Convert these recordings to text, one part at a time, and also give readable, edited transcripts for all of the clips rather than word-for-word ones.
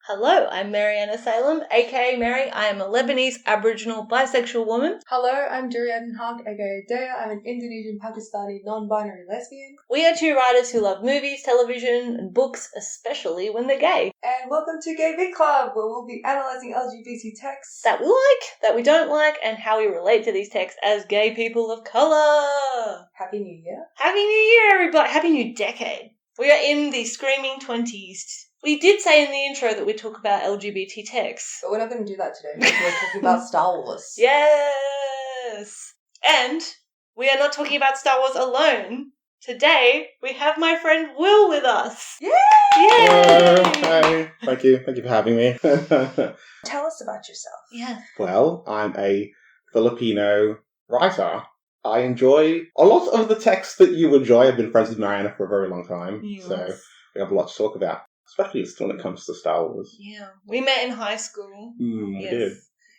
Hello, I'm Merryana Salem, aka Mary. I am a Lebanese Aboriginal bisexual woman. Hello, I'm Durr-e Haque, aka Durr-e. I'm an Indonesian Pakistani non-binary lesbian. We are two writers who love movies, television, and books, especially when they're gay. And welcome to GayV Club, where we'll be analysing LGBT texts that we like, that we don't like, and how we relate to these texts as gay people of colour. Happy New Year. Happy New Year, everybody. Happy New Decade. We are in the screaming 20s. We did say in the intro that we'd talk about LGBT texts. But we're not going to do that today, because we're talking about Star Wars. Yes! And we are not talking about Star Wars alone. Today, we have my friend Will with us. Yay! Yay! Hi. Thank you for having me. Tell us about yourself. Yeah. Well, I'm a Filipino writer. I enjoy a lot of the texts that you enjoy. I've been friends with Merryana for a very long time, so we have a lot to talk about, especially when it comes to Star Wars. Yeah. We met in high school. We did.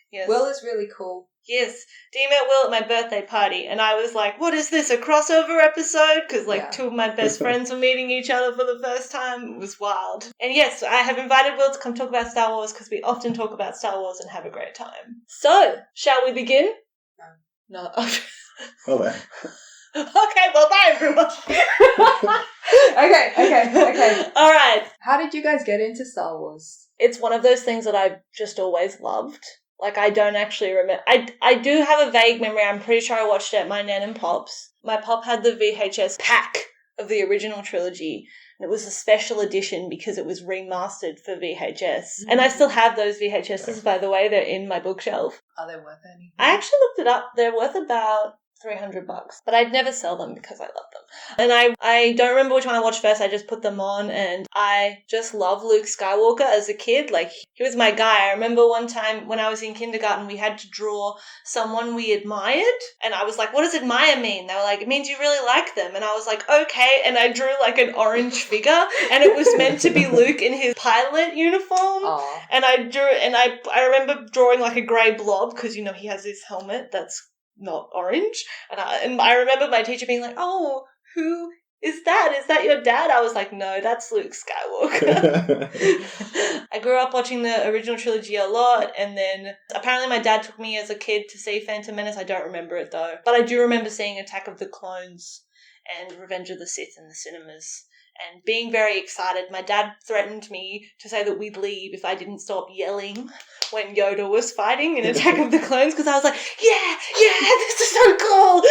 Yes. Will is really cool. Yes. Dean met Will at my birthday party, and I was like, what is this, a crossover episode? Because, two of my best friends were meeting each other for the first time. It was wild. And yes, I have invited Will to come talk about Star Wars, because we often talk about Star Wars and have a great time. So, shall we begin? No. Well then. Okay, well, bye, everyone. Okay. All right. How did you guys get into Star Wars? It's one of those things that I've just always loved. Like, I don't actually remember. I do have a vague memory. I'm pretty sure I watched it at my nan and pop's. My pop had the VHS pack of the original trilogy, and it was a special edition because it was remastered for VHS. Mm-hmm. And I still have those VHSs, by the way. They're in my bookshelf. Are they worth anything? I actually looked it up. They're worth about $300, but I'd never sell them because I love them. And I don't remember which one I watched first. I just put them on, and I just love Luke Skywalker as a kid. Like, he was my guy. I remember one time when I was in kindergarten, we had to draw someone we admired, and I was like, what does admire mean? They were like, it means you really like them. And I was like, okay. And I drew like an orange figure, and it was meant to be Luke in his pilot uniform. Aww. And I drew, and I remember drawing like a grey blob because, he has this helmet that's not orange. And I remember my teacher being like, oh, who is that? Is that your dad? I was like, no, that's Luke Skywalker. I grew up watching the original trilogy a lot, and then apparently my dad took me as a kid to see Phantom Menace. I don't remember it though. But I do remember seeing Attack of the Clones and Revenge of the Sith in the cinemas and being very excited. My dad threatened me to say that we'd leave if I didn't stop yelling when Yoda was fighting in Attack of the Clones, because I was like, yeah, this is so cool.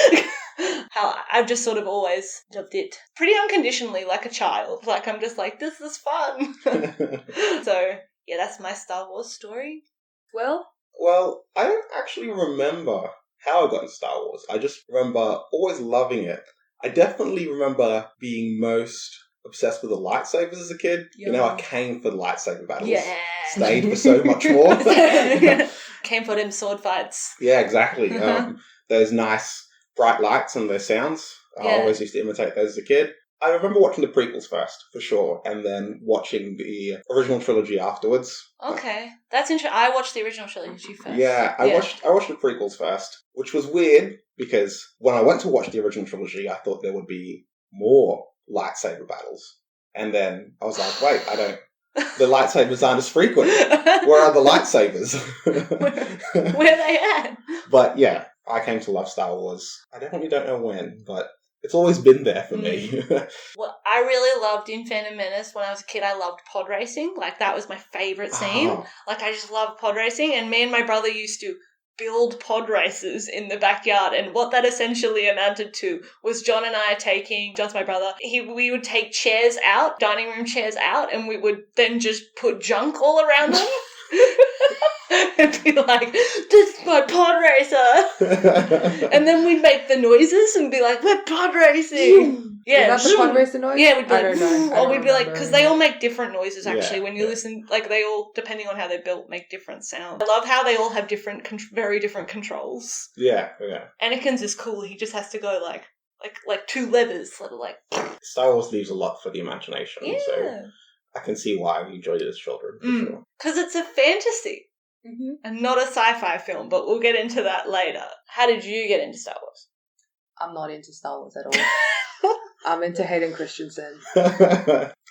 How I've just sort of always loved it pretty unconditionally, like a child. Like, I'm just like, this is fun. So, yeah, that's my Star Wars story. Well, I don't actually remember how I got into Star Wars. I just remember always loving it. I definitely remember being most obsessed with the lightsabers as a kid. Yeah. I came for the lightsaber battles. Yeah. Stayed for so much more. Came for them sword fights. Yeah, exactly. Those nice bright lights and their sounds. Yeah. I always used to imitate those as a kid. I remember watching the prequels first, for sure, and then watching the original trilogy afterwards. Okay. That's interesting. I watched the original trilogy first. Yeah, I watched the prequels first, which was weird because when I went to watch the original trilogy, I thought there would be more lightsaber battles. And then I was like, wait, the lightsabers aren't as frequent. Where are the lightsabers? Where are they at? But yeah, I came to love Star Wars. I definitely don't know when, but it's always been there for me. Well, I really loved in Phantom Menace when I was a kid. I loved pod racing. Like, that was my favourite scene. Oh. Like, I just loved pod racing. And me and my brother used to build pod races in the backyard, and what that essentially amounted to was John's my brother, we would take chairs out, dining room chairs out, and we would then just put junk all around them. And be like, this is my pod racer. And then we'd make the noises and be like, we're pod racing. Yeah, is that the pod racer noise? Yeah, we'd be I don't know. Or we'd be like, because they all make different noises actually. Yeah, when you listen, like, they all, depending on how they're built, make different sounds. I love how they all have very different controls. Yeah. Anakin's is cool. He just has to go like two levers, sort of like. Star Wars leaves a lot for the imagination, Yeah. so I can see why we enjoyed it as children, for sure. Because it's a fantasy. Mm-hmm. And not a sci-fi film, but we'll get into that later. How did you get into Star Wars? I'm not into Star Wars at all. I'm into Hayden Christensen.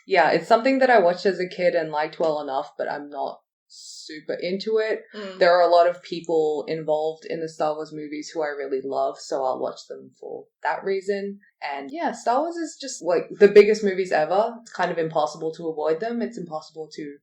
Yeah, it's something that I watched as a kid and liked well enough, but I'm not super into it. There are a lot of people involved in the Star Wars movies who I really love, so I'll watch them for that reason. And yeah, Star Wars is just like the biggest movies ever. It's kind of impossible to avoid them. It's impossible to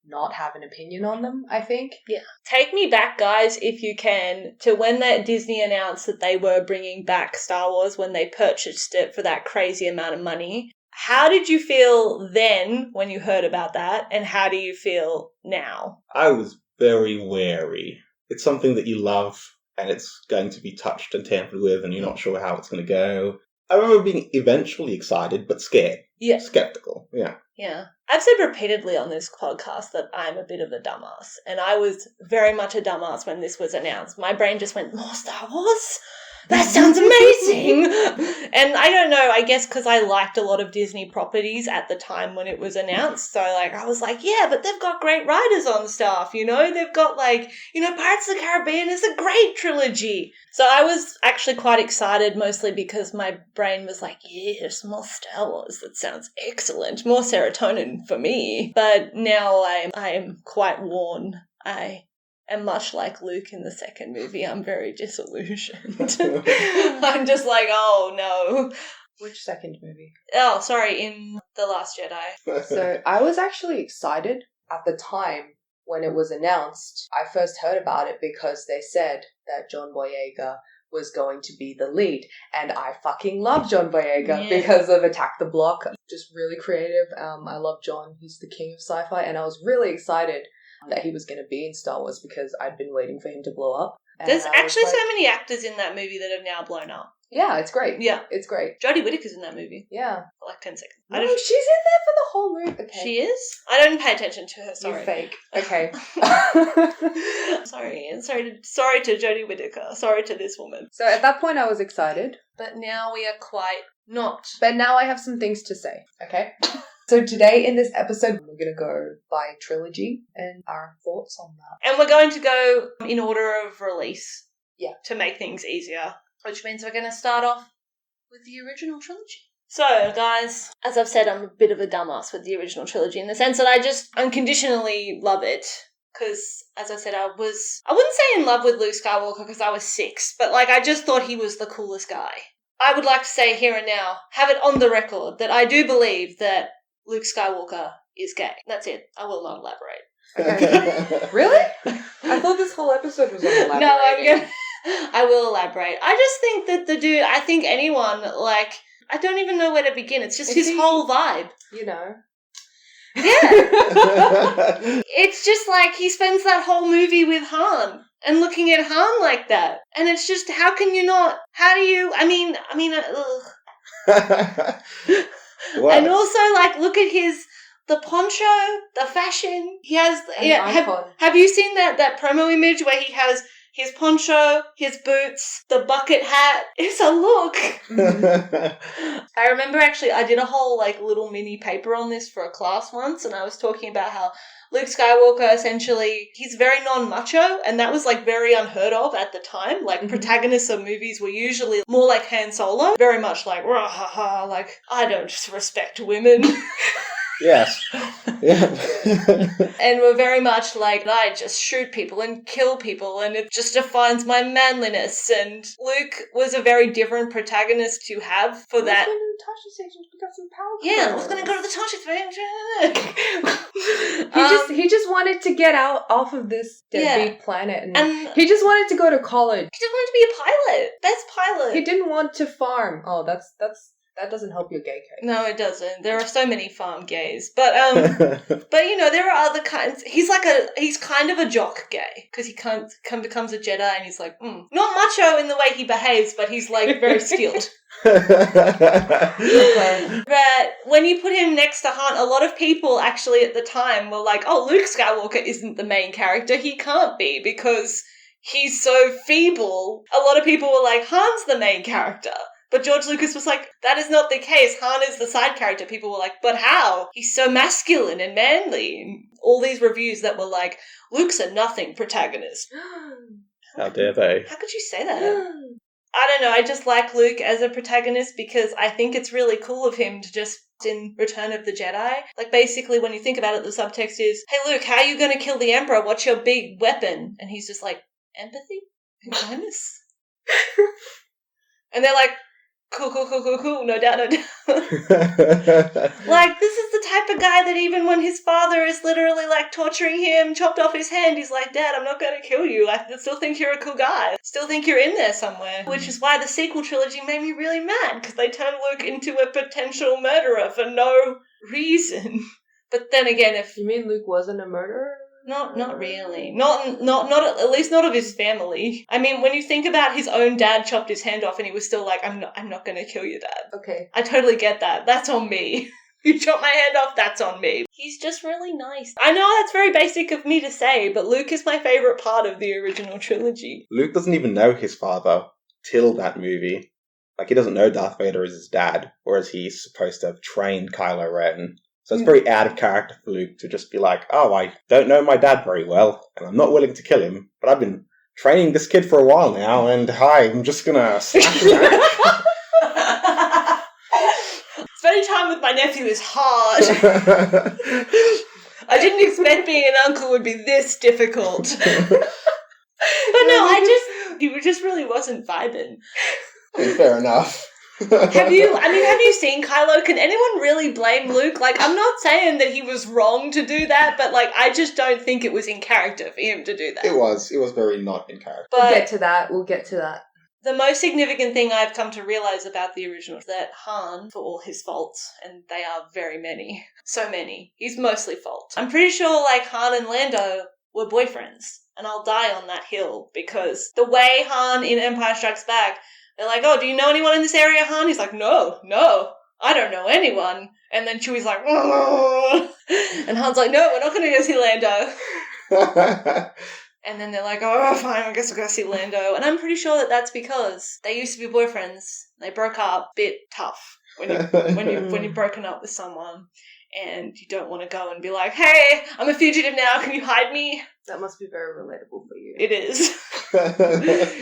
not have an opinion on them, I think. Yeah. Take me back, guys, if you can, to when that Disney announced that they were bringing back Star Wars when they purchased it for that crazy amount of money. How did you feel then when you heard about that, and how do you feel now? I was very wary. It's something that you love, and it's going to be touched and tampered with, and you're not sure how it's going to go. I remember being eventually excited, but scared. Yeah. Skeptical, yeah. Yeah. I've said repeatedly on this podcast that I'm a bit of a dumbass, and I was very much a dumbass when this was announced. My brain just went, more Star Wars? That sounds amazing! And I don't know, I guess because I liked a lot of Disney properties at the time when it was announced. So, I was like, yeah, but they've got great writers on staff, They've got, Pirates of the Caribbean is a great trilogy. So I was actually quite excited, mostly because my brain was like, yes, more Star Wars. That sounds excellent. More serotonin for me. But now I am quite worn. And much like Luke in the second movie, I'm very disillusioned. I'm just like, oh no. Which second movie? Oh, sorry, in The Last Jedi. So I was actually excited at the time when it was announced. I first heard about it because they said that John Boyega was going to be the lead. And I fucking love John Boyega because of Attack the Block. Just really creative. I love John. He's the king of sci-fi. And I was really excited that he was going to be in Star Wars because I'd been waiting for him to blow up. And there's actually so many actors in that movie that have now blown up. Yeah, it's great. Yeah. It's great. Jodie Whittaker's in that movie. Yeah. For 10 seconds. No, she's in there for the whole movie. Okay. She is? I don't pay attention to her, sorry. You're fake. Okay. Sorry to Jodie Whittaker. Sorry to this woman. So at that point I was excited. But now we are quite not. But now I have some things to say, okay? So today in this episode, we're going to go by trilogy and our thoughts on that. And we're going to go in order of release. Yeah. To make things easier. Which means we're going to start off with the original trilogy. So, guys, as I've said, I'm a bit of a dumbass with the original trilogy in the sense that I just unconditionally love it. Because, as I said, I wouldn't say in love with Luke Skywalker because I was 6, but, I just thought he was the coolest guy. I would like to say here and now, have it on the record, that I do believe that Luke Skywalker is gay. That's it. I will not elaborate. Okay. Really? I thought this whole episode was on elaborating. No, I will elaborate. I just think that the dude, I think anyone, I don't even know where to begin. It's just his whole vibe. Yeah. It's just he spends that whole movie with Han. And looking at Han like that. And it's just, how can you not, how do you, ugh. And also, look at the poncho, the fashion. He has, have you seen that promo image where he has his poncho, his boots, the bucket hat? It's a look. I remember actually, I did a whole little mini paper on this for a class once, and I was talking about how Luke Skywalker, essentially, he's very non-macho, and that was, very unheard of at the time. Protagonists of movies were usually more like Han Solo, very much rah, ha, ha, I don't respect women. Yes. Yeah. And we're very much I just shoot people and kill people, and it just defines my manliness. And Luke was a very different protagonist to have for that. Tasha station to pick up some power. Yeah, I was going to go to the Tasha station. He just wanted to get off of this deadbeat planet, and he just wanted to go to college. He just wanted to be a pilot. Best pilot. He didn't want to farm. Oh, that doesn't help your gay case. No, it doesn't. There are so many farm gays. But there are other kinds. He's kind of a jock gay, because he becomes a Jedi, and he's not macho in the way he behaves, but he's very skilled. But when you put him next to Han, a lot of people actually at the time were like, oh, Luke Skywalker isn't the main character. He can't be because he's so feeble. A lot of people were like, Han's the main character. But George Lucas was like, that is not the case. Han is the side character. People were like, but how? He's so masculine and manly. And all these reviews that were like, Luke's a nothing protagonist. How dare they? How could you say that? I don't know, I just like Luke as a protagonist because I think it's really cool of him to just in Return of the Jedi. Like, basically, when you think about it, the subtext is, hey, Luke, how are you going to kill the Emperor? What's your big weapon? And he's just like, empathy and kindness. And they're like, cool, no doubt. Like, this is the type of guy that even when his father is literally, like, torturing him, chopped off his hand, he's like, Dad, I'm not going to kill you. I still think you're a cool guy. Still think you're in there somewhere. Which is why the sequel trilogy made me really mad, because they turned Luke into a potential murderer for no reason. But then again, if... You mean Luke wasn't a murderer? Not really. Not at least not of his family. I mean, when you think about his own dad chopped his hand off and he was still like, I'm not going to kill your dad. Okay. I totally get that. That's on me. You chop my hand off, that's on me. He's just really nice. I know that's very basic of me to say, but Luke is my favourite part of the original trilogy. Luke doesn't even know his father till that movie. Like, he doesn't know Darth Vader is his dad, whereas he's supposed to have trained Kylo Ren. So it's very out of character for Luke to just be like, oh, I don't know my dad very well, and I'm not willing to kill him, but I've been training this kid for a while now, and I'm just gonna slash him out. Spending time with my nephew is hard. I didn't expect being an uncle would be this difficult. But no, he just really wasn't vibing. Fair enough. Have you seen Kylo? Can anyone really blame Luke? Like, I'm not saying that he was wrong to do that, but, like, I just don't think it was in character for him to do that. It was very not in character. But We'll get to that. the most significant thing I've come to realise about the original is that Han, for all his faults, and they are very many, so many, he's mostly fault. I'm pretty sure, like, Han and Lando were boyfriends, and I'll die on that hill, because the way Han in Empire Strikes Back, they're like, oh, do you know anyone in this area, Han? He's like, no, I don't know anyone. And then Chewie's like, oh. And Han's like, no, we're not going to go see Lando. And then they're like, oh, fine, I guess we'll go see Lando. And I'm pretty sure that that's because they used to be boyfriends. They broke up. Bit tough when you've broken up with someone. And you don't want to go and be like, hey, I'm a fugitive now, can you hide me? That must be very relatable for you. It is.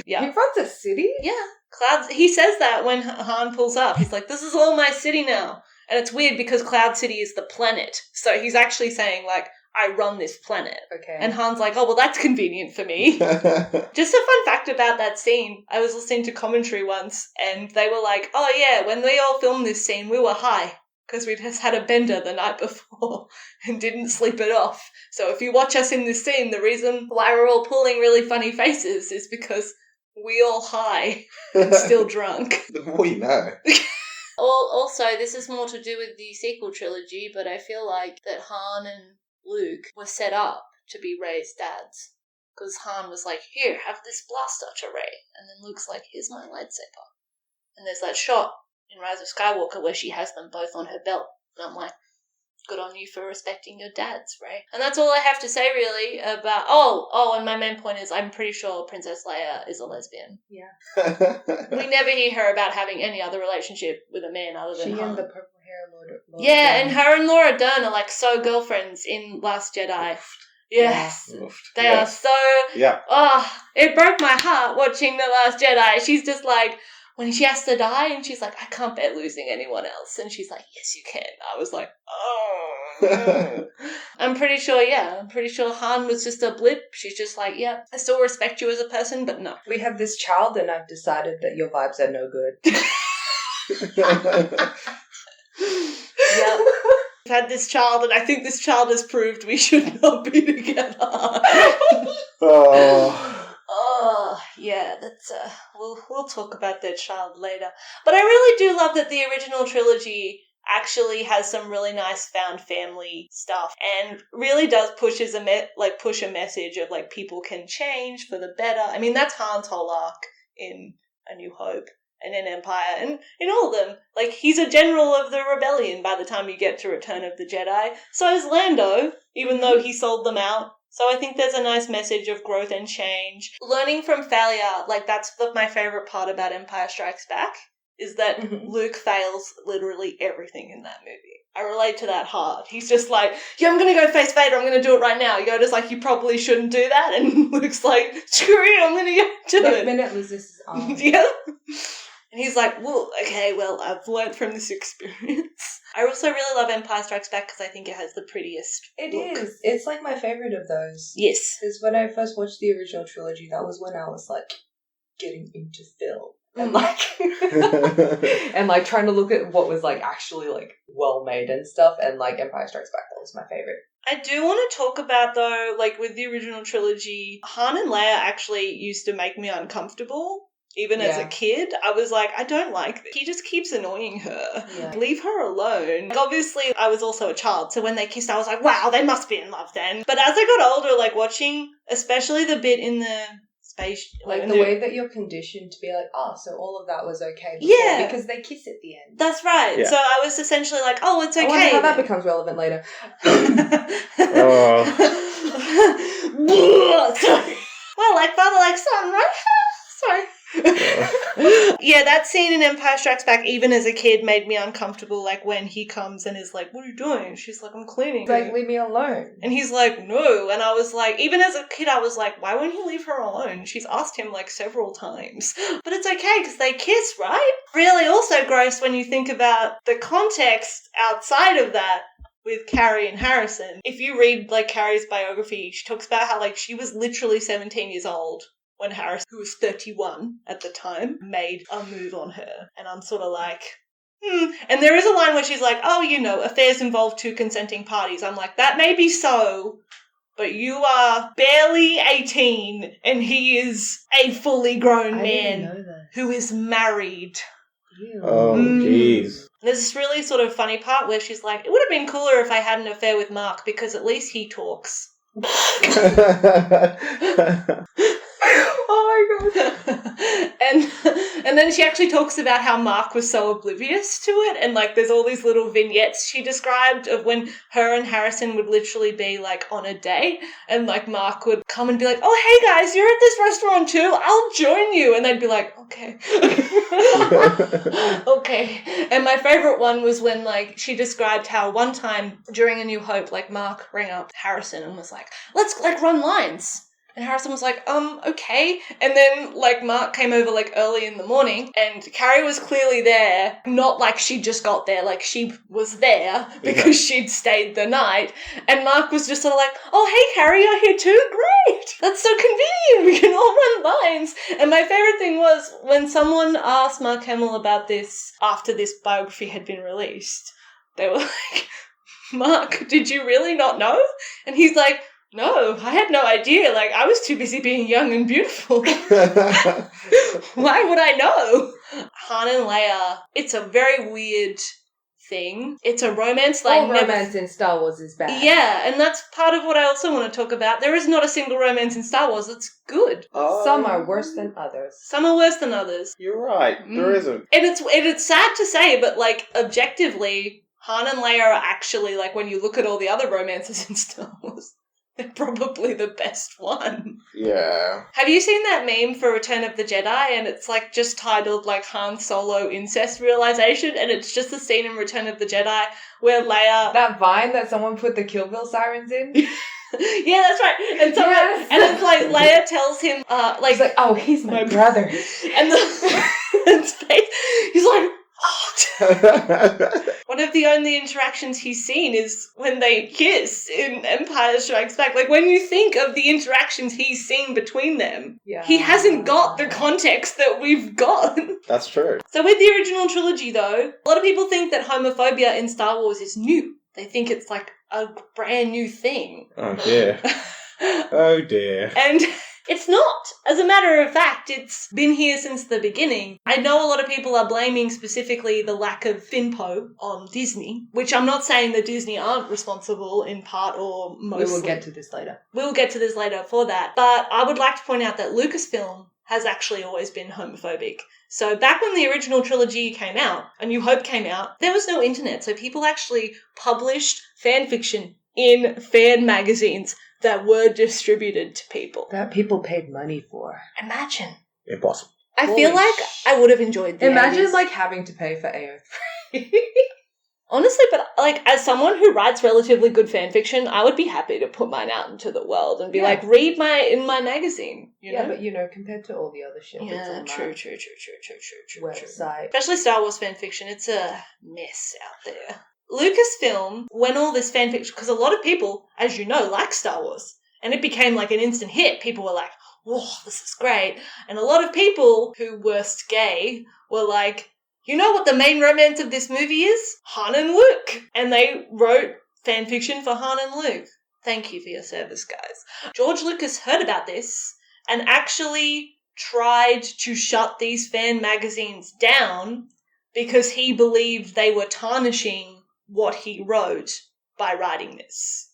Yeah. He runs a city? Yeah. Cloud. He says that when Han pulls up. He's like, this is all my city now. And it's weird because Cloud City is the planet. So he's actually saying, like, I run this planet. Okay. And Han's like, oh, well, that's convenient for me. Just a fun fact about that scene. I was listening to commentary once, and they were like, oh, yeah, when we all filmed this scene, we were high. Because we just had a bender the night before and didn't sleep it off. So if you watch us in this scene, the reason why we're all pulling really funny faces is because we all high and still drunk. The more you know. Also, this is more to do with the sequel trilogy, but I feel like that Han and Luke were set up to be Rey's dads. Because Han was like, here, have this blaster to Rey. And then Luke's like, here's my lightsaber. And there's that shot in Rise of Skywalker where she has them both on her belt. And I'm like, good on you for respecting your dads, Rey. And that's all I have to say, really, about... Oh, and my main point is I'm pretty sure Princess Leia is a lesbian. Yeah. We never hear her about having any other relationship with a man other than She Han. and the purple hair Lord Yeah, Dern. and her and Laura Dern are, like, so girlfriends in Last Jedi. Yes. Yeah. They are so... Yeah. Oh, it broke my heart watching The Last Jedi. She's just like... When she has to die, and she's like, I can't bear losing anyone else. And she's like, yes, you can. I was like, oh, no. I'm pretty sure Han was just a blip. She's just like, yeah, I still respect you as a person, but no. We have this child, and I've decided that your vibes are no good. Yep. We've had this child, and I think this child has proved we should not be together. Oh. Oh, yeah, that's, we'll talk about that child later. But I really do love that the original trilogy actually has some really nice found family stuff and really does push a message of, like, people can change for the better. I mean, that's Han's whole arc in A New Hope and in Empire and in all of them. Like, he's a general of the rebellion by the time you get to Return of the Jedi. So is Lando, even though he sold them out. So I think there's a nice message of growth and change. Learning from failure, like, that's my favourite part about Empire Strikes Back, is that Luke fails literally everything in that movie. I relate to that hard. He's just like, yeah, I'm going to go face Vader. I'm going to do it right now. Yoda's like, you probably shouldn't do that. And Luke's like, screw you, I'm going to go do it. The minute resistance arm. Yeah. And he's like, well, okay, well, I've learned from this experience. I also really love Empire Strikes Back because I think it has the prettiest look. Is. It's like my favourite of those. Yes. Because when I first watched the original trilogy, that was when I was like getting into film. And like and like trying to look at what was like actually like well made and stuff, and like Empire Strikes Back, that was my favourite. I do want to talk about though, like with the original trilogy, Han and Leia actually used to make me uncomfortable. Even as a kid, I was like, I don't like this. He just keeps annoying her. Yeah. Leave her alone. Like, obviously, I was also a child, so when they kissed, I was like, wow, they must be in love then. But as I got older, like watching, especially the bit in the space... Like the way that you're conditioned to be like, oh, so all of that was okay before, yeah. because they kiss at the end. That's right. Yeah. So I was essentially like, oh, it's okay. I wonder how that becomes relevant later. Sorry. Well, like father, like son, right? Sorry. Yeah, that scene in Empire Strikes Back, even as a kid, made me uncomfortable. Like when he comes and is like, what are you doing? She's like, I'm cleaning. He's like, leave me alone. And he's like, no. And I was like, even as a kid, I was like, why won't he leave her alone? She's asked him like several times. But it's okay because they kiss, right? Really also gross when you think about the context outside of that with Carrie and Harrison. If you read like Carrie's biography, she talks about how like she was literally 17 years old when Harrison, who was 31 at the time, made a move on her. And I'm sort of like, And there is a line where she's like, oh, you know, affairs involve two consenting parties. I'm like, that may be so, but you are barely 18 and he is a fully grown man who is married. Ew. Oh, jeez. There's this really sort of funny part where she's like, it would have been cooler if I had an affair with Mark because at least he talks. Oh my god. And then she actually talks about how Mark was so oblivious to it, and like there's all these little vignettes she described of when her and Harrison would literally be like on a date, and like Mark would come and be like, oh hey guys, you're at this restaurant too, I'll join you, and they'd be like, okay. Okay. And my favourite one was when like she described how one time during A New Hope, like Mark rang up Harrison and was like, let's like run lines. And Harrison was like, okay. And then, like, Mark came over, like, early in the morning, and Carrie was clearly there. Not like she just got there, like, she was there because she'd stayed the night. And Mark was just sort of like, oh, hey, Carrie, you're here too? Great! That's so convenient. We can all run lines. And my favourite thing was when someone asked Mark Hamill about this after this biography had been released, they were like, Mark, did you really not know? And he's like, no, I had no idea. Like, I was too busy being young and beautiful. Why would I know? Han and Leia, it's a very weird thing. It's a romance. Like all romance in Star Wars is bad. Yeah, and that's part of what I also want to talk about. There is not a single romance in Star Wars that's good. Some are worse than others. Some are worse than others. You're right. There isn't. And it's sad to say, but, like, objectively, Han and Leia are actually, like, when you look at all the other romances in Star Wars, they're probably the best one. Yeah. Have you seen that meme for Return of the Jedi? And it's like just titled like Han Solo incest realization, and it's just a scene in Return of the Jedi where Leia... That Vine that someone put the Kill Bill sirens in? Yeah, that's right. And so and it's like Leia tells him like... He's like, oh, he's my brother. And he's like... One of the only interactions he's seen is when they kiss in Empire Strikes Back. Like, when you think of the interactions he's seen between them, he hasn't got the context that we've got. That's true. So with the original trilogy, though, a lot of people think that homophobia in Star Wars is new. They think it's like a brand new thing. Oh, dear. Oh, dear. And... it's not. As a matter of fact, it's been here since the beginning. I know a lot of people are blaming specifically the lack of Finpo on Disney, which I'm not saying that Disney aren't responsible in part or mostly. We will get to this later. We'll get to this later for that. But I would like to point out that Lucasfilm has actually always been homophobic. So back when the original trilogy came out, A New Hope came out, there was no internet. So people actually published fan fiction in fan magazines that were distributed to people. That people paid money for. Imagine. Impossible. I feel like I would have enjoyed the Imagine 80s. like having to pay for AO3. Honestly, but like as someone who writes relatively good fan fiction, I would be happy to put mine out into the world and be like, read in my magazine. You know? But compared to all the other shit, that's on true. website. Especially Star Wars fan fiction, it's a mess out there. Lucasfilm, when all this fan fiction, because a lot of people, as you know, like Star Wars, and it became like an instant hit. People were like, "Whoa, this is great," and a lot of people who were gay were like, you know what the main romance of this movie is? Han and Luke. And they wrote fan fiction for Han and Luke. Thank you for your service, guys. George Lucas heard about this and actually tried to shut these fan magazines down because he believed they were tarnishing what he wrote by writing this.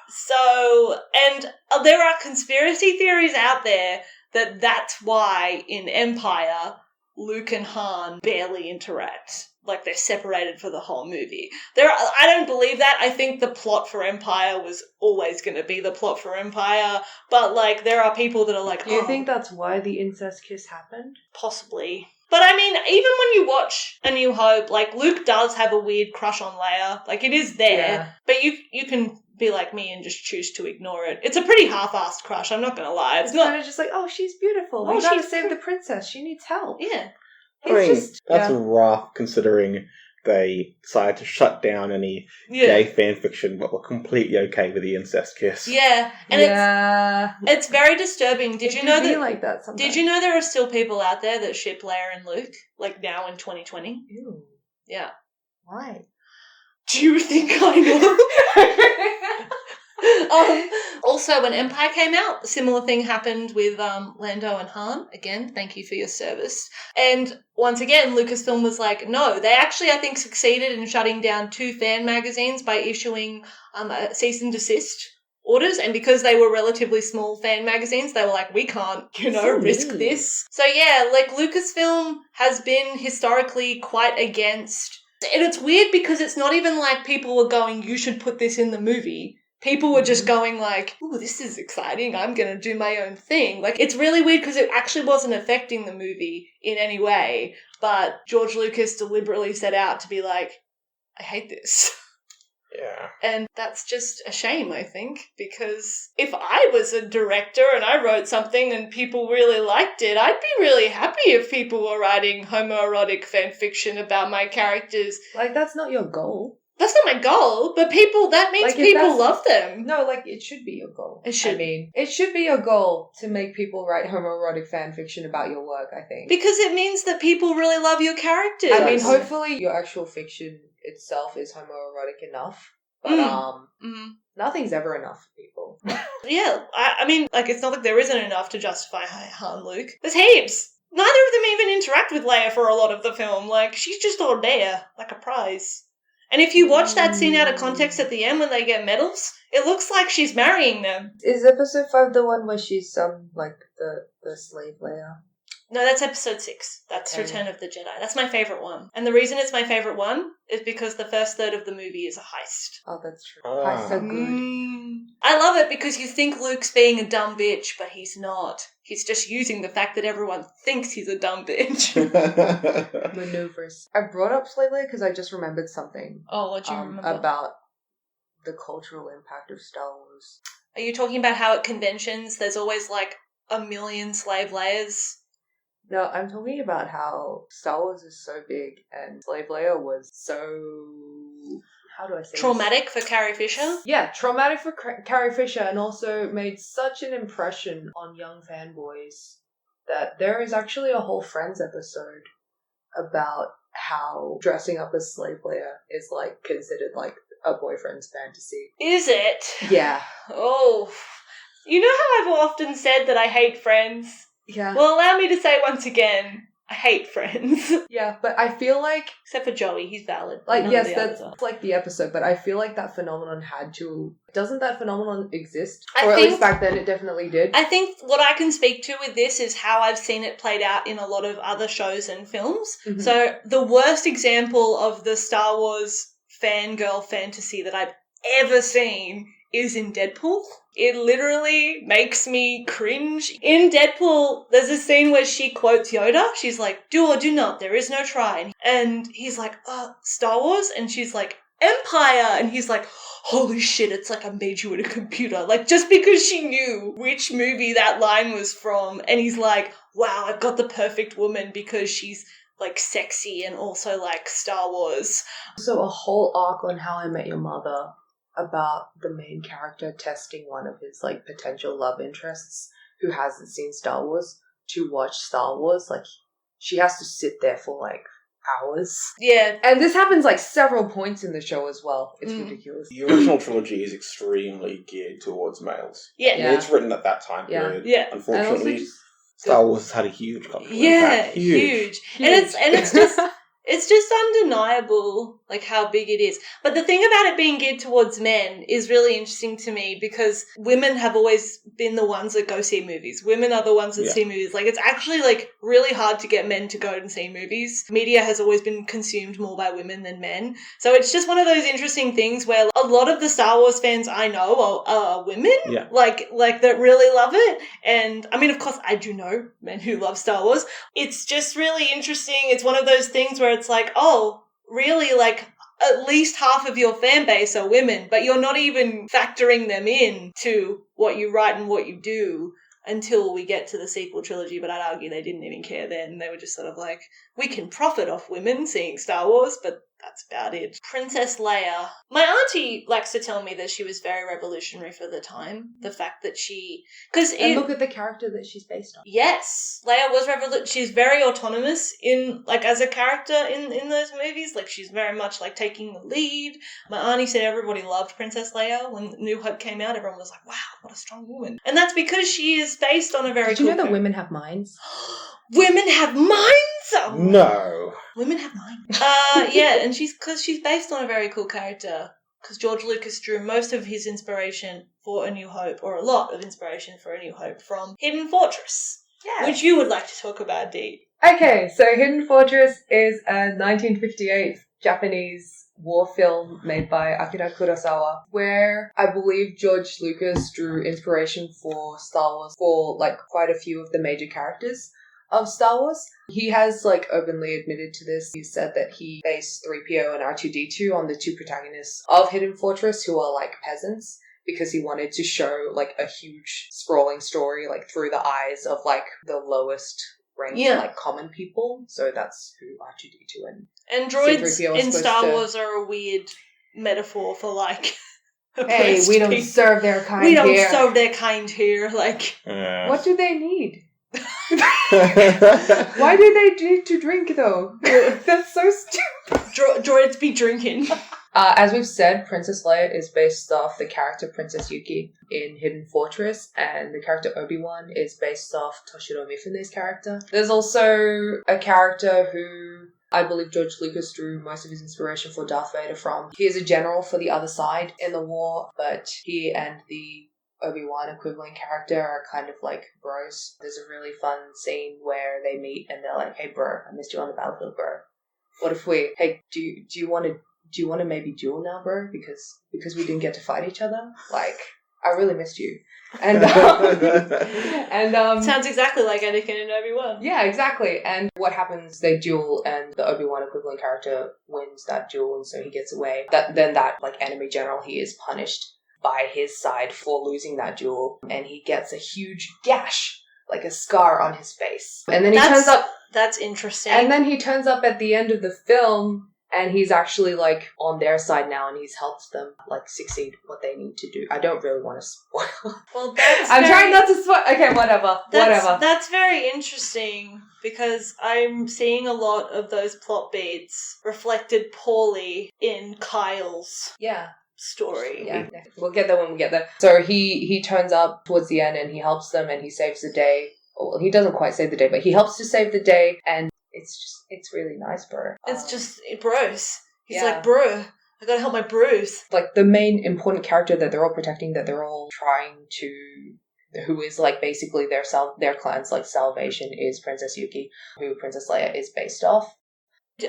So, and there are conspiracy theories out there that that's why in Empire Luke and Han barely interact. Like, they're separated for the whole movie. I don't believe that. I think the plot for Empire was always going to be the plot for Empire. But, like, there are people that are like, Do you think that's why the incest kiss happened? Possibly. But, I mean, even when you watch A New Hope, like, Luke does have a weird crush on Leia. Like, it is there. Yeah. But you can be like me and just choose to ignore it. It's a pretty half-assed crush, I'm not going to lie. It's not kind of just like, oh, she's beautiful. We gotta save the princess. She needs help. Yeah. That's rough considering they decided to shut down any gay fan fiction but were completely okay with the incest kiss. Yeah. And it's very disturbing. Did you know that sometimes. Did you know there are still people out there that ship Leia and Luke? Like now in 2020? Ew. Yeah. Why? Do you think I know? Also, when Empire came out, a similar thing happened with Lando and Han. Again, thank you for your service. And once again, Lucasfilm was like, no, they actually, I think, succeeded in shutting down 2 fan magazines by issuing a cease and desist orders. And because they were relatively small fan magazines, they were like, we can't, risk this. So yeah, like Lucasfilm has been historically quite against. And it's weird because it's not even like people were going, you should put this in the movie. People were just going like, ooh, this is exciting. I'm going to do my own thing. Like, it's really weird because it actually wasn't affecting the movie in any way. But George Lucas deliberately set out to be like, I hate this. Yeah. And that's just a shame, I think, because if I was a director and I wrote something and people really liked it, I'd be really happy if people were writing homoerotic fan fiction about my characters. Like, that's not your goal. That's not my goal, but that means people love them. No, like, it should be your goal. It should. I mean, it should be your goal to make people write homoerotic fan fiction about your work, I think. Because it means that people really love your characters. I mean, hopefully your actual fiction itself is homoerotic enough, but nothing's ever enough for people. Yeah, I mean, like, it's not like there isn't enough to justify Han Luke. There's heaps. Neither of them even interact with Leia for a lot of the film. Like, she's just all there, like a prize. And if you watch that scene out of context at the end when they get medals, it looks like she's marrying them. Is episode 5 the one where she's, like, the slave Leia? No, that's episode 6. That's Return of the Jedi. That's my favourite one. And the reason it's my favourite one is because the first third of the movie is a heist. Oh, that's true. Heists are good. I love it because you think Luke's being a dumb bitch, but he's not. He's just using the fact that everyone thinks he's a dumb bitch. Maneuvers. I brought up Slave Leia because I just remembered something. Oh, what do you remember? About the cultural impact of Star Wars. Are you talking about how at conventions there's always like 1 million slave Leias? No, I'm talking about how Star Wars is so big and Slave Leia was so... How do I say traumatic for Carrie Fisher? Yeah, traumatic for Carrie Fisher, and also made such an impression on young fanboys that there is actually a whole Friends episode about how dressing up as Slave Leia is like considered like a boyfriend's fantasy. Is it? Yeah. Oh. You know how I've often said that I hate Friends? Yeah. Well, allow me to say once again, I hate Friends. Yeah, but I feel like... Except for Joey, he's valid. Like, yes, that's like the episode, but I feel like that phenomenon had to... Doesn't that phenomenon exist? Or at least back then it definitely did. I think what I can speak to with this is how I've seen it played out in a lot of other shows and films. Mm-hmm. So the worst example of the Star Wars fangirl fantasy that I've ever seen is in Deadpool. It literally makes me cringe. In Deadpool, there's a scene where she quotes Yoda. She's like, do or do not, there is no try. And he's like, Star Wars? And she's like, Empire. And he's like, holy shit, it's like I made you in a computer. Like, just because she knew which movie that line was from. And he's like, wow, I've got the perfect woman because she's like sexy and also like Star Wars. So a whole arc on How I Met Your Mother about the main character testing one of his like potential love interests who hasn't seen Star Wars to watch Star Wars. Like, she has to sit there for like hours. Yeah. And this happens like several points in the show as well. It's ridiculous. The original trilogy is extremely geared towards males. Yeah. I mean, it's written at that time period. Yeah. Unfortunately, Star Wars has had a huge cultural yeah, impact. huge. And it's just undeniable, like, how big it is. But the thing about it being geared towards men is really interesting to me because women have always been the ones that go see movies. Women are the ones that see movies. Like, it's actually, like, really hard to get men to go and see movies. Media has always been consumed more by women than men. So it's just one of those interesting things where a lot of the Star Wars fans I know are women, like that really love it. And, I mean, of course, I do know men who love Star Wars. It's just really interesting. It's one of those things where it's like, oh, really, like, at least half of your fan base are women, but you're not even factoring them in to what you write and what you do until we get to the sequel trilogy. But I'd argue they didn't even care then. They were just sort of like, we can profit off women seeing Star Wars, but that's about it. Princess Leia. My auntie likes to tell me that she was very revolutionary for the time. The fact that she... And look at the character that she's based on. Yes, Leia was revolutionary. She's very autonomous in, like, as a character in those movies. Like, she's very much, like, taking the lead. My auntie said everybody loved Princess Leia. When New Hope came out, everyone was like, wow, what a strong woman. And that's because she is based on a very Did you know that women have minds? Women have minds? Oh, No. Women have minds. Yeah, and she's based on a very cool character. Because George Lucas drew most of his inspiration for A New Hope, or a lot of inspiration for A New Hope, from Hidden Fortress, which you would like to talk about, Dee. Okay, so Hidden Fortress is a 1958 Japanese war film made by Akira Kurosawa, where I believe George Lucas drew inspiration for Star Wars for like quite a few of the major characters of Star Wars. He has like openly admitted to this. He said that he based 3PO and R2-D2 on the two protagonists of Hidden Fortress who are like peasants, because he wanted to show like a huge sprawling story like through the eyes of like the lowest ranked like common people. So that's who R2-D2 and droids C-3PO in Star Wars are a weird metaphor for like hey, we don't people. serve their kind here. here. We don't serve their kind here. Like, what do they need? Why do they need to drink though? That's so stupid. Droids be drinking. As we've said, Princess Leia is based off the character Princess Yuki in Hidden Fortress, and the character Obi-Wan is based off Toshiro Mifune's character. There's also a character who I believe George Lucas drew most of his inspiration for Darth Vader from. He is a general for the other side in the war, but he and the Obi-Wan equivalent character are kind of like bros. There's a really fun scene where they meet and they're like, hey bro, I missed you on the battlefield, bro. What if we, hey, do you want to maybe duel now, bro? Because we didn't get to fight each other? Like, I really missed you. And sounds exactly like Anakin and Obi-Wan. Yeah, exactly. And what happens, they duel and the Obi-Wan equivalent character wins that duel, and so he gets away. Then that like enemy general, he is punished by his side for losing that duel, and he gets a huge gash, like a scar on his face. And then he turns up. That's interesting. And then he turns up at the end of the film, and he's actually like on their side now, and he's helped them like succeed what they need to do. I don't really want to spoil. Well, I'm trying not to spoil. Okay, whatever. That's very interesting, because I'm seeing a lot of those plot beats reflected poorly in Kyle's story. Yeah, we'll get there when we get there. So he turns up towards the end, and he helps them, and he saves the day. Well, he doesn't quite save the day, but he helps to save the day, and it's really nice, bro. It's just bros. He's like, bro, I gotta help my bros. Like, the main important character that they're all protecting, that they're all trying to, who is like basically their clan's like salvation, is Princess Yuki, who Princess Leia is based off.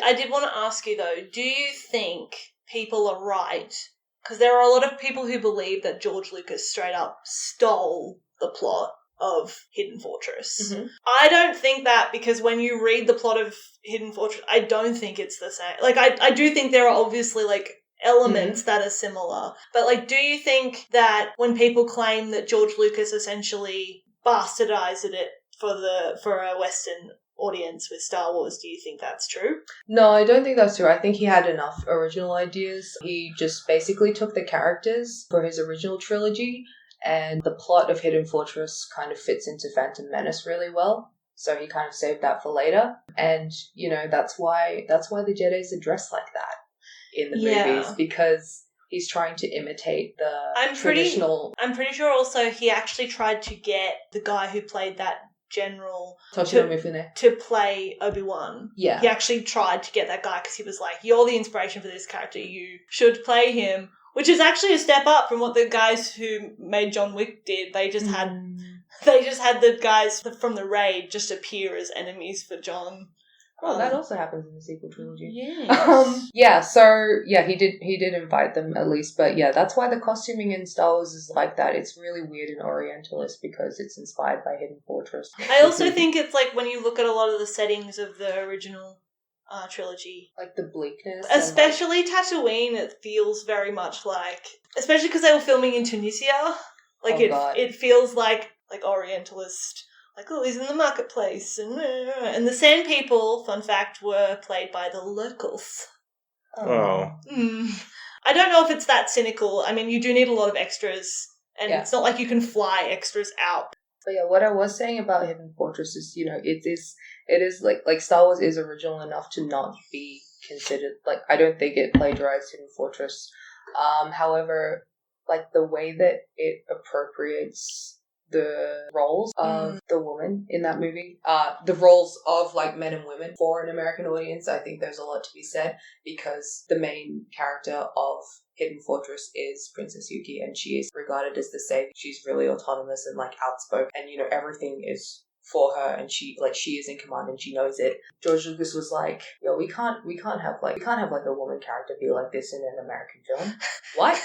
I did want to ask you though, do you think people are right because there are a lot of people who believe that George Lucas straight up stole the plot of Hidden Fortress. Mhm. I don't think that, because when you read the plot of Hidden Fortress, I don't think it's the same. Like, I do think there are obviously, like, elements that are similar. But, like, do you think that when people claim that George Lucas essentially bastardized it for a Western audience with Star Wars, do you think that's true? No, I don't think that's true. I think he had enough original ideas. He just basically took the characters for his original trilogy, and the plot of Hidden Fortress kind of fits into Phantom Menace really well. So he kind of saved that for later. And, you know, that's why the Jedis are dressed like that in the movies, because he's trying to imitate the traditional... I'm pretty sure also he actually tried to get the guy who played that general to play Obi-Wan. Yeah. He actually tried to get that guy because he was like, you're the inspiration for this character, you should play him. Which is actually a step up from what the guys who made John Wick did. They just had the guys from the raid just appear as enemies for John. Oh, that also happens in the sequel trilogy. Yes. He did invite them at least, but yeah, that's why the costuming in Star Wars is like that. It's really weird and Orientalist because it's inspired by Hidden Fortress. I also think it's like when you look at a lot of the settings of the original trilogy, like the bleakness, especially Tatooine, it feels very much like, especially because they were filming in Tunisia, like it feels like Orientalist, like, oh, he's in the marketplace, and the Sand People, fun fact, were played by the locals. I don't know if it's that cynical. I mean, you do need a lot of extras, and it's not like you can fly extras out. But yeah, what I was saying about Hidden Fortress is, you know, it is like Star Wars is original enough to not be considered, like, I don't think it plagiarized Hidden Fortress. However, like the way that it appropriates the roles of the woman in that movie, the roles of like men and women for an American audience, I think there's a lot to be said, because the main character of Hidden Fortress is Princess Yuki, and she is regarded as the savior. She's really autonomous and like outspoken, and you know, everything is for her, and she is in command and she knows it. George Lucas was like, yo, we can't have a woman character be like this in an American film. What?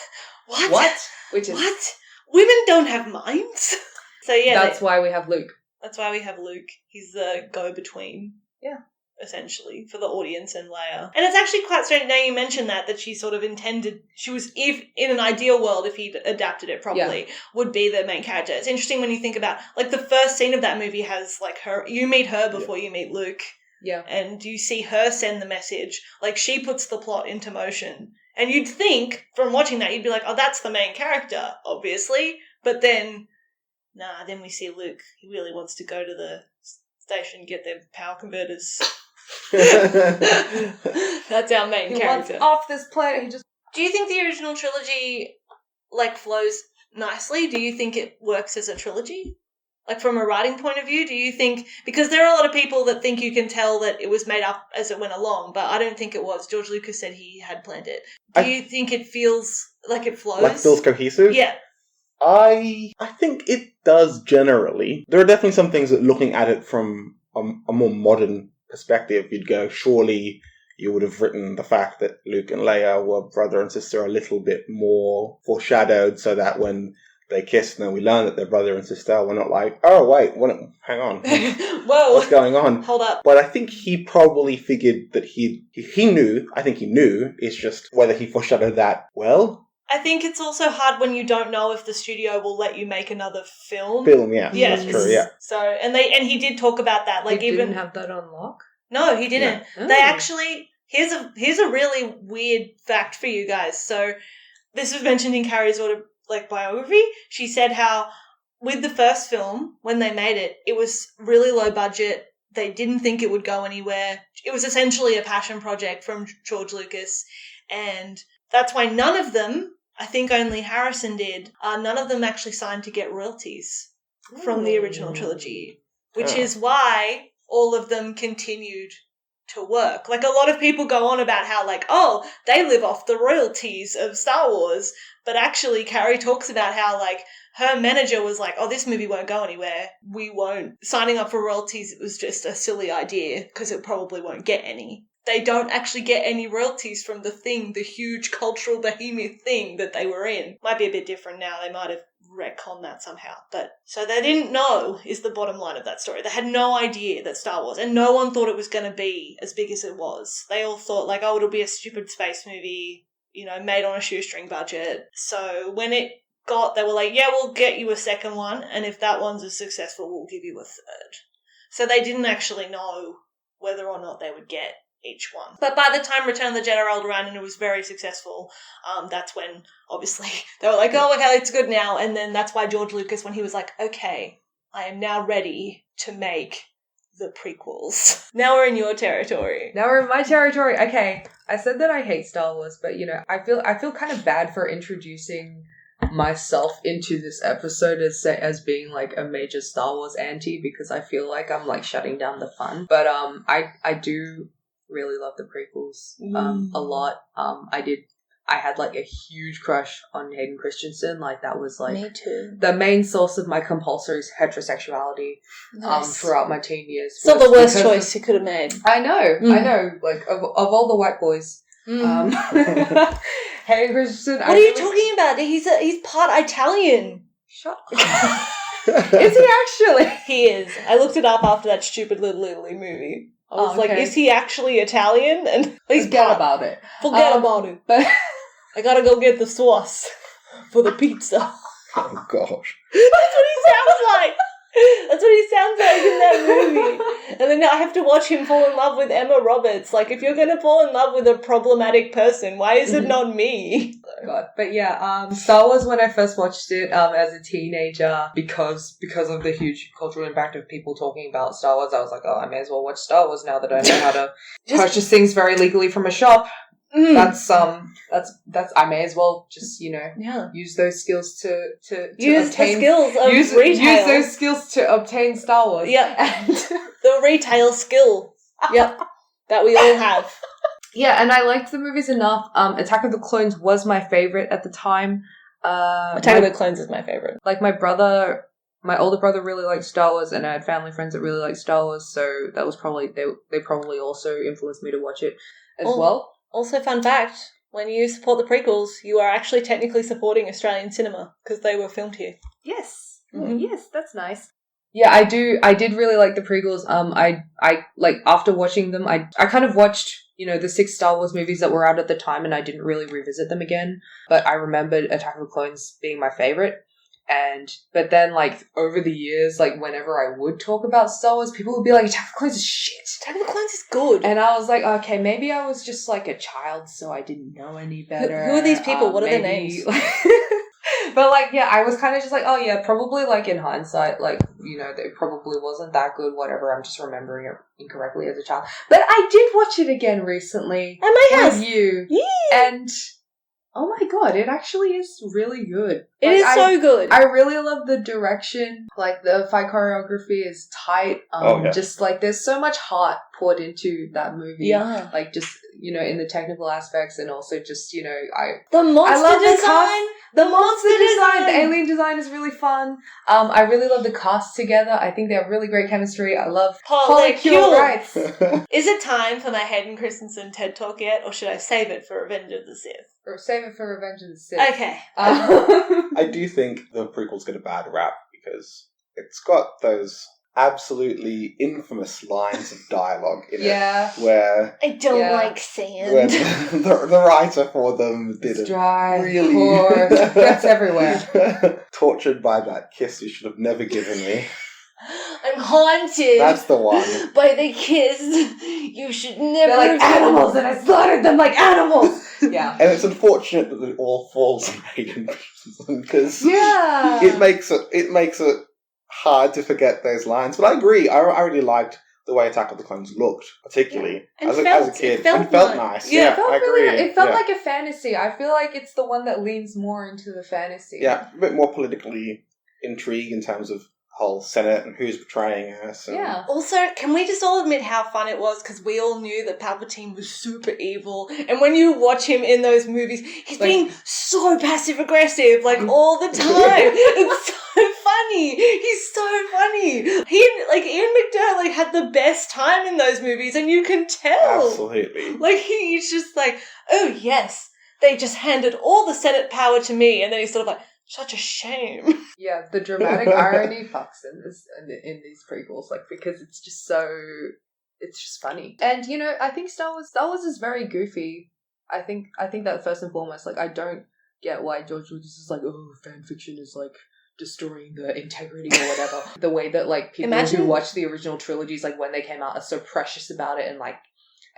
Which is what? Women don't have minds. So yeah, that's why we have Luke. That's why we have Luke. He's the go-between. Yeah. Essentially, for the audience and Leia. And it's actually quite strange, now you mentioned that she sort of intended, she was, if in an ideal world, if he'd adapted it properly, would be the main character. It's interesting when you think about, like, the first scene of that movie has, like, you meet her before you meet Luke. Yeah. And you see her send the message. Like, she puts the plot into motion. And you'd think, from watching that, you'd be like, oh, that's the main character, obviously. But then, then we see Luke. He really wants to go to the station, get their power converters. That's our main character. He wants off this planet. Do you think the original trilogy, like, flows nicely? Do you think it works as a trilogy? Like, from a writing point of view, do you think... Because there are a lot of people that think you can tell that it was made up as it went along, but I don't think it was. George Lucas said he had planned it. Do you think it feels like it flows? Like, feels cohesive? Yeah. I think it does generally. There are definitely some things that, looking at it from a more modern perspective, you'd go, surely you would have written the fact that Luke and Leia were brother and sister a little bit more foreshadowed, so that when they kissed and then we learn that they're brother and sister, we're not like, oh wait, hang on. Whoa. What's going on? Hold up. But I think he probably figured that he knew, it's just whether he foreshadowed that well. I think it's also hard when you don't know if the studio will let you make another film. Yeah. Yes. That's true, yeah. So, and he did talk about that. Like, he didn't have that on lock? No, he didn't. No. Oh. They actually, here's a really weird fact for you guys. So, this was mentioned in Carrie's biography. She said how with the first film, when they made it, it was really low budget. They didn't think it would go anywhere. It was essentially a passion project from George Lucas, and that's why none of them, I think only Harrison did, none of them actually signed to get royalties from the original trilogy, which is why all of them continued to work. Like, a lot of people go on about how, like, oh, they live off the royalties of Star Wars, but actually Carrie talks about how, like, her manager was like, oh, this movie won't go anywhere. We won't. Signing up for royalties, it was just a silly idea because it probably won't get any. they don't actually get any royalties from the huge cultural behemoth thing that they were in. Might be a bit different now. They might have retconned that somehow. But so they didn't know is the bottom line of that story. They had no idea that Star Wars, and no one thought it was going to be as big as it was. They all thought like, oh, it'll be a stupid space movie, made on a shoestring budget. So when it they were like, yeah, we'll get you a second one, and if that one's as successful, we'll give you a third. So they didn't actually know whether or not they would get each one. But by the time Return of the Jedi rolled around and it was very successful, that's when, obviously, they were like, oh, okay, it's good now. And then that's why George Lucas, when he was like, okay, I am now ready to make the prequels. Now we're in your territory. Now we're in my territory. Okay, I said that I hate Star Wars, but, I feel kind of bad for introducing myself into this episode as being like a major Star Wars anti, because I feel like I'm like shutting down the fun. But I do really love the prequels a lot. I had like a huge crush on Hayden Christensen. Like that was like me too. The main source of my compulsory heterosexuality throughout my teen years. It's not the worst choice you could have made. I know. Like of all the white boys. Hayden Christensen. What are you talking about? He's part Italian. Shut up. Is he actually? He is. I looked it up after that stupid Little Italy movie. I was like, is he actually Italian? And forget about it. Forget about it. But I gotta go get the sauce for the pizza. Oh, gosh. That's what he sounds like. That's what he sounds like in that movie. And then I have to watch him fall in love with Emma Roberts. Like, if you're going to fall in love with a problematic person, why is it not me? God. But yeah, Star Wars, when I first watched it as a teenager, because of the huge cultural impact of people talking about Star Wars, I was like, oh, I may as well watch Star Wars now that I know how to purchase things very legally from a shop. That's I may as well just use those skills to use obtain, the skills of retail. Use those skills to obtain Star Wars. Yep. And the retail skill. Yep. That we all have. Yeah, and I liked the movies enough. Attack of the Clones was my favorite at the time. Attack of the Clones is my favorite. Like my older brother really liked Star Wars, and I had family friends that really liked Star Wars, so that was probably they probably also influenced me to watch it as well. Also, fun fact, when you support the prequels, you are actually technically supporting Australian cinema because they were filmed here. Yes. Mm-hmm. Yes, that's nice. Yeah, I did really like the prequels. I like, after watching them, I kind of watched, the 6 Star Wars movies that were out at the time, and I didn't really revisit them again. But I remembered Attack of the Clones being my favorite. But then, like, over the years, like, whenever I would talk about Star Wars, people would be like, Attack of the Clones is shit. Attack of the Clones is good. And I was like, okay, maybe I was just, like, a child, so I didn't know any better. Who are these people? What are their names? But, like, yeah, I was kind of just like, oh, yeah, probably, like, in hindsight, like, it probably wasn't that good, whatever. I'm just remembering it incorrectly as a child. But I did watch it again recently. At my house. With you. Yeah. And oh my god, it actually is really good. It is so good. I really love the direction. Like, the fight choreography is tight. Just, like, there's so much heart poured into that movie. Yeah. Like, just, in the technical aspects, and also just, the monster design. The monster design. The alien design is really fun. I really love the cast together. I think they have really great chemistry. I love Polycule. Rights. Is it time for my Hayden Christensen TED Talk yet, or should I save it for Revenge of the Sith? Or save it for Revenge of the Sith. Okay. I do think the prequels get a bad rap because it's got those absolutely infamous lines of dialogue in it where I don't like sand. Where the writer for them did it really poor. That's everywhere. Tortured by that kiss you should have never given me. I'm haunted. That's the one. By the kiss you should never. They're like animals, and I slaughtered them like animals. Yeah. And it's unfortunate that it all falls on Hayden Christensen because yeah, it makes it hard to forget those lines. But I agree. I really liked the way Attack of the Clones looked, particularly as a kid. It felt nice. Yeah, I agree. It felt like a fantasy. I feel like it's the one that leans more into the fantasy. Yeah, a bit more politically intrigued in terms of whole Senate and who's betraying us. And yeah. Also, can we just all admit how fun it was because we all knew that Palpatine was super evil, and when you watch him in those movies, he's being so passive aggressive, like all the time. It's so funny. He's so funny. Ian McDiarmid had the best time in those movies, and you can tell. Absolutely. Like, he's just like, oh, yes, they just handed all the Senate power to me, and then he's sort of like, such a shame. Yeah, the dramatic irony fucks in these prequels, like, because it's just so, it's just funny. And, you know, I think Star Wars is very goofy. I think that first and foremost, like, I don't get why George Lucas is like, oh, fan fiction is like destroying the integrity or whatever. The way that, like, people who watch the original trilogies, like, when they came out, are so precious about it, and like,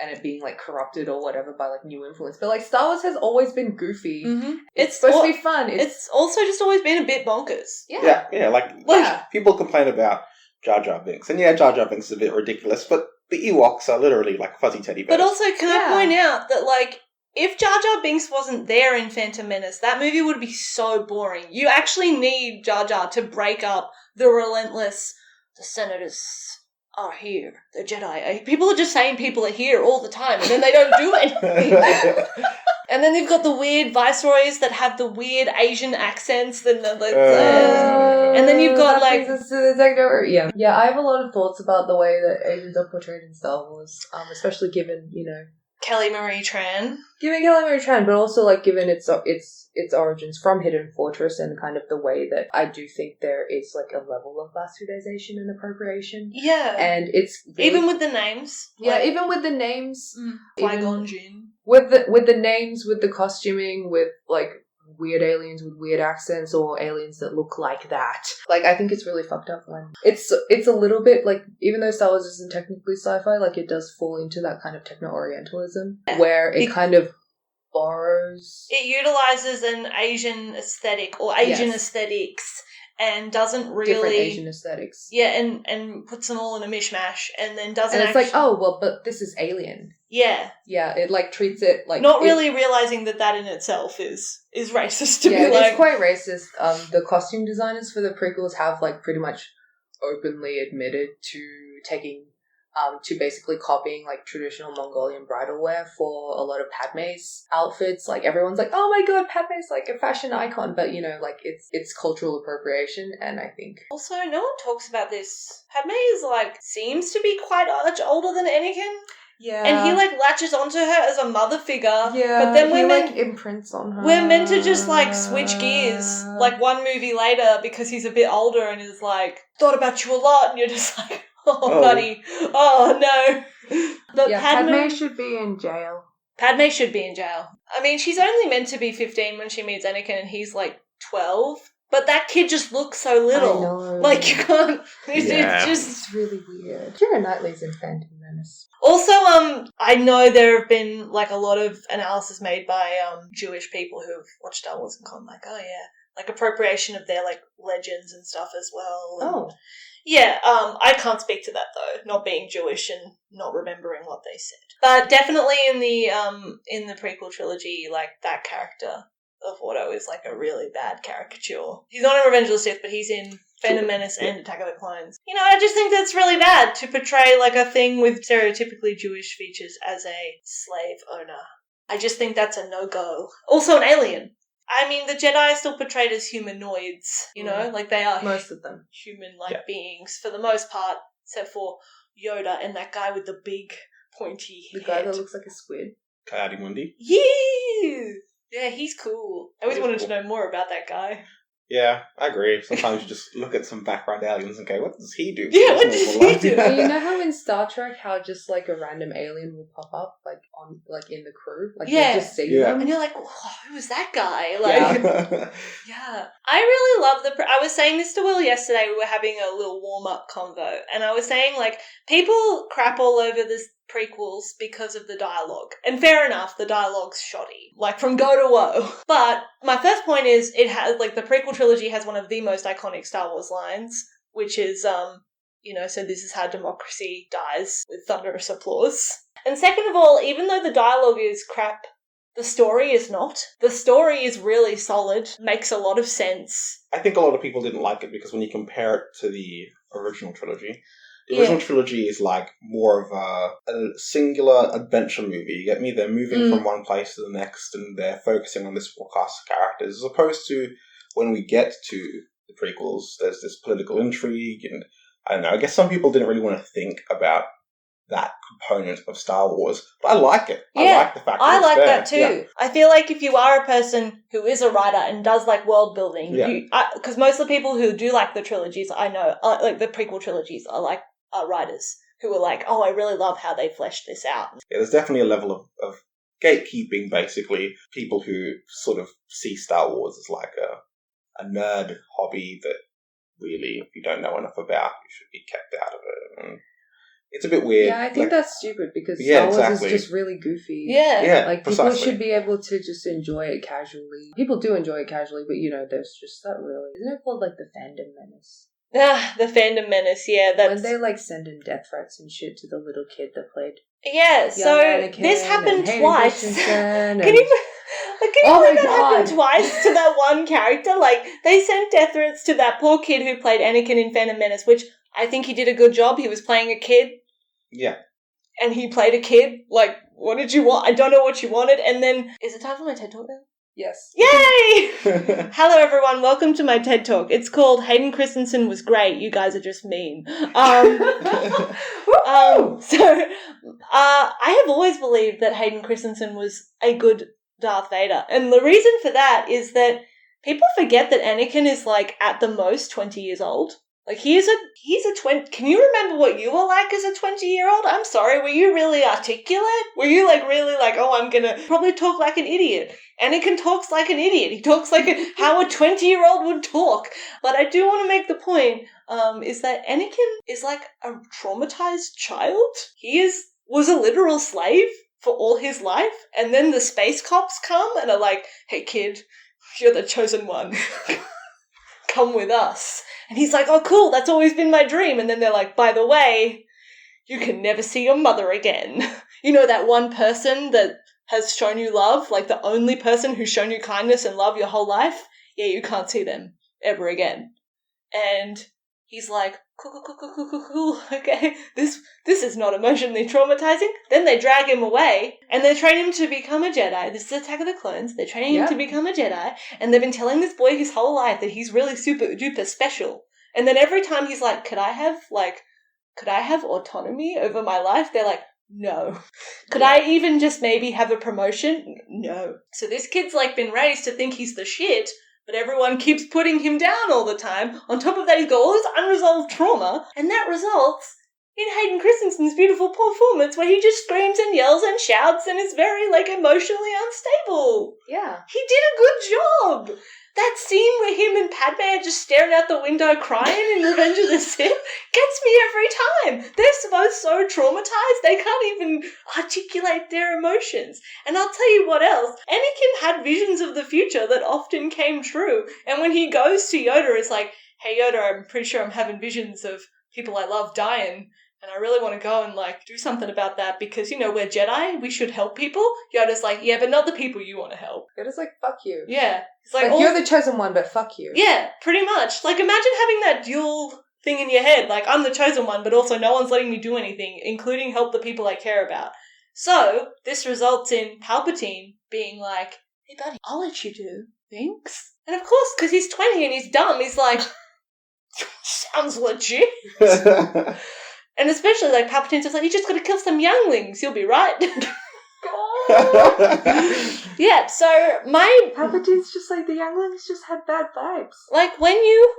and it being like corrupted or whatever by like new influence. But like, Star Wars has always been goofy. Mm-hmm. It's supposed to be fun. It's also just always been a bit bonkers. Yeah. Like people complain about Jar Jar Binks, and Jar Jar Binks is a bit ridiculous, but the Ewoks are literally like fuzzy teddy bears. But also, can I point out that, like, if Jar Jar Binks wasn't there in Phantom Menace, that movie would be so boring. You actually need Jar Jar to break up the relentless, the Senators are here, the Jedi. People are just saying people are here all the time, and then they don't do anything. And then they've got the weird viceroys that have the weird Asian accents. And then you've got like... Yeah, I have a lot of thoughts about the way that Asians are portrayed in Star Wars, especially given, you know... Kelly Marie Tran. Given Kelly Marie Tran, but also like given its origins from Hidden Fortress, and kind of the way that I do think there is like a level of bastardization and appropriation. Yeah. And it's... really, even with the names. Yeah, like, even with the names. Qui-Gon Jinn. With the names, with the costuming, with like weird aliens with weird accents, or aliens that look like that. Like, I think it's really fucked up when it's a little bit like, even though Star Wars isn't technically sci-fi, like it does fall into that kind of techno-orientalism where it kind of borrows. It utilizes an Asian aesthetic or Asian aesthetics and doesn't really... different Asian aesthetics. Yeah, and puts them all in a mishmash, and then doesn't and it's like, oh, well, but this is alien. Yeah. Yeah, it like treats it like... not really realizing that in itself is racist to be like... Yeah, it's quite racist. The costume designers for the prequels have like pretty much openly admitted to taking... to basically copying like traditional Mongolian bridal wear for a lot of Padme's outfits. Like, everyone's like, oh my god, Padme's like a fashion icon, but you know, like it's cultural appropriation. And I think also no one talks about this. Padme is like seems to be quite much older than Anakin. Yeah. And he like latches onto her as a mother figure. Yeah. But then like imprints on her. We're meant to just like switch gears like one movie later because he's a bit older and is like, thought about you a lot, and you're just like, oh, buddy. Oh, no. But yeah, Padme should be in jail. Padme should be in jail. I mean, she's only meant to be 15 when she meets Anakin, and he's like 12. But that kid just looks so little. I know. Like, you can't... It's really weird. Keira Knightley's in Phantom Menace. Also, I know there have been, like, a lot of analysis made by Jewish people who've watched Star Wars and gone like, oh, yeah. Like, appropriation of their, like, legends and stuff as well. And, yeah, I can't speak to that, though, not being Jewish and not remembering what they said. But definitely in the prequel trilogy, like, that character of Watto is, like, a really bad caricature. He's not in Revenge of the Sith, but he's in Phantom Menace and Attack of the Clones. You know, I just think that's really bad to portray, like, a thing with stereotypically Jewish features as a slave owner. I just think that's a no-go. Also an alien. I mean, the Jedi are still portrayed as humanoids, you know? Like, they are... most of them. Human-like beings, for the most part, except for Yoda and that guy with the big, pointy head. The guy that looks like a squid. Coyote Mundi. Yeah! Yeah, he's cool. I always wanted to know more about that guy. Yeah, I agree. Sometimes you just look at some background aliens and go, what does he do? Yeah, what does he do? You know how in Star Trek, how just like a random alien will pop up, like on, like in the crew? Like, you just see them. And you're like, oh, who's that guy? Like, yeah. I really love I was saying this to Will yesterday, we were having a little warm-up convo, and I was saying, like, people crap all over this prequels because of the dialogue. And fair enough, the dialogue's shoddy. Like, from go to woe. But my first point is, it has, like, the prequel trilogy has one of the most iconic Star Wars lines, which is, you know, so this is how democracy dies, with thunderous applause. And second of all, even though the dialogue is crap, the story is not. The story is really solid, makes a lot of sense. I think a lot of people didn't like it because when you compare it to the original trilogy, the original trilogy is like more of a singular adventure movie. You get me? They're moving from one place to the next and they're focusing on this cast of characters. As opposed to when we get to the prequels, there's this political intrigue and I don't know, I guess some people didn't really want to think about that component of Star Wars, but I like it. Yeah, I like the fact that I it's like there. that too. Yeah. I feel like if you are a person who is a writer and does like world building, because most of the people who do like the trilogies, I know, like the prequel trilogies, are writers who are like, oh, I really love how they fleshed this out. Yeah, there's definitely a level of gatekeeping, basically. People who sort of see Star Wars as like a nerd hobby that really, if you don't know enough about, you should be kept out of it. And it's a bit weird. Yeah, I think that's stupid because Yeah, Star Wars exactly. is just really goofy. Yeah. Yeah, Like, precisely. people should be able to just enjoy it casually. People do enjoy it casually, but, you know, there's just that really... Isn't it called, like, the fandom menace? Ah, the fandom menace, yeah. That's... When they, like, send in death threats and shit to the little kid that played... Yeah, so Anakin this happened and twice. Can Can you... Like, can you Oh believe my that God. happened twice to that one character? Like, they sent death threats to that poor kid who played Anakin in Phantom Menace, which I think he did a good job. He was playing a kid. Yeah. And he played a kid. Like, what did you want? I don't know what you wanted. And then... Is it time for my TED Talk now? Yes. Yay! Hello, everyone. Welcome to my TED Talk. It's called Hayden Christensen Was Great. You guys are just mean. I have always believed that Hayden Christensen was a good Darth Vader. And the reason for that is that people forget that Anakin is, like, at the most 20 years old. Like, he's a 20... Can you remember what you were like as a 20-year-old? I'm sorry, were you really articulate? Were you, like, really like, oh, I'm gonna probably talk like an idiot? Anakin talks like an idiot. He talks like how a 20-year-old would talk. But I do want to make the point, is that Anakin is, like, a traumatized child. He was a literal slave for all his life, and then the space cops come and are like, hey, kid, you're the chosen one. Come with us. And he's like, oh, cool, that's always been my dream. And then they're like, by the way, you can never see your mother again. You know, that one person that has shown you love, like the only person who's shown you kindness and love your whole life? Yeah, you can't see them ever again. And he's like, cool, okay, this is not emotionally traumatizing. Then they drag him away, and they train him to become a Jedi. This is Attack of the Clones. They're training him to become a Jedi, and they've been telling this boy his whole life that he's really super duper special. And then every time he's like, could I have autonomy over my life? They're like, no. Could I even just maybe have a promotion? No. So this kid's like been raised to think he's the shit, but everyone keeps putting him down all the time. On top of that, he's got all this unresolved trauma, and that results in Hayden Christensen's beautiful performance where he just screams and yells and shouts and is very, like, emotionally unstable. Yeah. He did a good job. That scene where him and Padme are just staring out the window crying in Revenge of the Sith gets me every time. They're both so traumatized, they can't even articulate their emotions. And I'll tell you what else. Anakin had visions of the future that often came true. And when he goes to Yoda, it's like, hey Yoda, I'm pretty sure I'm having visions of people I love dying. And I really want to go and, like, do something about that because, you know, we're Jedi. We should help people. Yoda's like, yeah, but not the people you want to help. Yoda's like, fuck you. Yeah. It's like you're the chosen one, but fuck you. Yeah, pretty much. Like, imagine having that dual thing in your head. Like, I'm the chosen one, but also no one's letting me do anything, including help the people I care about. So, this results in Palpatine being like, hey, buddy, I'll let you do things. And of course, because he's 20 and he's dumb, he's like, sounds legit. And especially, like, Palpatine's just like, you just gotta kill some younglings, you'll be right. Yeah, so Palpatine's just like, the younglings just had bad vibes. Like, when you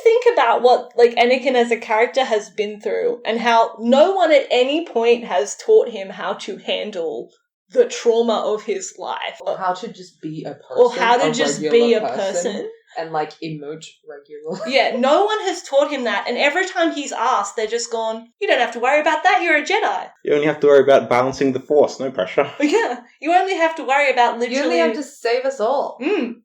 think about what, like, Anakin as a character has been through, and how no one at any point has taught him how to handle the trauma of his life. Or how to just be a person. Or how to just be a person. And, like, emote regularly. Yeah, no one has taught him that, and every time he's asked, they're just gone, you don't have to worry about that, you're a Jedi. You only have to worry about balancing the Force, no pressure. Yeah, you only have to worry about literally... You only have to save us all.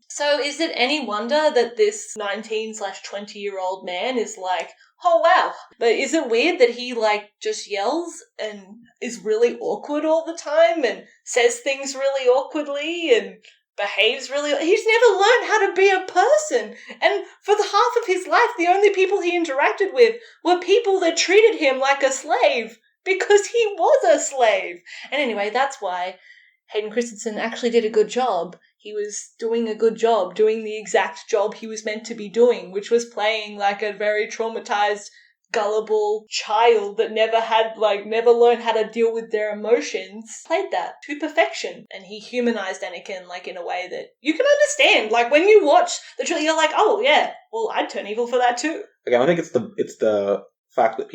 So is it any wonder that this 19/20-year-old man is like, oh wow. But is it weird that he, like, just yells and is really awkward all the time and says things really awkwardly and behaves really... He's never learned how to be a person. And for the half of his life, the only people he interacted with were people that treated him like a slave because he was a slave. And anyway, that's why Hayden Christensen actually did a good job. He was doing a good job, doing the exact job he was meant to be doing, which was playing like a very traumatized gullible child that never learned how to deal with their emotions, played that to perfection. And he humanized Anakin, like, in a way that you can understand. Like, when you watch the trilogy, you're like, oh, yeah, well, I'd turn evil for that too. Again, I think it's the fact that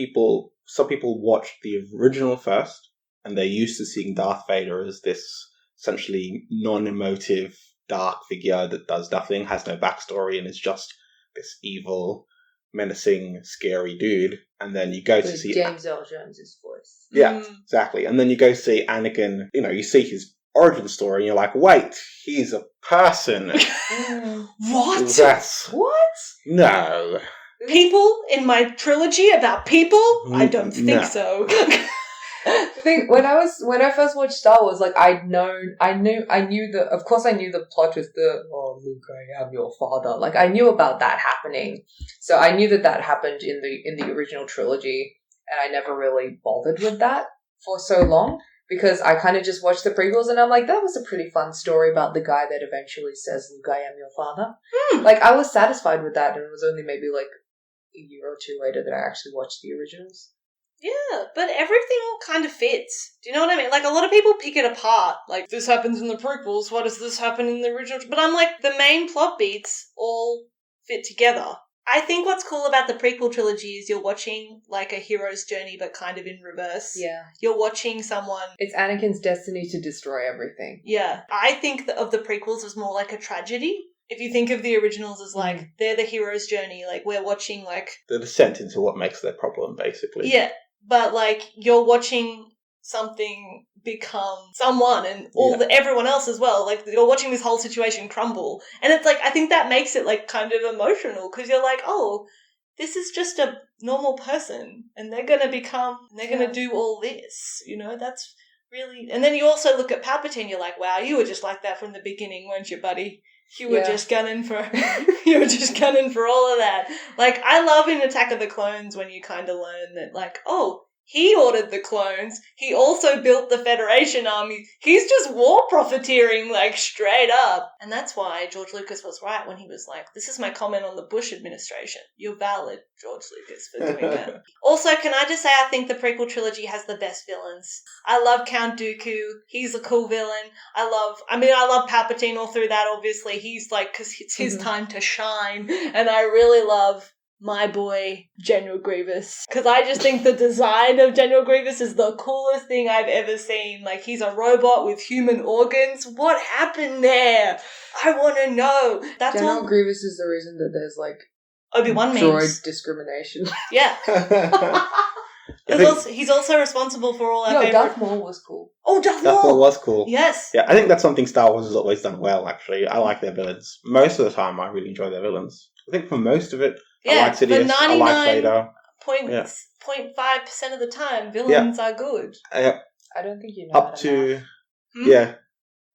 some people watched the original first, and they're used to seeing Darth Vader as this essentially non-emotive, dark figure that does nothing, has no backstory, and is just this evil, menacing, scary dude. And then you go to see James Earl Jones' voice. Yeah, exactly. And then you go see Anakin, you see his origin story, and you're like, wait, he's a person. What? What? No. People in my trilogy about people? I don't think so. When I first watched Star Wars, like, I knew the plot with Luke, I am your father. Like, I knew about that happening. So I knew that happened in the original trilogy, and I never really bothered with that for so long, because I kind of just watched the prequels, and I'm like, that was a pretty fun story about the guy that eventually says, Luke, I am your father. Like, I was satisfied with that, and it was only maybe like a year or two later that I actually watched the originals. Yeah, but everything kind of fits. Do you know what I mean? Like, a lot of people pick it apart. Like, this happens in the prequels, why does this happen in the original? But I'm like, the main plot beats all fit together. I think what's cool about the prequel trilogy is you're watching, like, a hero's journey, but kind of in reverse. Yeah. You're watching someone... It's Anakin's destiny to destroy everything. Yeah. I think of the prequels as more like a tragedy. If you think of the originals as, like, they're the hero's journey, like, we're watching, like... the descent into what makes their problem, basically. Yeah. But, like, you're watching something become someone and everyone else as well. Like, you're watching this whole situation crumble. And it's like, I think that makes it, like, kind of emotional, because you're like, oh, this is just a normal person and they're going to do all this, that's really... And then you also look at Palpatine, you're like, wow, you were just like that from the beginning, weren't you, buddy? You were just gunning for all of that. Like, I love in Attack of the Clones when you kind of learn that, like, oh, he ordered the clones. He also built the Federation army. He's just war profiteering, like, straight up. And that's why George Lucas was right when he was like, this is my comment on the Bush administration. You're valid, George Lucas, for doing that. Also, can I just say I think the prequel trilogy has the best villains. I love Count Dooku. He's a cool villain. I love Palpatine all through that, obviously. He's like, because it's his time to shine. And I really love my boy, General Grievous. Because I just think the design of General Grievous is the coolest thing I've ever seen. Like, he's a robot with human organs. What happened there? I want to know. General Grievous is the reason that there's, like, Obi-Wan droid memes. Discrimination. Yeah. He's also responsible for all our favorite... Darth Maul was cool. Oh, Darth Maul was cool. Yes. Yeah, I think that's something Star Wars has always done well, actually. I like their villains. Most of the time, I really enjoy their villains. I think for most of it, I like Sidious, I like Vader. 0.5% of the time, villains are good. I don't think you know up to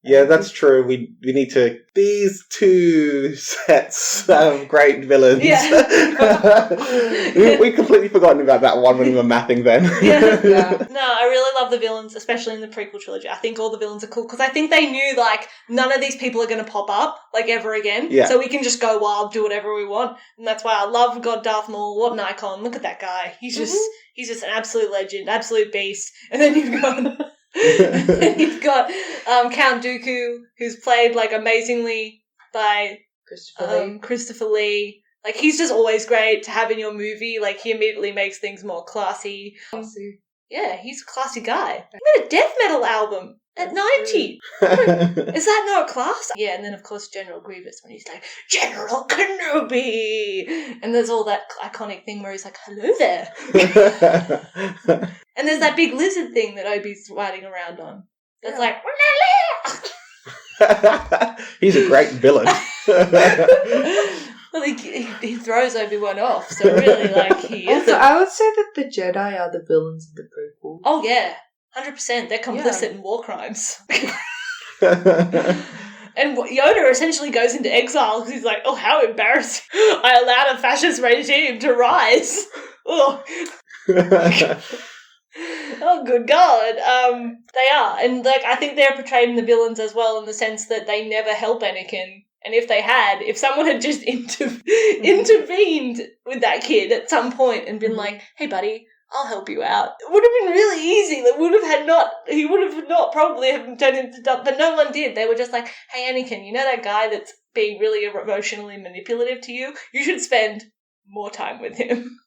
Yeah, that's true. We need to... These two sets of great villains. Yeah. we completely forgotten about that one when we were mapping then. Yeah. No, I really love the villains, especially in the prequel trilogy. I think all the villains are cool, because I think they knew, like, none of these people are going to pop up, like, ever again. Yeah. So we can just go wild, do whatever we want. And that's why I love God Darth Maul. What an icon. Look at that guy. He's just an absolute legend, absolute beast. And then you've got... and you've got Count Dooku, who's played, like, amazingly by Christopher Lee. Like, he's just always great to have in your movie. Like, he immediately makes things more classy. Yeah, he's a classy guy. He made a death metal album at 90. Is that not class? Yeah, and then, of course, General Grievous, when he's like, General Kenobi! And there's all that iconic thing where he's like, hello there. And there's that big lizard thing that Obi's riding around on. That's like... He's a great villain. Well, he throws Obi-Wan off, so really, like, he is... I would say that the Jedi are the villains of the prequel. Oh, yeah. 100%. They're complicit in war crimes. And Yoda essentially goes into exile because he's like, oh, how embarrassing. I allowed a fascist regime to rise. Oh. Oh, good God. They are. And, like, I think they're portrayed in the villains as well, in the sense that they never help Anakin. And if they had, if someone had just intervened with that kid at some point and been like, hey, buddy, I'll help you out, it would have been really easy. He would have not probably have turned into dumb, but no one did. They were just like, hey, Anakin, you know that guy that's being really emotionally manipulative to you? You should spend more time with him.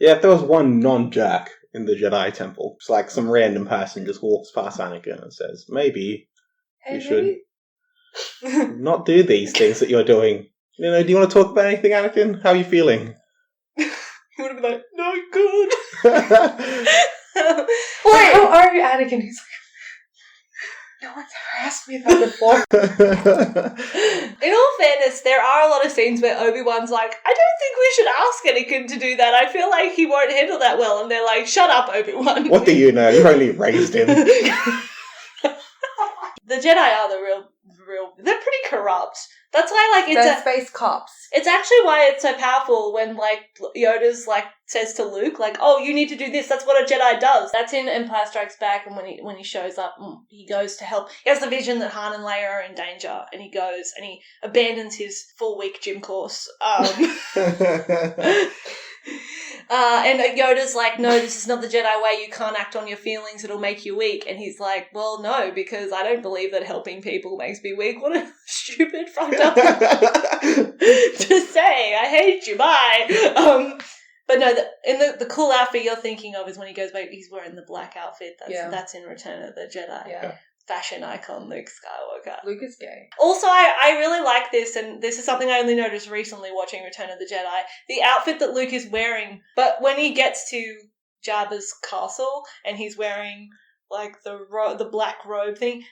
Yeah, if there was one non-Jack in the Jedi Temple, it's like some random person just walks past Anakin and says, maybe you should not do these things that you're doing. You know, do you want to talk about anything, Anakin? How are you feeling? He would have been like, no good. Wait, how are you, Anakin? He's like, no one's ever asked me that before. In all fairness, there are a lot of scenes where Obi-Wan's like, I don't think we should ask Anakin to do that. I feel like he won't handle that well. And they're like, shut up, Obi-Wan. What do you know? You've only raised him. The Jedi are the real, they're pretty corrupt. That's why, They're space cops. It's actually why it's so powerful when, Yoda's, says to Luke, oh, you need to do this. That's what a Jedi does. That's in Empire Strikes Back, and when he shows up, he goes to help. He has the vision that Han and Leia are in danger, and he goes, and he abandons his 4-week gym course. And Yoda's like, no, this is not the Jedi way. You can't act on your feelings. It'll make you weak. And he's like, well, no, because I don't believe that helping people makes me weak. What a stupid, fucked up to say. I hate you. Bye. But no, the cool outfit you're thinking of is when he goes back, he's wearing the black outfit. That's in Return of the Jedi. Yeah. Fashion icon Luke Skywalker. Luke is gay. Also, I really like this, and this is something I only noticed recently watching Return of the Jedi. The outfit that Luke is wearing, but when he gets to Jabba's castle and he's wearing the black robe thing,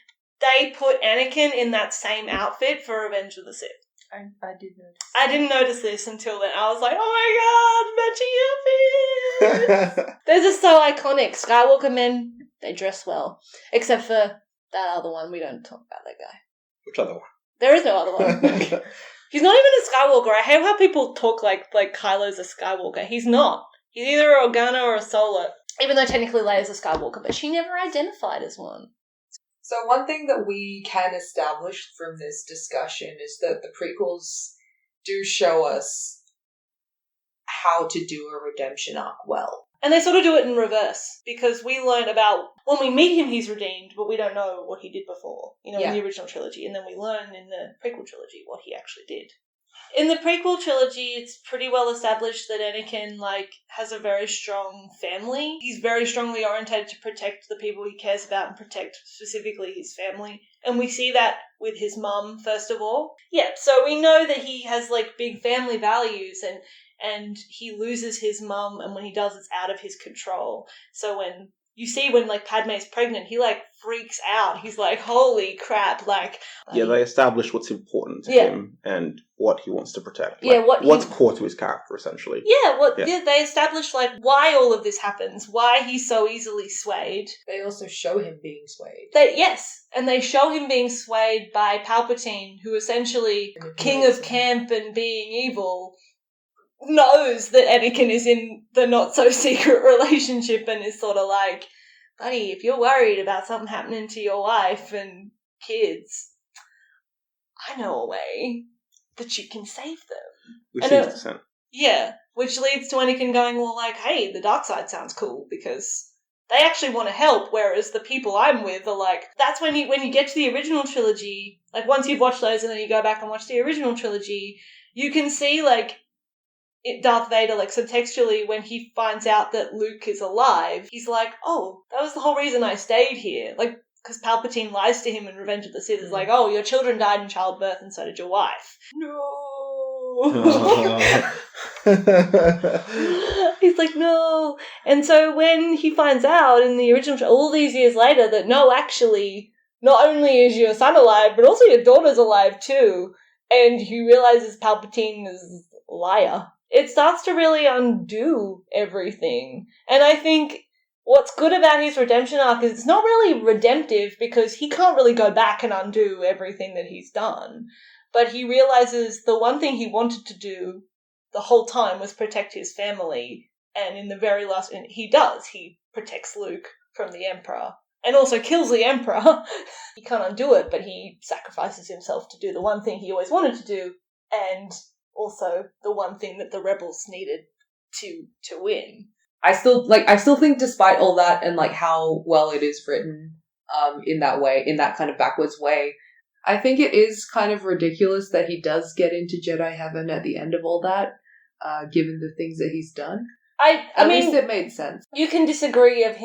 they put Anakin in that same outfit for Revenge of the Sith. I did notice. I didn't notice this until then. I was like, oh my god, matching outfits! They're just so iconic. Skywalker men, they dress well. Except for that other one. We don't talk about that guy. Which other one? There is no other one. He's not even a Skywalker. I hate how people talk like Kylo's a Skywalker. He's not. He's either a Organa or a Solo. Even though technically Leia's a Skywalker, but she never identified as one. So one thing that we can establish from this discussion is that the prequels do show us how to do a redemption arc well. And they sort of do it in reverse, because we learn about, when we meet him, he's redeemed, but we don't know what he did before, in the original trilogy. And then we learn in the prequel trilogy what he actually did. In the prequel trilogy, it's pretty well established that Anakin, has a very strong family. He's very strongly orientated to protect the people he cares about and protect specifically his family. And we see that with his mum, first of all. Yeah, so we know that he has, big family values, and he loses his mum, and when he does, it's out of his control. So when Padme's pregnant, he, freaks out. He's like, holy crap, Yeah, they establish what's important to him and what he wants to protect. What's core to his character, essentially. They establish, why all of this happens, why he's so easily swayed. They also show him being swayed. And they show him being swayed by Palpatine, who essentially, king of camp and being evil, knows that Anakin is in the not-so-secret relationship and is sort of like, buddy, if you're worried about something happening to your wife and kids, I know a way that you can save them. Which seems decent. Yeah, which leads to Anakin going, hey, the dark side sounds cool, because they actually want to help, whereas the people I'm with are like, that's when you get to the original trilogy, once you've watched those and then you go back and watch the original trilogy, you can see, Darth Vader, subtextually, when he finds out that Luke is alive, he's like, oh, that was the whole reason I stayed here. Because Palpatine lies to him in Revenge of the Sith. Is oh, your children died in childbirth and so did your wife. No. He's like, no. And so when he finds out in the original, all these years later, that no, actually, not only is your son alive, but also your daughter's alive too, and he realizes Palpatine is a liar, it starts to really undo everything. And I think what's good about his redemption arc is it's not really redemptive, because he can't really go back and undo everything that he's done. But he realizes the one thing he wanted to do the whole time was protect his family. And in the very last, and he does. He protects Luke from the Emperor. and also kills the Emperor. He can't undo it, but he sacrifices himself to do the one thing he always wanted to do, and also the one thing that the rebels needed to win. I still think despite all that and like how well it is written in that way, in that kind of backwards way, I think it is kind of ridiculous that he does get into Jedi heaven at the end of all that, given the things that he's done. I mean, least it made sense. You can disagree of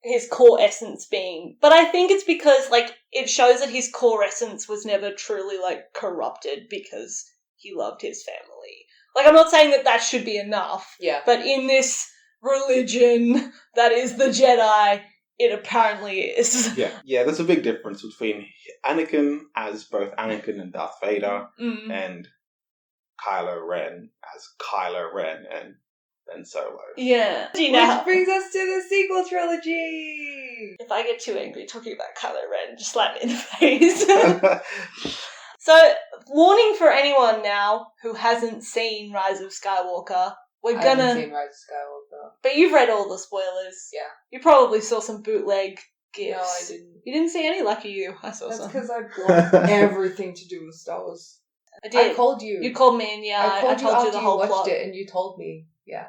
his core essence being, but I think it's because, like, it shows that his core essence was never truly, like, corrupted because he loved his family. Like, I'm not saying that should be enough. Yeah. But in this religion that is the Jedi, it apparently is. Yeah, there's a big difference between Anakin as both Anakin and Darth Vader, and Kylo Ren as Kylo Ren and Ben Solo. Yeah. Which brings us to the sequel trilogy! If I get too angry talking about Kylo Ren, just slap me in the face. So, warning for anyone now who hasn't seen Rise of Skywalker, I haven't seen Rise of Skywalker. But you've read all the spoilers. Yeah. You probably saw some bootleg gifs. No, I didn't. You didn't see any? Lucky you. I saw some. That's because I blocked everything to do with Star Wars. I did. I called you. You called me, and I told you the whole plot. plot. It and you told me. Yeah.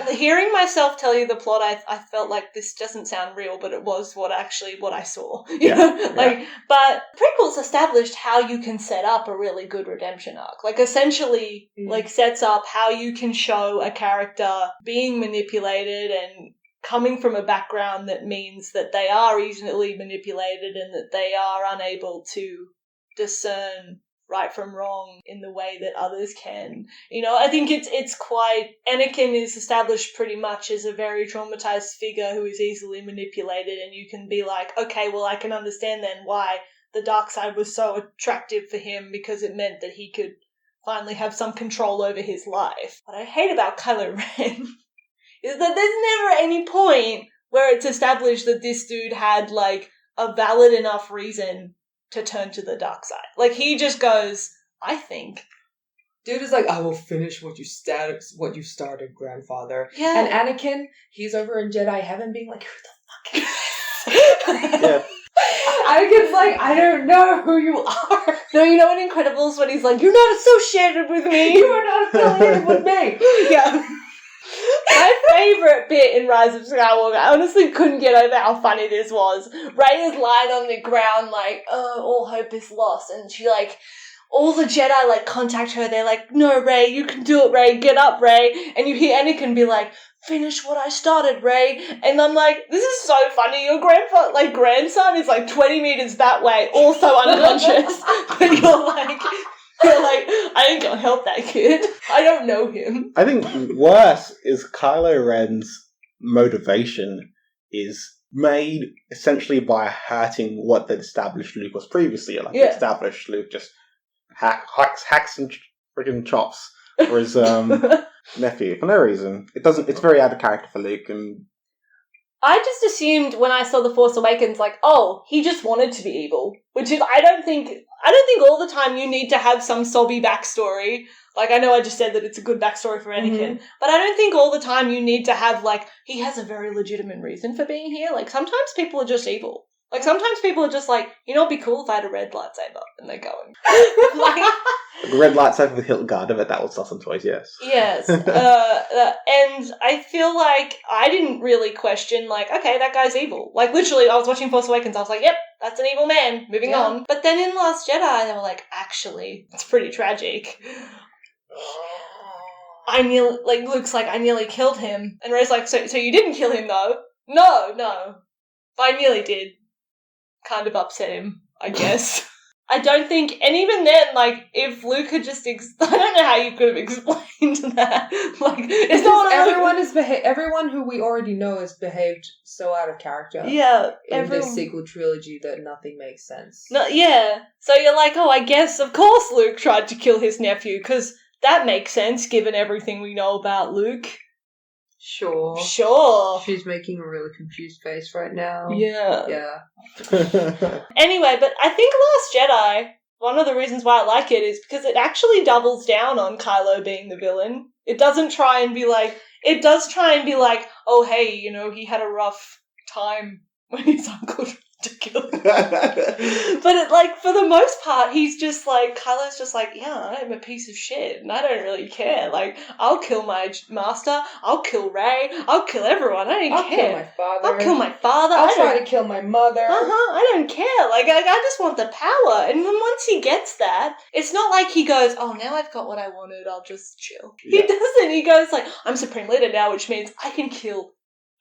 Hearing myself tell you the plot, I felt like this doesn't sound real, but it was what I saw. You know? But prequels established how you can set up a really good redemption arc. Like, essentially, like, sets up how you can show a character being manipulated and coming from a background that means that they are easily manipulated and that they are unable to discern right from wrong in the way that others can. You know, I think it's quite... Anakin is established pretty much as a very traumatized figure who is easily manipulated, and you can be like, okay, well, I can understand then why the dark side was so attractive for him, because it meant that he could finally have some control over his life. What I hate about Kylo Ren is that there's never any point where it's established that this dude had, like, a valid enough reason to turn to the dark side. Like, he just goes, I think. Dude is like, I will finish what you started, grandfather. Yeah. And Anakin, he's over in Jedi heaven being like, who the fuck is this? Yeah. Anakin's like, I don't know who you are. No, you know in Incredibles when he's like, you're not associated with me. You are not affiliated with me. Yeah. My favourite bit in Rise of Skywalker, I honestly couldn't get over how funny this was. Rey is lying on the ground like, oh, all hope is lost. And she, like, all the Jedi, like, contact her. They're like, no, Rey, you can do it, Rey. Get up, Rey. And you hear Anakin be like, finish what I started, Rey. And I'm like, this is so funny. Your grandson is like 20 metres that way, also unconscious. But you're like, I ain't gonna help that kid. I don't know him. I think worse is Kylo Ren's motivation is made essentially by hurting what the established Luke was previously. Like, the established Luke just hacks and freaking chops for his nephew for no reason. It's very out of character for Luke, and I just assumed when I saw The Force Awakens, like, oh, he just wanted to be evil. Which is, I don't think all the time you need to have some sobby backstory. Like, I know I just said that it's a good backstory for Anakin, but I don't think all the time you need to have, like, he has a very legitimate reason for being here. Like, sometimes people are just evil. Like, sometimes people are just like, you know, it'd be cool if I had a red lightsaber. And they're going. Like, a red lightsaber with hilt guard of it, that would awesome toys, yes. Yes. And I feel like I didn't really question, like, okay, that guy's evil. Like, literally, I was watching Force Awakens, I was like, yep, that's an evil man. Moving on. But then in Last Jedi, they were like, actually, it's pretty tragic. Luke's like, I nearly killed him. And Rey's like, so you didn't kill him, though? No. But I nearly did. Kind of upset him, I guess. I don't think, and even then, like, if Luke had just, I don't know how you could have explained that. Like, it's not everyone who we already know has behaved so out of character. Yeah. In this sequel trilogy that nothing makes sense. No, yeah. So you're like, oh, I guess, of course Luke tried to kill his nephew, because that makes sense given everything we know about Luke. Sure. She's making a really confused face right now. Yeah. Anyway, but I think Last Jedi, one of the reasons why I like it is because it actually doubles down on Kylo being the villain. It doesn't try and be like, oh, hey, you know, he had a rough time when his uncle tried to kill him. But like for the most part, he's just like Kylo's just like, yeah, I'm a piece of shit, and I don't really care. Like, I'll kill my master, I'll kill Rey, I'll kill everyone. I don't I'll care. kill my father. I'll kill my father. I'll try to kill my mother. I don't care. Like, I just want the power. And then once he gets that, it's not like he goes, oh, now I've got what I wanted, I'll just chill. Yeah. He doesn't. He goes like, I'm Supreme Leader now, which means I can kill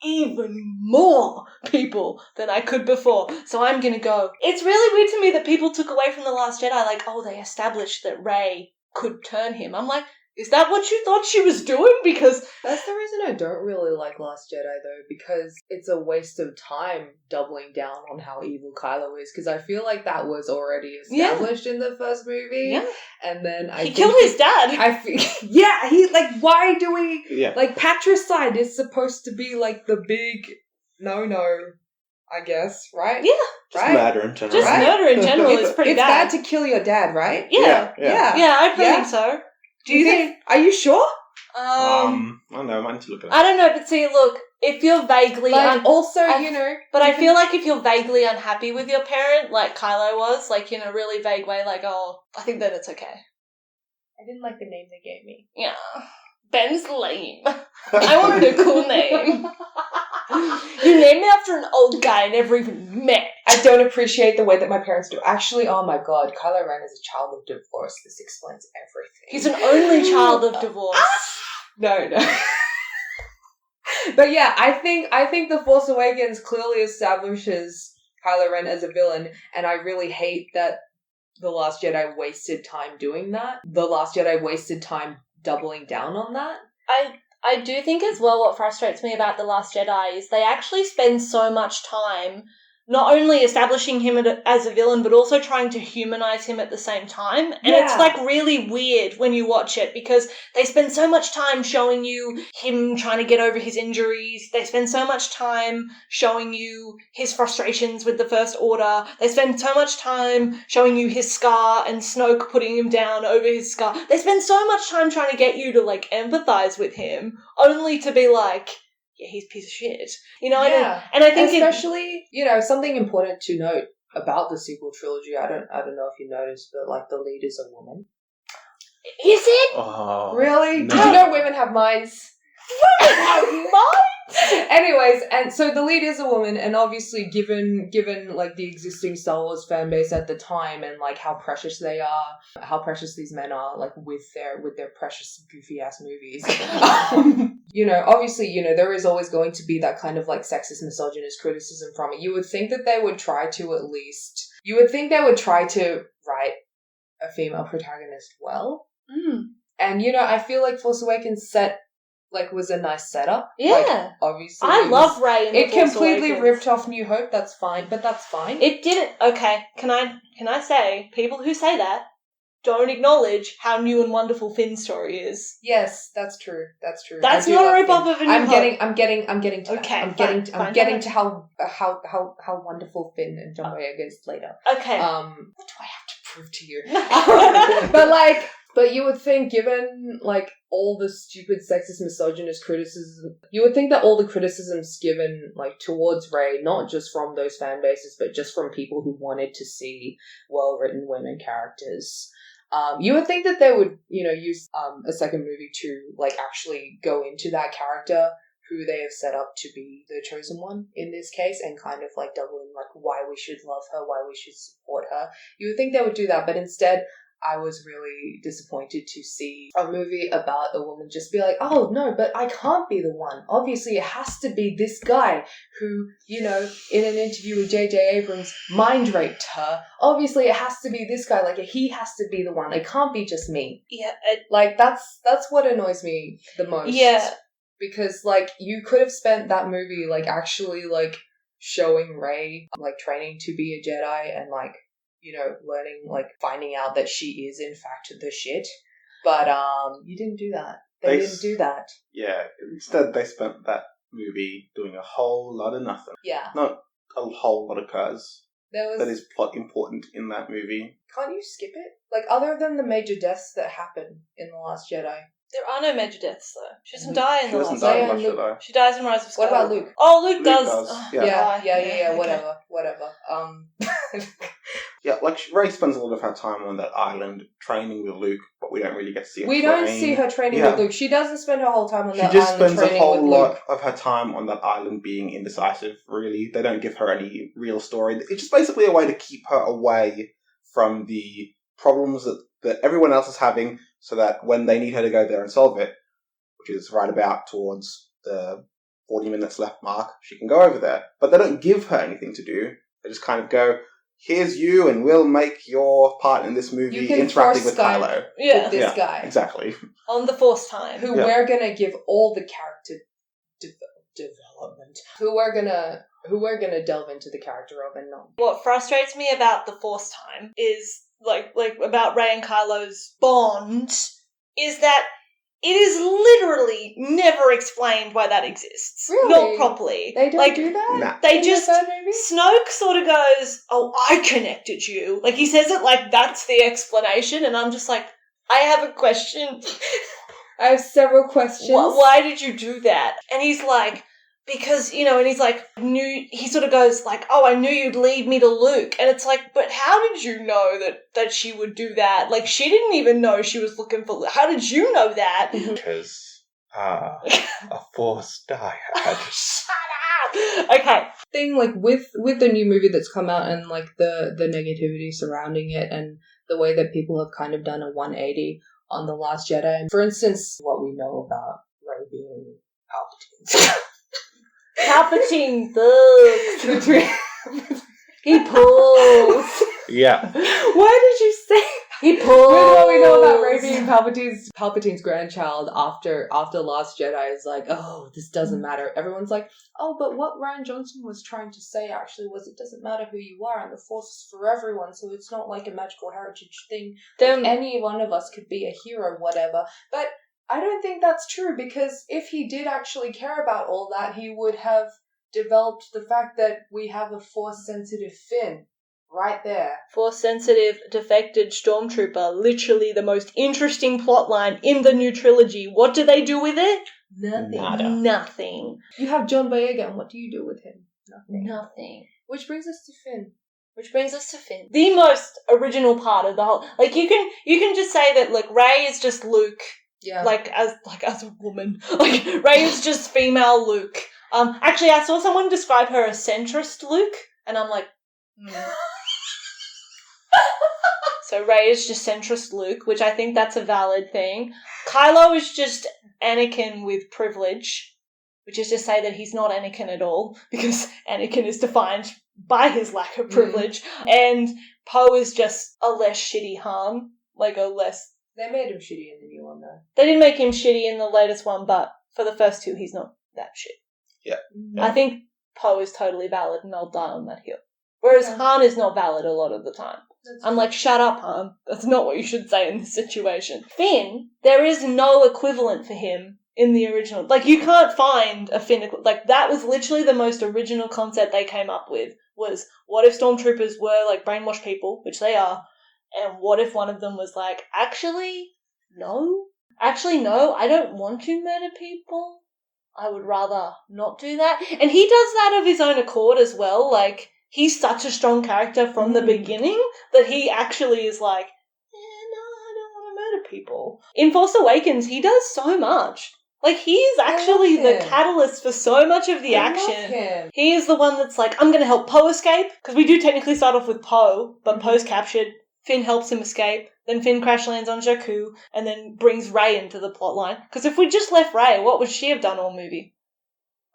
even more people than I could before. So I'm gonna go. It's really weird to me that people took away from The Last Jedi, like, oh, they established that Rey could turn him. I'm like, is that what you thought she was doing? Because that's the reason I don't really like Last Jedi, though, because it's a waste of time doubling down on how evil Kylo is, because I feel like that was already established in the first movie. Yeah. And then he killed his dad. I feel, yeah, he, like, why do we... Yeah. Like, patricide is supposed to be, like, the big no-no, I guess, right? Yeah. Just right? murder in general. Just murder in general is pretty it's bad. bad to kill your dad, right? Yeah. Yeah. I think so. Do you think... Are you sure? I don't know, I might need to look at it. I don't know, but see, look, if you're vaguely... Like, also, But I feel like if you're vaguely unhappy with your parent, like Kylo was, like, in a really vague way, like, oh, I think that it's okay. I didn't like the name they gave me. Yeah. Ben's lame. I wanted a cool name. You named me after an old guy I never even met. I don't appreciate the way that my parents do. Actually, oh my god, Kylo Ren is a child of divorce. This explains everything. He's an only child of divorce. No. But yeah, I think The Force Awakens clearly establishes Kylo Ren as a villain, and I really hate that The Last Jedi wasted time doing that. The Last Jedi wasted time doubling down on that. I do think as well what frustrates me about The Last Jedi is they actually spend so much time not only establishing him as a villain, but also trying to humanize him at the same time. And it's, like, really weird when you watch it because they spend so much time showing you him trying to get over his injuries. They spend so much time showing you his frustrations with the First Order. They spend so much time showing you his scar and Snoke putting him down over his scar. They spend so much time trying to get you to, like, empathize with him, only to be like, yeah, he's a piece of shit. You know, and I think especially, something important to note about the sequel trilogy, I don't know if you noticed, but like the lead is a woman. Is it? Oh, really? no. Did you know women have minds? Women have minds? Anyways, and so the lead is a woman, and obviously given like the existing Star Wars fan base at the time and like how precious they are, how precious these men are, like with their precious goofy ass movies. Obviously, there is always going to be that kind of like sexist, misogynist criticism from it. You would think that they would try to write a female protagonist well. And I feel like Force Awakens was a nice setup. Yeah. Like, obviously. I love Rey in The It Force completely Awakens. ripped off New Hope, that's fine. It didn't. Okay, can I say, people who say that don't acknowledge how new and wonderful Finn's story is. Yes, that's true. That's not a rip-off of a New Hope. I'm getting to Okay, that. I'm fine. getting to how wonderful Finn and John Boyega is later. Okay. What do I have to prove to you? But you would think, given, like, all the stupid sexist, misogynist criticism, you would think that all the criticisms given, like, towards Rey, not just from those fan bases, but just from people who wanted to see well-written women characters, you would think that they would, use a second movie to, like, actually go into that character who they have set up to be the chosen one in this case, and kind of, like, double in, like, why we should love her, why we should support her. You would think they would do that, but instead, I was really disappointed to see a movie about a woman just be like, oh, no, but I can't be the one. Obviously, it has to be this guy who, in an interview with J.J. Abrams, mind raped her. Obviously, it has to be this guy. Like, he has to be the one. It can't be just me. Yeah. Like, that's what annoys me the most. Yeah. Because, like, you could have spent that movie, like, actually, like, showing Rey, like, training to be a Jedi and, like, learning, like, finding out that she is, in fact, the shit. But, you didn't do that. They didn't do that. Yeah, instead they spent that movie doing a whole lot of nothing. Yeah. Not a whole lot of cause. That is plot important in that movie. Can't you skip it? Like, other than the major deaths that happen in The Last Jedi, There are no major deaths, though. She doesn't die in She the doesn't last die one. in the last Jedi. She dies in Rise of Skywalker. What about Luke? Oh, Luke does. Yeah. Okay. Whatever. Yeah, like Rey spends a lot of her time on that island training with Luke, but we don't really get to see her We train. don't see her training Yeah. with Luke. She doesn't spend her whole time on She that just island spends a training whole with lot Luke. of her time on that island being indecisive, really. They don't give her any real story. It's just basically a way to keep her away from the problems that everyone else is having, so that when they need her to go there and solve it, which is right about towards the 40 minutes left mark, she can go over there. But they don't give her anything to do. They just kind of go, here's you, and we'll make your part in this movie You can interacting force with Kylo. Yeah. With this guy. Exactly. On the Force time. Who we're gonna give all the character development. Who we're gonna delve into the character of and not. What frustrates me about the Force time is, like about Rey and Kylo's bond, is that it is literally never explained why that exists. Really? Not properly. They don't do that? Nah. They in just... the third movie? Snoke sort of goes, oh, I connected you. Like, he says it like that's the explanation, and I'm just like, I have a question. I have several questions. Why did you do that? And he's like, because, and he's like, he sort of goes like, oh, I knew you'd lead me to Luke. And it's like, but how did you know that she would do that? Like, she didn't even know she was looking for Luke. How did you know that? Because, a Force dyad. Shut up! Okay. Thing, like, with the new movie that's come out and, like, the negativity surrounding it and the way that people have kind of done a 180 on The Last Jedi. For instance, what we know about Rey being Palpatine. Palpatine thugs. He pulls. Yeah. Why did you say He pulls. With what we know about Rey being Palpatine's grandchild after Last Jedi is like, oh, this doesn't matter. Everyone's like, oh, but what Rian Johnson was trying to say actually was it doesn't matter who you are and the Force is for everyone, so it's not like a magical heritage thing. Like, any one of us could be a hero, whatever. But I don't think that's true, because if he did actually care about all that, he would have developed the fact that we have a Force-sensitive Finn. Right there. Force-sensitive, defected stormtrooper. Literally the most interesting plotline in the new trilogy. What do they do with it? Nothing. Nada. Nothing. You have John Boyega, and what do you do with him? Nothing. Which brings us to Finn. The most original part of the whole... Like, you can just say that, like, Rey is just Luke. Yeah. Like, as a woman. Like, Rey is just female Luke. Actually, I saw someone describe her as centrist Luke, and I'm like, So Rey is just centrist Luke, which I think that's a valid thing. Kylo is just Anakin with privilege, which is to say that he's not Anakin at all, because Anakin is defined by his lack of privilege. And Poe is just a less shitty Han, like a less... They made him shitty in the new one, though. They didn't make him shitty in the latest one, but for the first two, he's not that shit. Yeah. I think Poe is totally valid, and I'll die on that hill. Whereas Han is not valid a lot of the time. I'm like, shut up, Han. That's not what you should say in this situation. Finn, there is no equivalent for him in the original. Like, you can't find a Finn... Like, that was literally the most original concept they came up with, was what if stormtroopers were, like, brainwashed people, which they are, and what if one of them was like, actually, no, I don't want to murder people. I would rather not do that. And he does that of his own accord as well. Like, he's such a strong character from the beginning that he actually is like, no, I don't want to murder people. In Force Awakens, he does so much. Like, he is actually the catalyst for so much of the action. Love him. He is the one that's like, I'm going to help Poe escape. Because we do technically start off with Poe, but Poe's captured. Finn helps him escape. Then Finn crash lands on Jakku and then brings Rey into the plotline. Because if we just left Rey, what would she have done all movie?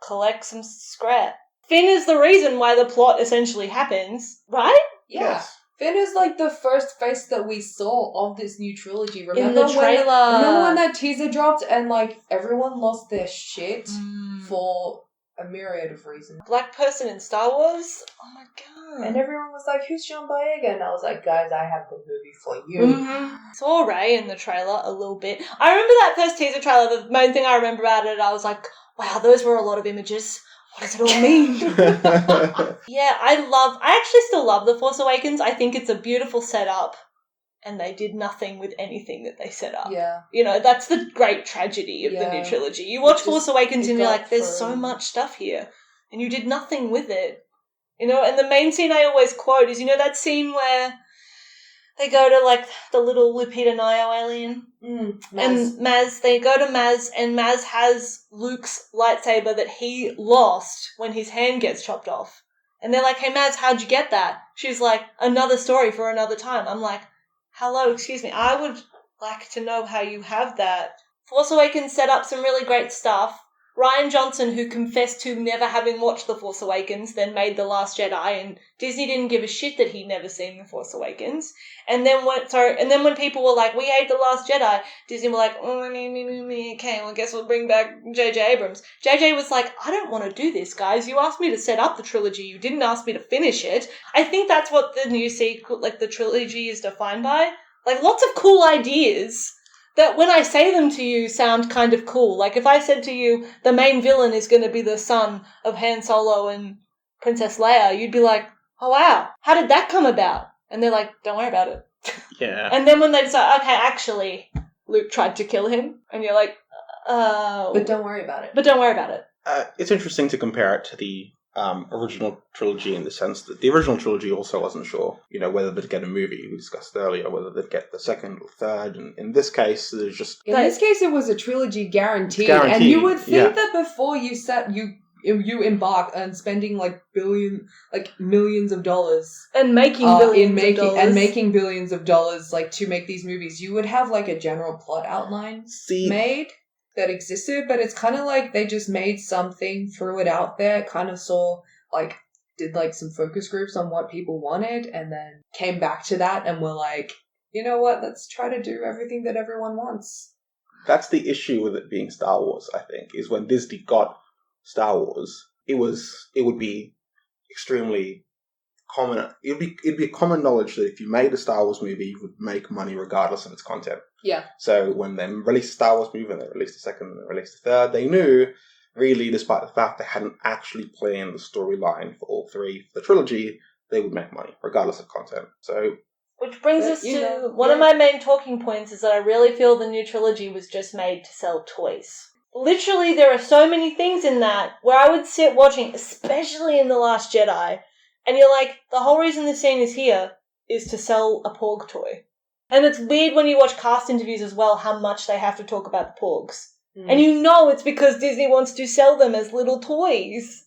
Collect some scrap. Finn is the reason why the plot essentially happens, right? Yeah. Yes. Finn is like the first face that we saw of this new trilogy. Remember In the trailer. Remember when that teaser dropped and like everyone lost their shit for a myriad of reasons. Black person in Star Wars? Oh my god. And everyone was like, who's John Boyega? And I was like, guys, I have the movie for you. Saw Rey in the trailer a little bit. I remember that first teaser trailer. The main thing I remember about it, I was like, wow, those were a lot of images. What does it all mean? Yeah, I actually still love The Force Awakens. I think it's a beautiful setup and they did nothing with anything that they set up. Yeah. You know, that's the great tragedy of the new trilogy. You watch Force Awakens and you're like, there's so much stuff here, and you did nothing with it. You know, and the main scene I always quote is, you know, that scene where they go to, like, the little Lupita Nyong'o alien? Maz. And Maz, they go to Maz, and Maz has Luke's lightsaber that he lost when his hand gets chopped off. And they're like, hey, Maz, how'd you get that? She's like, another story for another time. I'm like, hello, excuse me, I would like to know how you have that. Force Awakens set up some really great stuff. Rian Johnson, who confessed to never having watched The Force Awakens, then made The Last Jedi, and Disney didn't give a shit that he'd never seen The Force Awakens. And then when people were like, we hate The Last Jedi, Disney were like, okay, well, I guess we'll bring back J.J. Abrams. J.J. was like, I don't want to do this, guys. You asked me to set up the trilogy. You didn't ask me to finish it. I think that's what the new sequel, like the trilogy, is defined by. Like, lots of cool ideas that when I say them to you sound kind of cool. Like, if I said to you, the main villain is going to be the son of Han Solo and Princess Leia, you'd be like, oh wow, how did that come about? And they're like, don't worry about it. Yeah. And then when they decide, okay, actually, Luke tried to kill him, and you're like, But don't worry about it. But don't worry about it. It's interesting to compare it to the original trilogy in the sense that the original trilogy also wasn't sure, you know, whether they'd get a movie, we discussed earlier, whether they'd get the second or third, and in this case, there's just... In this case, it was a trilogy guaranteed. Guaranteed, And you would think that before you embark on spending millions of dollars and making billions of dollars like to make these movies, you would have like a general plot outline made that existed, but it's kind of like they just made something, threw it out there, kind of did like some focus groups on what people wanted, and then came back to that and were like, you know what, let's try to do everything that everyone wants. That's the issue with it being Star Wars, I think, is when Disney got Star Wars, it would be extremely common. It'd be common knowledge that if you made a Star Wars movie, you would make money regardless of its content. Yeah. So when they released a Star Wars movie, and they released the second, and they released the third, they knew, really, despite the fact they hadn't actually planned the storyline for all three for the trilogy, they would make money regardless of content. So. Which brings us to one of my main talking points is that I really feel the new trilogy was just made to sell toys. Literally, there are so many things in that where I would sit watching, especially in The Last Jedi, and you're like, the whole reason this scene is here is to sell a Porg toy. And it's weird when you watch cast interviews as well how much they have to talk about the Porgs. Mm. And you know it's because Disney wants to sell them as little toys.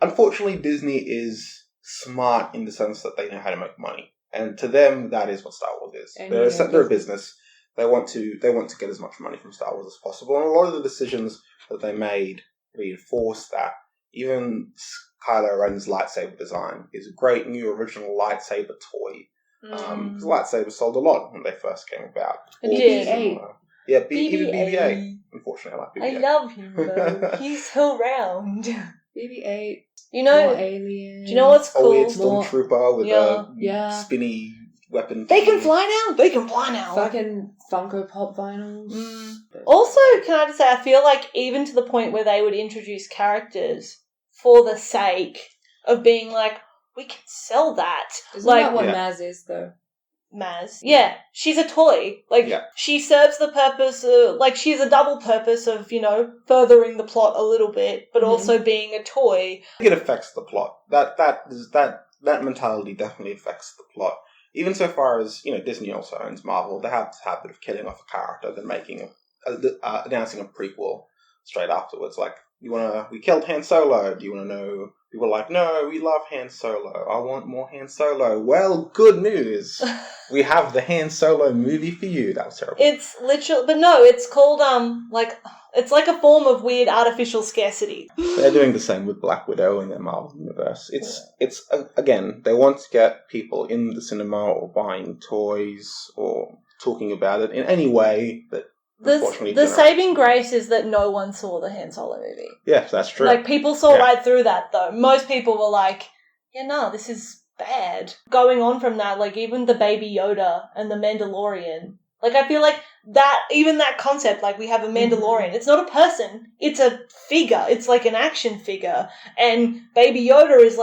Unfortunately, Disney is smart in the sense that they know how to make money. And to them, that is what Star Wars is. They're a business. They want to get as much money from Star Wars as possible. And a lot of the decisions that they made reinforce that. Even Kylo Ren's lightsaber design is a great new original lightsaber toy. Because lightsabers sold a lot when they first came about. BB-8. Yeah, even BB-8. Unfortunately, I like BB-8. I love him, though. He's so round. BB-8. You know, more aliens. Do you know what's cool? A weird stormtrooper with a spinny weapon. They can fly now. Fucking Funko Pop vinyls. Also, can I just say, I feel like even to the point where they would introduce characters for the sake of being like, we can sell that. Isn't that what Maz is, though? Maz. Yeah, she's a toy. She serves the purpose of, she's a double purpose of, furthering the plot a little bit, but also being a toy. It affects the plot. That mentality definitely affects the plot. Even so far as, Disney also owns Marvel, they have this habit of killing off a character, then announcing a prequel straight afterwards. Like, we killed Han Solo. Do you want to know? People are like, no, we love Han Solo. I want more Han Solo. Well, good news. We have the Han Solo movie for you. That was terrible. It's literal, but no, it's called, it's like a form of weird artificial scarcity. They're doing the same with Black Widow in their Marvel universe. It's again, they want to get people in the cinema or buying toys or talking about it in any way that the saving grace is that no one saw the Han Solo movie. Yes, that's true. People saw right through that, though. Most people were like, this is bad. Going on from that, even the Baby Yoda and the Mandalorian, I feel like that, even that concept, we have a Mandalorian. It's not a person. It's a figure. It's an action figure. And Baby Yoda is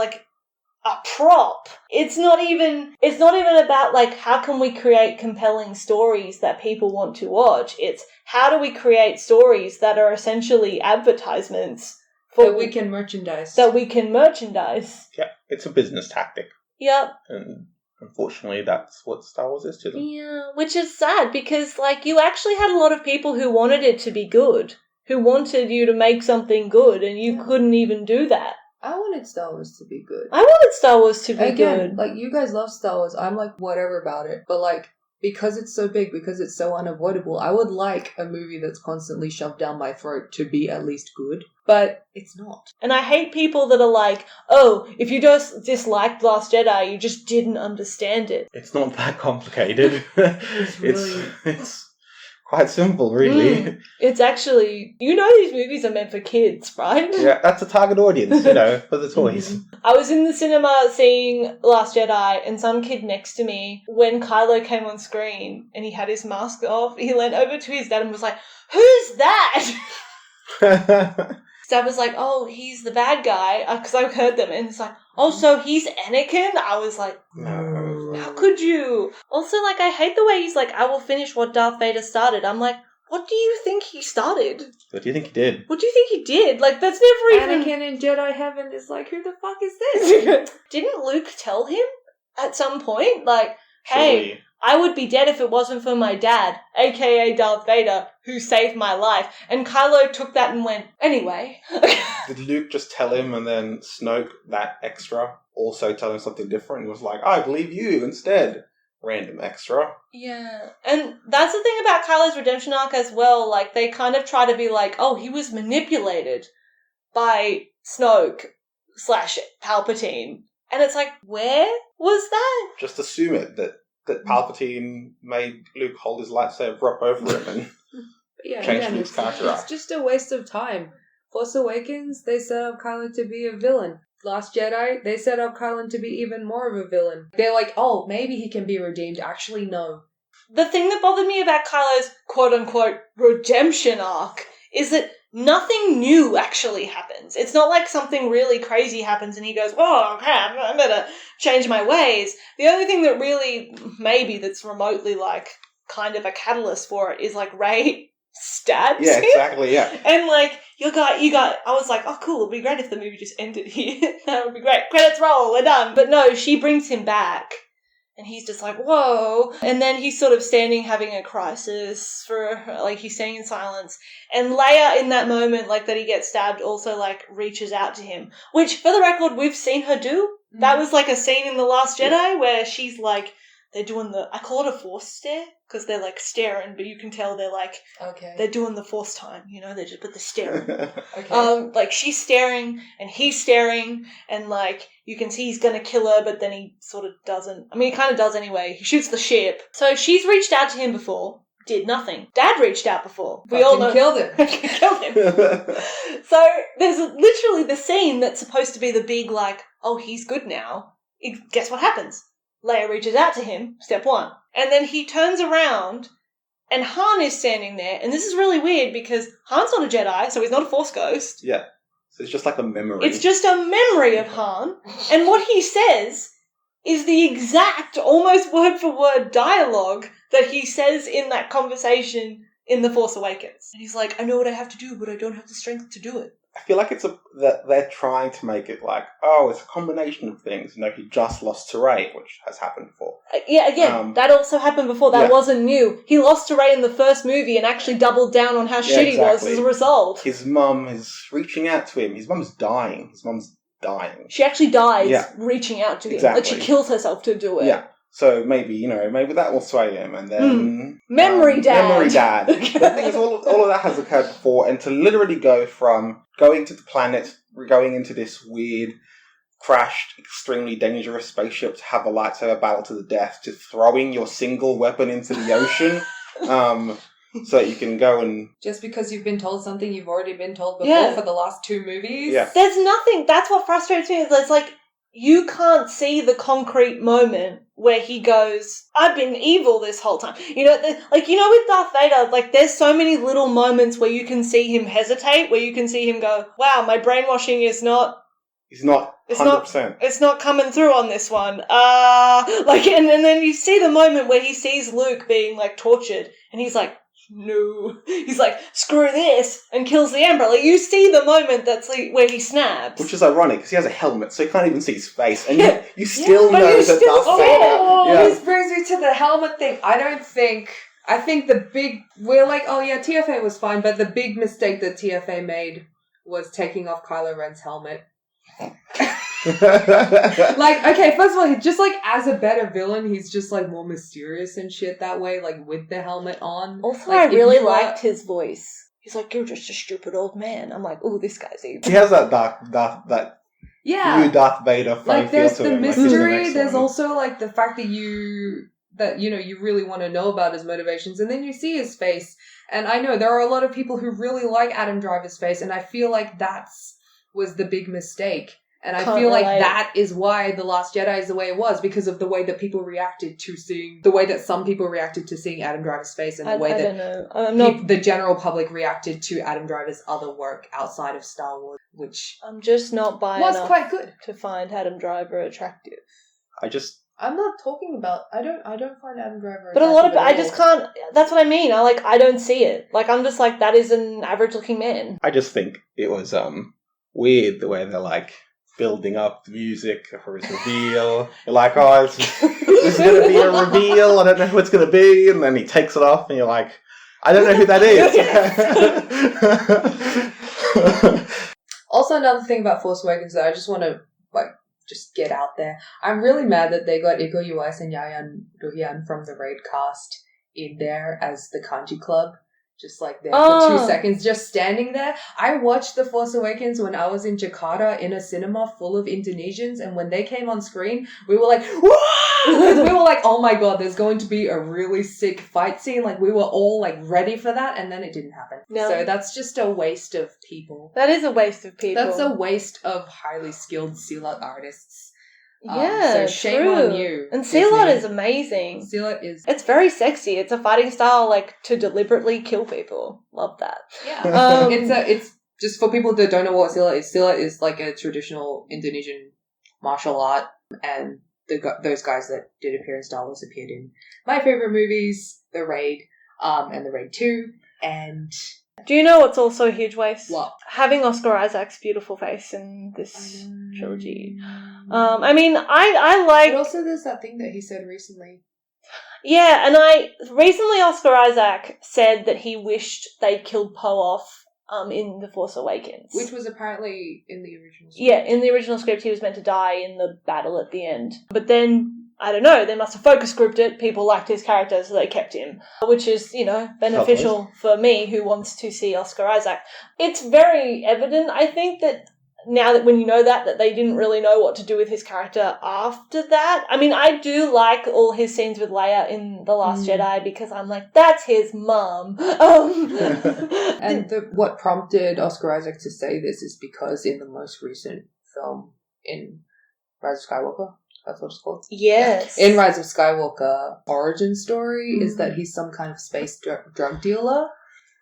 a prop. It's not even about, like, how can we create compelling stories that people want to watch. It's how do we create stories that are essentially advertisements that we can merchandise. Yeah, it's a business tactic. Yep. And unfortunately, that's what Star Wars is to them. Yeah, which is sad because, like, you actually had a lot of people who wanted it to be good, who wanted you to make something good, and you couldn't even do that. I wanted Star Wars to be good. I wanted Star Wars to be Again, good. like, you guys love Star Wars. I'm like, whatever about it. But, like, because it's so big, because it's so unavoidable, I would like a movie that's constantly shoved down my throat to be at least good. But it's not. And I hate people that are like, oh, if you just disliked Last Jedi, you just didn't understand it. It's not that complicated. Really... it's quite simple, really. It's actually, these movies are meant for kids, right? Yeah, that's a target audience, for the toys. I was in the cinema seeing Last Jedi, and some kid next to me, when Kylo came on screen and he had his mask off, he leant over to his dad and was like, "Who's that?" Dad was like, "Oh, he's the bad guy," because I heard them, and it's like, "Oh, so he's Anakin?" I was like, No. how could you? Also, like, I hate the way he's like, "I will finish what Darth Vader started." I'm like, what do you think he started? What do you think he did? What do you think he did? Like, that's never even... Anakin in Jedi Heaven is like, who the fuck is this? Didn't Luke tell him at some point? Like, hey, Surely. I would be dead if it wasn't for my dad, aka Darth Vader, who saved my life. And Kylo took that and went, anyway. Did Luke just tell him and then Snoke, that extra, also tell him something different? He was like, I believe you instead. Random extra. Yeah. And that's the thing about Kylo's redemption arc as well. Like, they kind of try to be like, oh, he was manipulated by Snoke / Palpatine. And it's like, where was that? Just assume it, that Palpatine made Luke hold his lightsaber up over him and change Luke's character It's just a waste of time. Force Awakens, they set up Kylo to be a villain. Last Jedi, they set up Kylo to be even more of a villain. They're like, oh, maybe he can be redeemed. Actually, no. The thing that bothered me about Kylo's quote-unquote redemption arc is that nothing new actually happens. It's not like something really crazy happens and he goes, oh, crap, I'm gonna change my ways. The only thing that really, maybe that's remotely like kind of a catalyst for it is like Rey stabs him. Exactly, yeah. And like, you got, I was like, oh cool, it'd be great if the movie just ended here. That would be great. Credits roll, we're done. But no, she brings him back. And he's just like, whoa. And then he's sort of standing having a crisis like, he's standing in silence. And Leia, in that moment, like, that he gets stabbed, also, like, reaches out to him. Which, for the record, we've seen her do. Mm. That was, like, a scene in The Last Jedi where she's, like, they're doing I call it a force stare, because they're, like, staring, but you can tell they're, like, they're doing the force time, they're staring. Okay. Like, she's staring, and he's staring, and, like, you can see he's gonna kill her, but then he sort of doesn't. I mean, he kind of does anyway. He shoots the ship. So she's reached out to him before, did nothing. Dad reached out before. We all know. Killed him. Killed him. So there's literally the scene that's supposed to be the big, like, oh, he's good now. Guess what happens? Leia reaches out to him, step one. And then he turns around, and Han is standing there. And this is really weird because Han's not a Jedi, so he's not a Force ghost. Yeah. So it's just like a memory. It's just a memory of Han. And what he says is the exact, almost word-for-word dialogue that he says in that conversation in The Force Awakens. And he's like, I know what I have to do, but I don't have the strength to do it. I feel like that they're trying to make it like, oh, it's a combination of things. He just lost to Rey, which has happened before. Yeah, again, that also happened before. That wasn't new. He lost to Rey in the first movie and actually doubled down on how shitty he was as a result. His mum is reaching out to him. His mum's dying. She actually dies reaching out to him. Exactly. Like, she kills herself to do it. Yeah. So maybe, maybe that will sway him, and then... Memory dad. The thing is, all of that has occurred before, and to literally go from going to the planet, going into this weird, crashed, extremely dangerous spaceship to have a lightsaber battle to the death, to throwing your single weapon into the ocean, so that you can go and... Just because you've been told something you've already been told before for the last 2 movies? Yeah. There's nothing... That's what frustrates me. It's like... You can't see the concrete moment where he goes, I've been evil this whole time. With Darth Vader, like, there's so many little moments where you can see him hesitate, where you can see him go, wow, my brainwashing is not He's not It's 100%. It's not coming through on this one. And then you see the moment where he sees Luke being, like, tortured, and he's like, no. He's like, screw this, and kills the Emperor. Like, you see the moment that's, like, where he snaps. Which is ironic, because he has a helmet, so you can't even see his face, and Yeah. you still but know you that still Darth see Vader... Oh, Yeah. this brings me to the helmet thing. I think the big... We're like, oh yeah, TFA was fine, but the big mistake that TFA made was taking off Kylo Ren's helmet. Like, okay, first of all, just, like, as a better villain, he's just, like, more mysterious and shit that way, like, with the helmet on. Also, like, I really liked his voice. He's like, you're just a stupid old man. I'm like, ooh, this guy's evil. He has that that Yeah. new Darth Vader fine Like, feel there's to the him. Like, he's the mystery, next there's one. also, like, the fact that you really want to know about his motivations, and then you see his face, and I know there are a lot of people who really like Adam Driver's face, and I feel like was the big mistake. And I feel like that is why The Last Jedi is the way it was, because of the way that people reacted to seeing, the way that some people reacted to seeing Adam Driver's face, and the way that the general public reacted to Adam Driver's other work outside of Star Wars, which I'm just not buying was enough quite good. to find Adam Driver attractive. I'm not talking about. I don't find Adam Driver. But a lot of attractive I at just all. can't. That's what I mean. I don't see it. Like, I'm just like, that is an average looking man. I just think it was weird the way they're like building up the music for his reveal. You're like, oh, this is going to be a reveal. I don't know who it's going to be. And then he takes it off and you're like, I don't know who that is. Also, another thing about Force Awakens that I just want to just get out there. I'm really mad that they got Iko Uwais and Yayan Ruhian from the Raid cast in there as the Kanji Club. Just like there for 2 seconds, just standing there. I watched The Force Awakens when I was in Jakarta in a cinema full of Indonesians, and when they came on screen, we were like, "Whoa!" Because we were like, oh my god, there's going to be a really sick fight scene. Like, we were all like ready for that, and then it didn't happen. No. So that's just a waste of people. That is a waste of people. That's a waste of highly skilled Silat artists. Yeah, so shame true. on you. And Disney. Silat is amazing. Silat is... It's very sexy. It's a fighting style, like, to deliberately kill people. Love that. Yeah. It's just for people that don't know what Silat is. Silat is like a traditional Indonesian martial art, and those guys that did appear in Star Wars appeared in my favorite movies, The Raid, and The Raid 2, and... Do you know what's also a huge waste? What? Having Oscar Isaac's beautiful face in this trilogy. I mean, I like... But also there's that thing that he said recently. Yeah, and recently Oscar Isaac said that he wished they'd killed Poe off in The Force Awakens. Which was apparently in the original script. Yeah, in the original script he was meant to die in the battle at the end. But then, I don't know, they must have focus grouped it, people liked his character so they kept him. Which is, beneficial for me who wants to see Oscar Isaac. It's very evident, I think, that now that when you know that they didn't really know what to do with his character after that. I mean, I do like all his scenes with Leia in The Last Jedi because I'm like, that's his mum. And what prompted Oscar Isaac to say this is because in the most recent film, in Rise of Skywalker, that's what it's called? Yes. In Rise of Skywalker, origin story is that he's some kind of space drug dealer.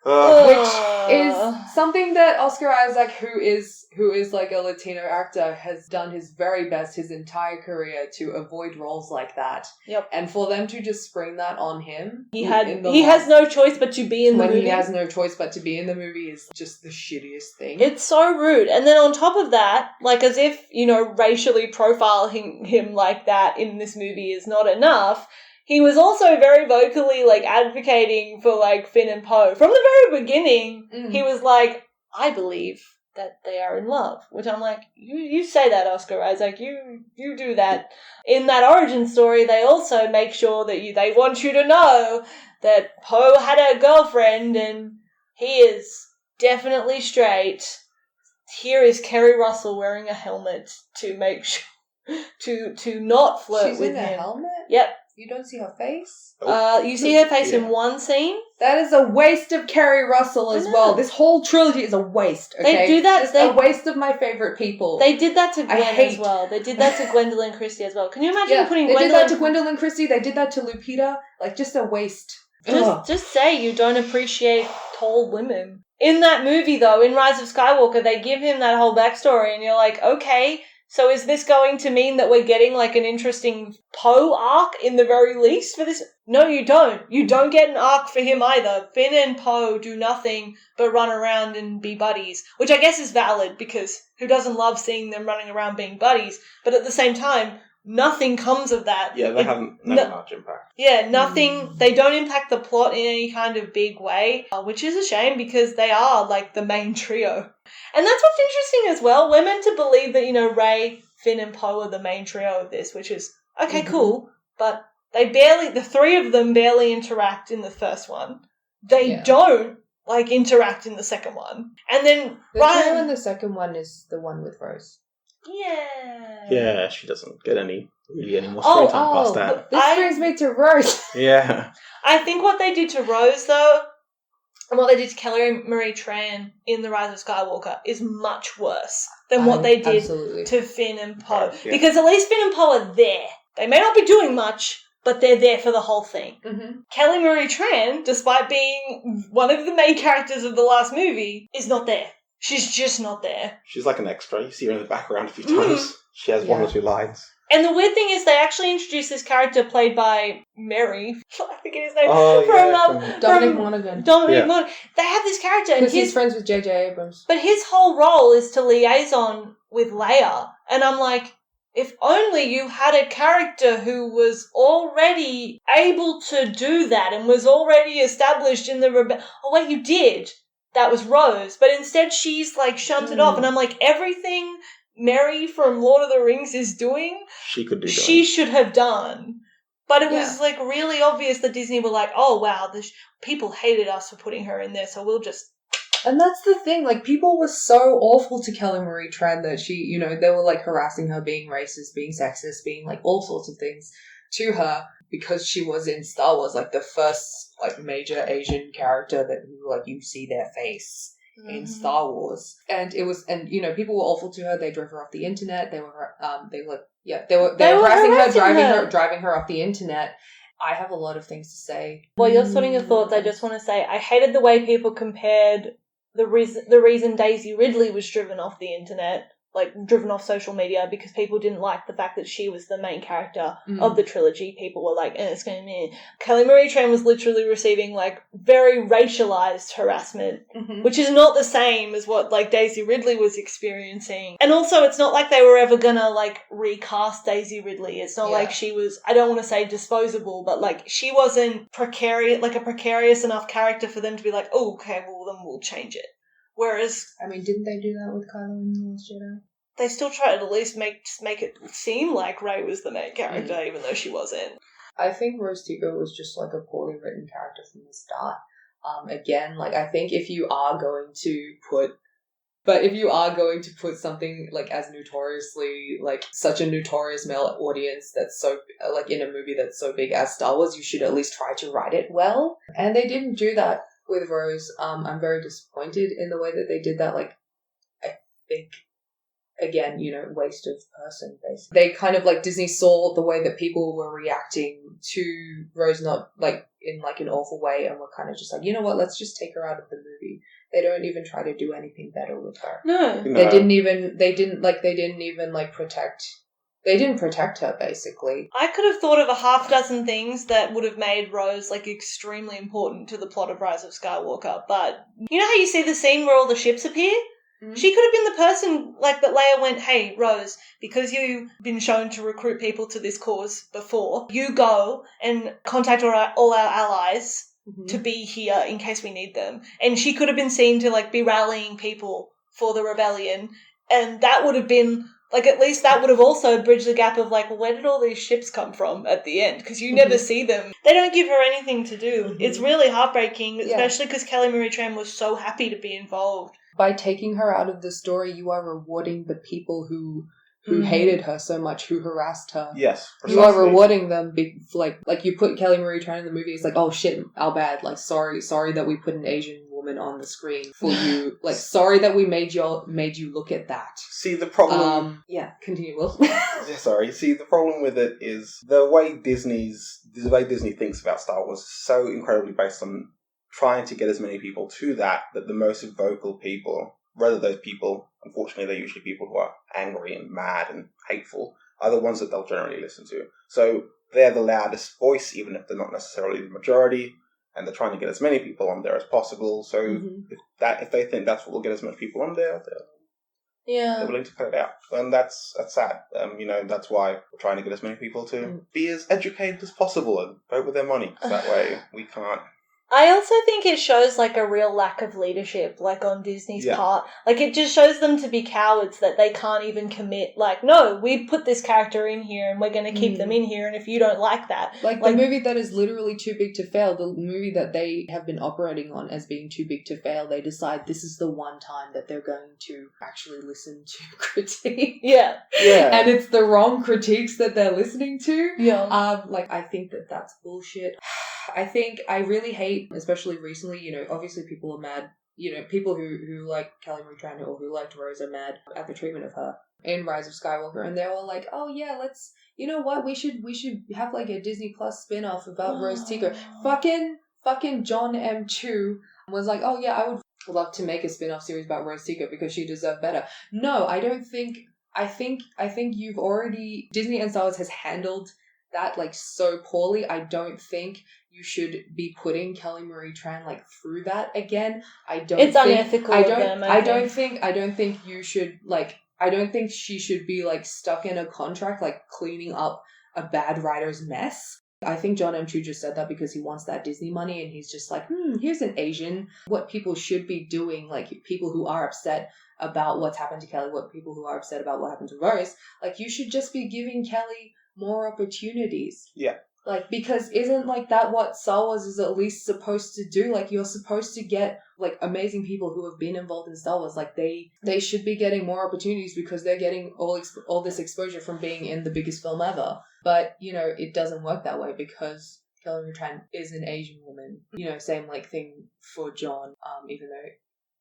Which is something that Oscar Isaac, who is like a Latino actor, has done his very best his entire career to avoid roles like that. Yep. And for them to just spring that on him, he has no choice but to be in the movie. When he has no choice but to be in the movie is just the shittiest thing. It's so rude. And then on top of that, like, as if, racially profiling him like that in this movie is not enough, he was also very vocally, like, advocating for, like, Finn and Poe. From the very beginning, he was like, I believe that they are in love. Which I'm like, you say that, Oscar Isaac. You do that. In that origin story, they also make sure that they want you to know that Poe had a girlfriend and he is definitely straight. Here is Kerry Russell wearing a helmet to make sure, to not flirt She's with in him. a helmet? Yep. You don't see her face? You see her face in one scene. That is a waste of Kerry Russell as well. This whole trilogy is a waste, okay? They do that. It's a waste of my favourite people. They did that to Gwen as well. They did that to Gwendolyn Christie as well. Can you imagine putting Gwendolyn... They did that to Gwendolyn Christie. They did that to Lupita. Like, just a waste. Just say you don't appreciate tall women. In that movie, though, in Rise of Skywalker, they give him that whole backstory, and you're like, okay, so is this going to mean that we're getting, like, an interesting Poe arc in the very least for this? No, you don't. You don't get an arc for him either. Finn and Poe do nothing but run around and be buddies, which I guess is valid, because who doesn't love seeing them running around being buddies? But at the same time, nothing comes of that. Yeah, they haven't much impact. Yeah, nothing. They don't impact the plot in any kind of big way, which is a shame because they are like the main trio. And that's what's interesting as well. We're meant to believe that, Rey, Finn, and Poe are the main trio of this, which is okay, cool. But the three of them barely interact in the first one. They don't interact in the second one. And then the trio in the second one is the one with Rose. Yeah. Yeah, she doesn't get any more screen time past that. This brings me to Rose. Yeah. I think what they did to Rose, though, and what they did to Kelly Marie Tran in The Rise of Skywalker is much worse than what they did to Finn and Poe. Right, yeah. Because at least Finn and Poe are there. They may not be doing much, but they're there for the whole thing. Mm-hmm. Kelly Marie Tran, despite being one of the main characters of the last movie, is not there. She's just not there. She's like an extra. You see her in the background a few times. She has one or two lines. And the weird thing is they actually introduced this character played by Mary. I forget his name. From Dominic Monaghan. Monaghan. They have this character. Because he's friends with J.J. Abrams. But his whole role is to liaison with Leia. And I'm like, if only you had a character who was already able to do that and was already established in the Oh, wait, you did. That was Rose. But instead she's, shunted off. And I'm like, everything Mary from Lord of the Rings is doing, she should have done. But it was, really obvious that Disney were like, oh, wow, people hated us for putting her in there, so we'll just... And that's the thing, people were so awful to Kelly Marie Tran that she, they were, harassing her, being racist, being sexist, being, all sorts of things to her because she was in Star Wars, the first, major Asian character that, you see their face in Star Wars. And it was, people were awful to her. They drove her off the internet. They were harassing her, driving her off the internet. I have a lot of things to say. While you're sorting your thoughts, I just want to say I hated the way people compared the reason Daisy Ridley was driven off the internet, driven off social media, because people didn't like the fact that she was the main character of the trilogy. People were like, it's going to be... Kelly Marie Tran was literally receiving, very racialized harassment, which is not the same as what, Daisy Ridley was experiencing. And also, it's not like they were ever going to, recast Daisy Ridley. It's not like she was, I don't want to say disposable, but, she wasn't precarious, a precarious enough character for them to be like, oh, okay, well, then we'll change it. Whereas... didn't they do that with Kylo in The Last Jedi? They still tried to at least make it seem like Rey was the main character, even though she wasn't. I think Rose Tico was just, a poorly written character from the start. Again, I think if you are going to put something, as notoriously, such a notorious male audience that's so, in a movie that's so big as Star Wars, you should at least try to write it well. And they didn't do that with Rose. I'm very disappointed in the way that they did that. I think, again, waste of person, basically. They kind of, Disney saw the way that people were reacting to Rose not, in, an awful way, and were kind of just you know what, let's just take her out of the movie. They don't even try to do anything better with her. No. They didn't protect her, basically. I could have thought of a half dozen things that would have made Rose, extremely important to the plot of Rise of Skywalker, but you know how you see the scene where all the ships appear? Mm-hmm. She could have been the person, that Leia went, hey, Rose, because you've been shown to recruit people to this cause before, you go and contact all our allies to be here in case we need them. And she could have been seen to, be rallying people for the rebellion, and that would have been... at least that would have also bridged the gap of, where did all these ships come from at the end? Because you never see them. They don't give her anything to do. It's really heartbreaking, especially because Kelly Marie Tran was so happy to be involved. By taking her out of the story, you are rewarding the people who hated her so much, who harassed her. Yes, precisely. You are rewarding them, you put Kelly Marie Tran in the movie, it's oh shit, our bad, sorry that we put an Asian woman on the screen for you, sorry that we made you look at that. See, the problem... continue, Will. Sorry, see, the problem with it is the way Disney thinks about Star Wars is so incredibly based on trying to get as many people to that the most vocal people, whether those people, unfortunately, they're usually people who are angry and mad and hateful, are the ones that they'll generally listen to. So they're the loudest voice, even if they're not necessarily the majority, and they're trying to get as many people on there as possible. So if they think that's what will get as much people on there, they're willing to cut it out. And that's sad. That's why we're trying to get as many people to be as educated as possible and vote with their money. Because that way we can't. I also think it shows, like, a real lack of leadership, like, on Disney's part. Like, it just shows them to be cowards that they can't even commit, like, no, we put this character in here and we're going to keep them in here, and if you don't like that... Like, the movie that is literally too big to fail, the movie that they have been operating on as being too big to fail, they decide this is the one time that they're going to actually listen to critique. Yeah. And it's the wrong critiques that they're listening to. Yeah. I think that that's bullshit. I really hate, especially recently, obviously people are mad, people who like Kelly Marie Tran or who liked Rose are mad at the treatment of her in Rise of Skywalker, and they're all like, oh yeah, let's, you know what, we should have like a Disney Plus spin-off about Rose Tico. Fucking John M2 was like, oh yeah, I would love to make a spin-off series about Rose Tico because she deserved better. No, I don't think, I think you've already, Disney and Star Wars has handled that like so poorly. I don't think you should be putting Kelly Marie Tran like through that again. It's unethical of them. I don't think you should like. I don't think she should be like stuck in a contract like cleaning up a bad writer's mess. I think John M. Chu just said that because he wants that Disney money, and he's just like, here's an Asian. What people should be doing, like people who are upset about what's happened to Kelly, what people who are upset about what happened to Rose, like you should just be giving Kelly more opportunities. Yeah. Like, because isn't like that what Star Wars is at least supposed to do? Like, you're supposed to get like amazing people who have been involved in Star Wars. Like, they should be getting more opportunities because they're getting all this exposure from being in the biggest film ever. But, it doesn't work that way because Kelly Marie Tran is an Asian woman. Same like thing for John, even though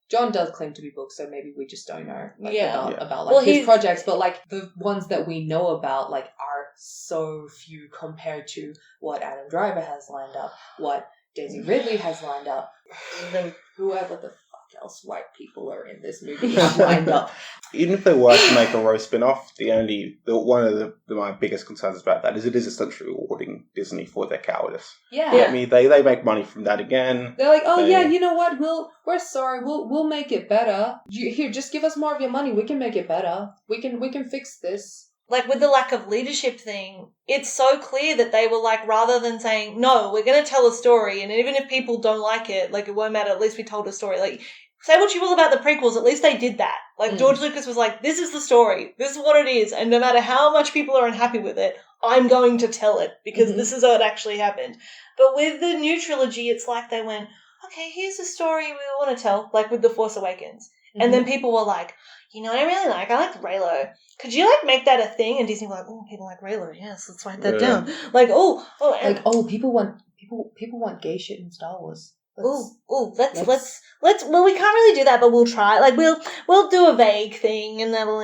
John does claim to be booked, so maybe we just don't know about like his projects. But like the ones that we know about like are so few compared to what Adam Driver has lined up, what Daisy Ridley has lined up, even whoever the fuck else white people are in this movie have lined up. Even if they were to make a Rose spin-off, one of my biggest concerns about that is it is essentially rewarding Disney for their cowardice. Yeah. I mean, they make money from that again. They're like, you know what? We're sorry. We'll make it better. Here, just give us more of your money. We can make it better. We can fix this. Like, with the lack of leadership thing, it's so clear that they were like, rather than saying, no, we're going to tell a story, and even if people don't like it, like, it won't matter, at least we told a story. Like, say what you will about the prequels, at least they did that. Like, George Lucas was like, this is the story, this is what it is, and no matter how much people are unhappy with it, I'm going to tell it, because this is what actually happened. But with the new trilogy, it's like they went, okay, here's a story we want to tell, like with The Force Awakens. And then people were like, you know what I really like? I like Reylo. Could you, like, make that a thing? And Disney were like, oh, people like Reylo. Yes, let's write that down. Like, people want gay shit in Star Wars. Let's well, we can't really do that, but we'll try. Like, we'll do a vague thing, and that'll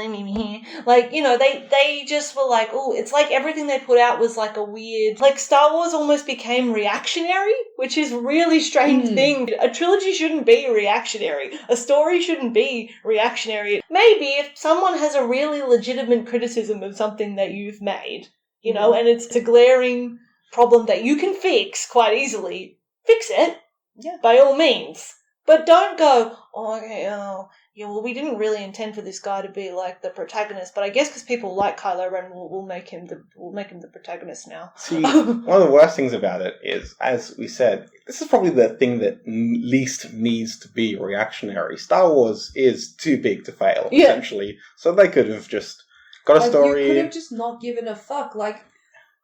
like, they just were like, it's like everything they put out was like a weird, like, Star Wars almost became reactionary, which is a really strange thing. A trilogy shouldn't be reactionary. A story shouldn't be reactionary. Maybe if someone has a really legitimate criticism of something that you've made, and it's a glaring problem that you can fix quite easily, fix it. Yeah, by all means. But don't go, we didn't really intend for this guy to be like the protagonist, but I guess because people like Kylo Ren, we'll make him the protagonist now. See, one of the worst things about it is, as we said, this is probably the thing that least needs to be reactionary. Star Wars is too big to fail, essentially. So they could have just got a story. You could have just not given a fuck. Like,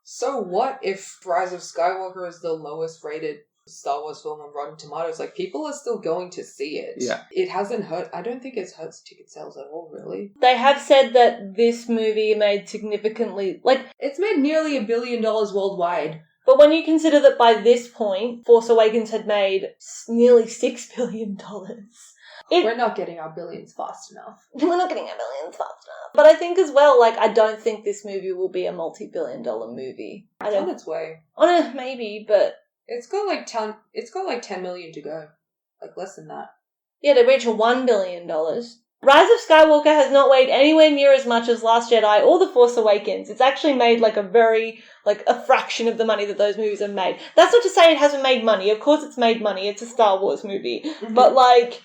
so what if Rise of Skywalker is the lowest rated Star Wars film on Rotten Tomatoes? Like, people are still going to see it. Yeah. It hasn't hurt. I don't think it's hurt ticket sales at all, really. They have said that this movie made significantly, like, it's made nearly $1 billion worldwide. But when you consider that by this point, Force Awakens had made nearly $6 billion. We're not getting our billions fast enough. We're not getting our billions fast enough. But I think as well, like, I don't think this movie will be a multi-billion-dollar movie. It's on its way. Maybe, but It's got like 10 million to go. Like less than that. Yeah, to reach $1 billion. Rise of Skywalker has not weighed anywhere near as much as Last Jedi or The Force Awakens. It's actually made like a fraction of the money that those movies have made. That's not to say it hasn't made money. Of course it's made money. It's a Star Wars movie. Mm-hmm. But like,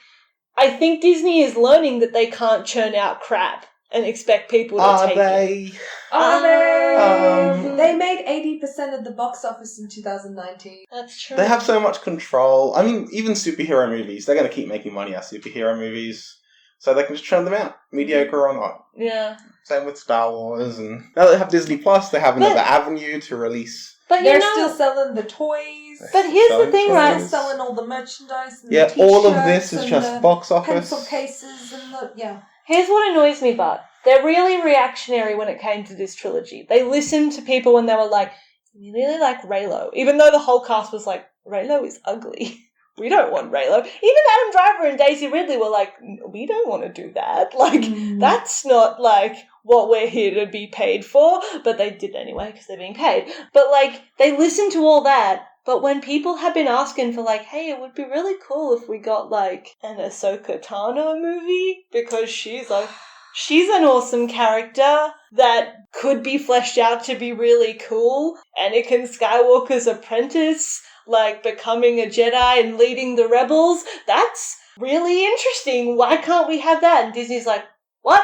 I think Disney is learning that they can't churn out crap and expect people to take it. Are they? They made 80% of the box office in 2019. That's true. They have so much control. I mean, even superhero movies, they're going to keep making money as superhero movies. So they can just churn them out, mediocre or not. Yeah. Same with Star Wars. And now they have Disney Plus, they have another avenue to release. But they're still selling the toys. But here's the thing, right? They're selling all the merchandise and the t-shirts. All of this is just box office. Pencil cases and Here's what annoys me, Bart. They're really reactionary when it came to this trilogy. They listened to people when they were like, we really like Reylo. Even though the whole cast was like, Reylo is ugly. We don't want Reylo. Even Adam Driver and Daisy Ridley were like, we don't want to do that. Like, that's not, like, what we're here to be paid for. But they did anyway because they're being paid. But, like, they listened to all that. But when people have been asking for, like, hey, it would be really cool if we got, like, an Ahsoka Tano movie because she's an awesome character that could be fleshed out to be really cool. Anakin Skywalker's apprentice, like, becoming a Jedi and leading the rebels. That's really interesting. Why can't we have that? And Disney's like, what?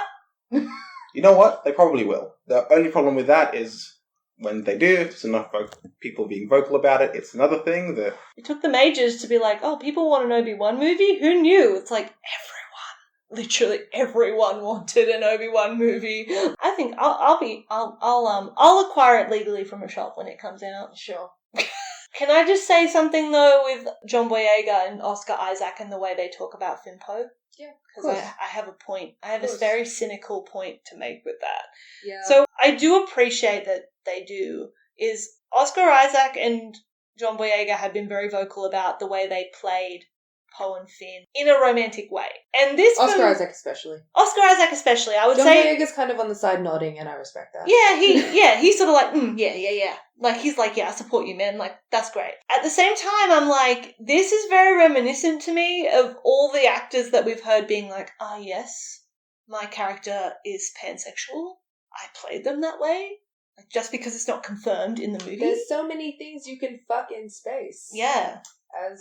You know what? They probably will. The only problem with that is when they do, if there's enough people being vocal about it, it's another thing that... It took them ages to be like, oh, people want an Obi-Wan movie? Who knew? It's like, literally everyone wanted an Obi-Wan movie. I think I'll acquire it legally from a shop when it comes out. Sure. Can I just say something though with John Boyega and Oscar Isaac and the way they talk about Finpo? Yeah, because I have a point. I have a very cynical point to make with that. Yeah. So I do appreciate that they do. Is Oscar Isaac and John Boyega have been very vocal about the way they played Poe and Finn in a romantic way. And this Oscar Isaac especially, I would John say. John Boyega's kind of on the side nodding, and I respect that. Yeah, he's sort of like, yeah. Like, he's like, yeah, I support you, man. Like, that's great. At the same time, I'm like, this is very reminiscent to me of all the actors that we've heard being like, yes, my character is pansexual. I played them that way. Like, just because it's not confirmed in the movie. There's so many things you can fuck in space. Yeah.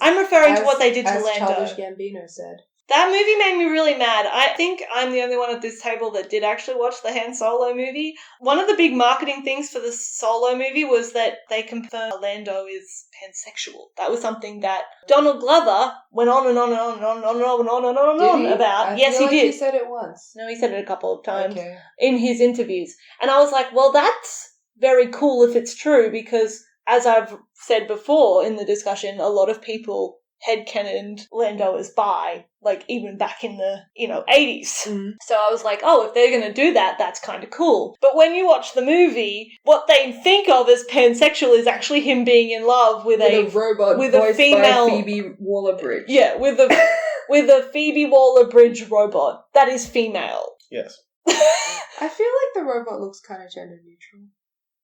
I'm referring to what they did to as Lando. Childish Gambino said. That movie made me really mad. I think I'm the only one at this table that did actually watch the Han Solo movie. One of the big marketing things for the Solo movie was that they confirmed Lando is pansexual. That was something that Donald Glover went on and on and on and on and on and on and on and on about. Yes, he did. He said it once. No, he said it a couple of times in his interviews. And I was like, well, that's very cool if it's true, because as I've said before in the discussion, a lot of people headcanoned Lando as bi, like even back in the, 80s. Mm. So I was like, oh, if they're going to do that, that's kind of cool. But when you watch the movie, what they think of as pansexual is actually him being in love with a robot, with a female by Phoebe Waller-Bridge. Yeah, with a Phoebe Waller-Bridge robot that is female. Yes. I feel like the robot looks kind of gender neutral.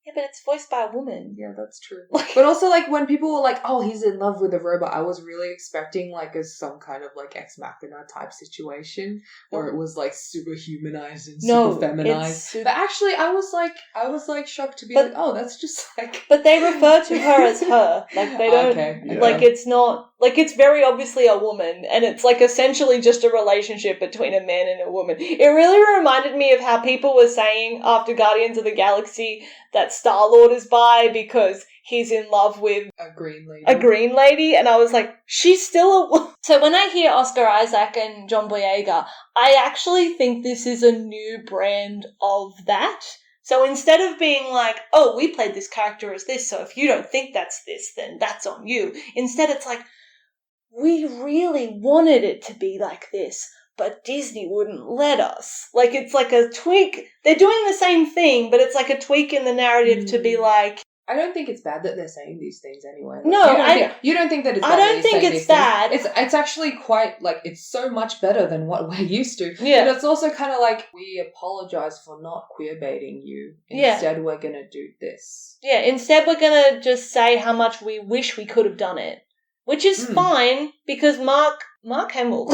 Yeah, but it's voiced by a woman. Yeah, that's true. But also, like, when people were like, oh, he's in love with a robot, I was really expecting, like, some kind of, like, Ex Machina type situation where it was, like, super humanized and super feminized. But actually, I was shocked to be like, oh, that's just, like... But they refer to her as her. Like, they don't... Like, it's not... Like, it's very obviously a woman, and it's, like, essentially just a relationship between a man and a woman. It really reminded me of how people were saying after Guardians of the Galaxy that Star-Lord is bi because he's in love with a green lady, and I was like, she's still a... So when I hear Oscar Isaac and John Boyega, I actually think this is a new brand of that. So instead of being like, oh, we played this character as this, so if you don't think that's this, then that's on you. Instead, it's like, we really wanted it to be like this, but Disney wouldn't let us. Like, it's like a tweak. They're doing the same thing, but it's like a tweak in the narrative to be like, I don't think it's bad that they're saying these things anyway. Like, No, you don't think that it's bad. I don't think it's bad. It's actually quite, like, it's so much better than what we're used to. Yeah. But it's also kind of like, we apologize for not queer baiting you. Instead, we're going to do this. Yeah, instead we're going to just say how much we wish we could have done it. Which is fine, because Mark Hamill...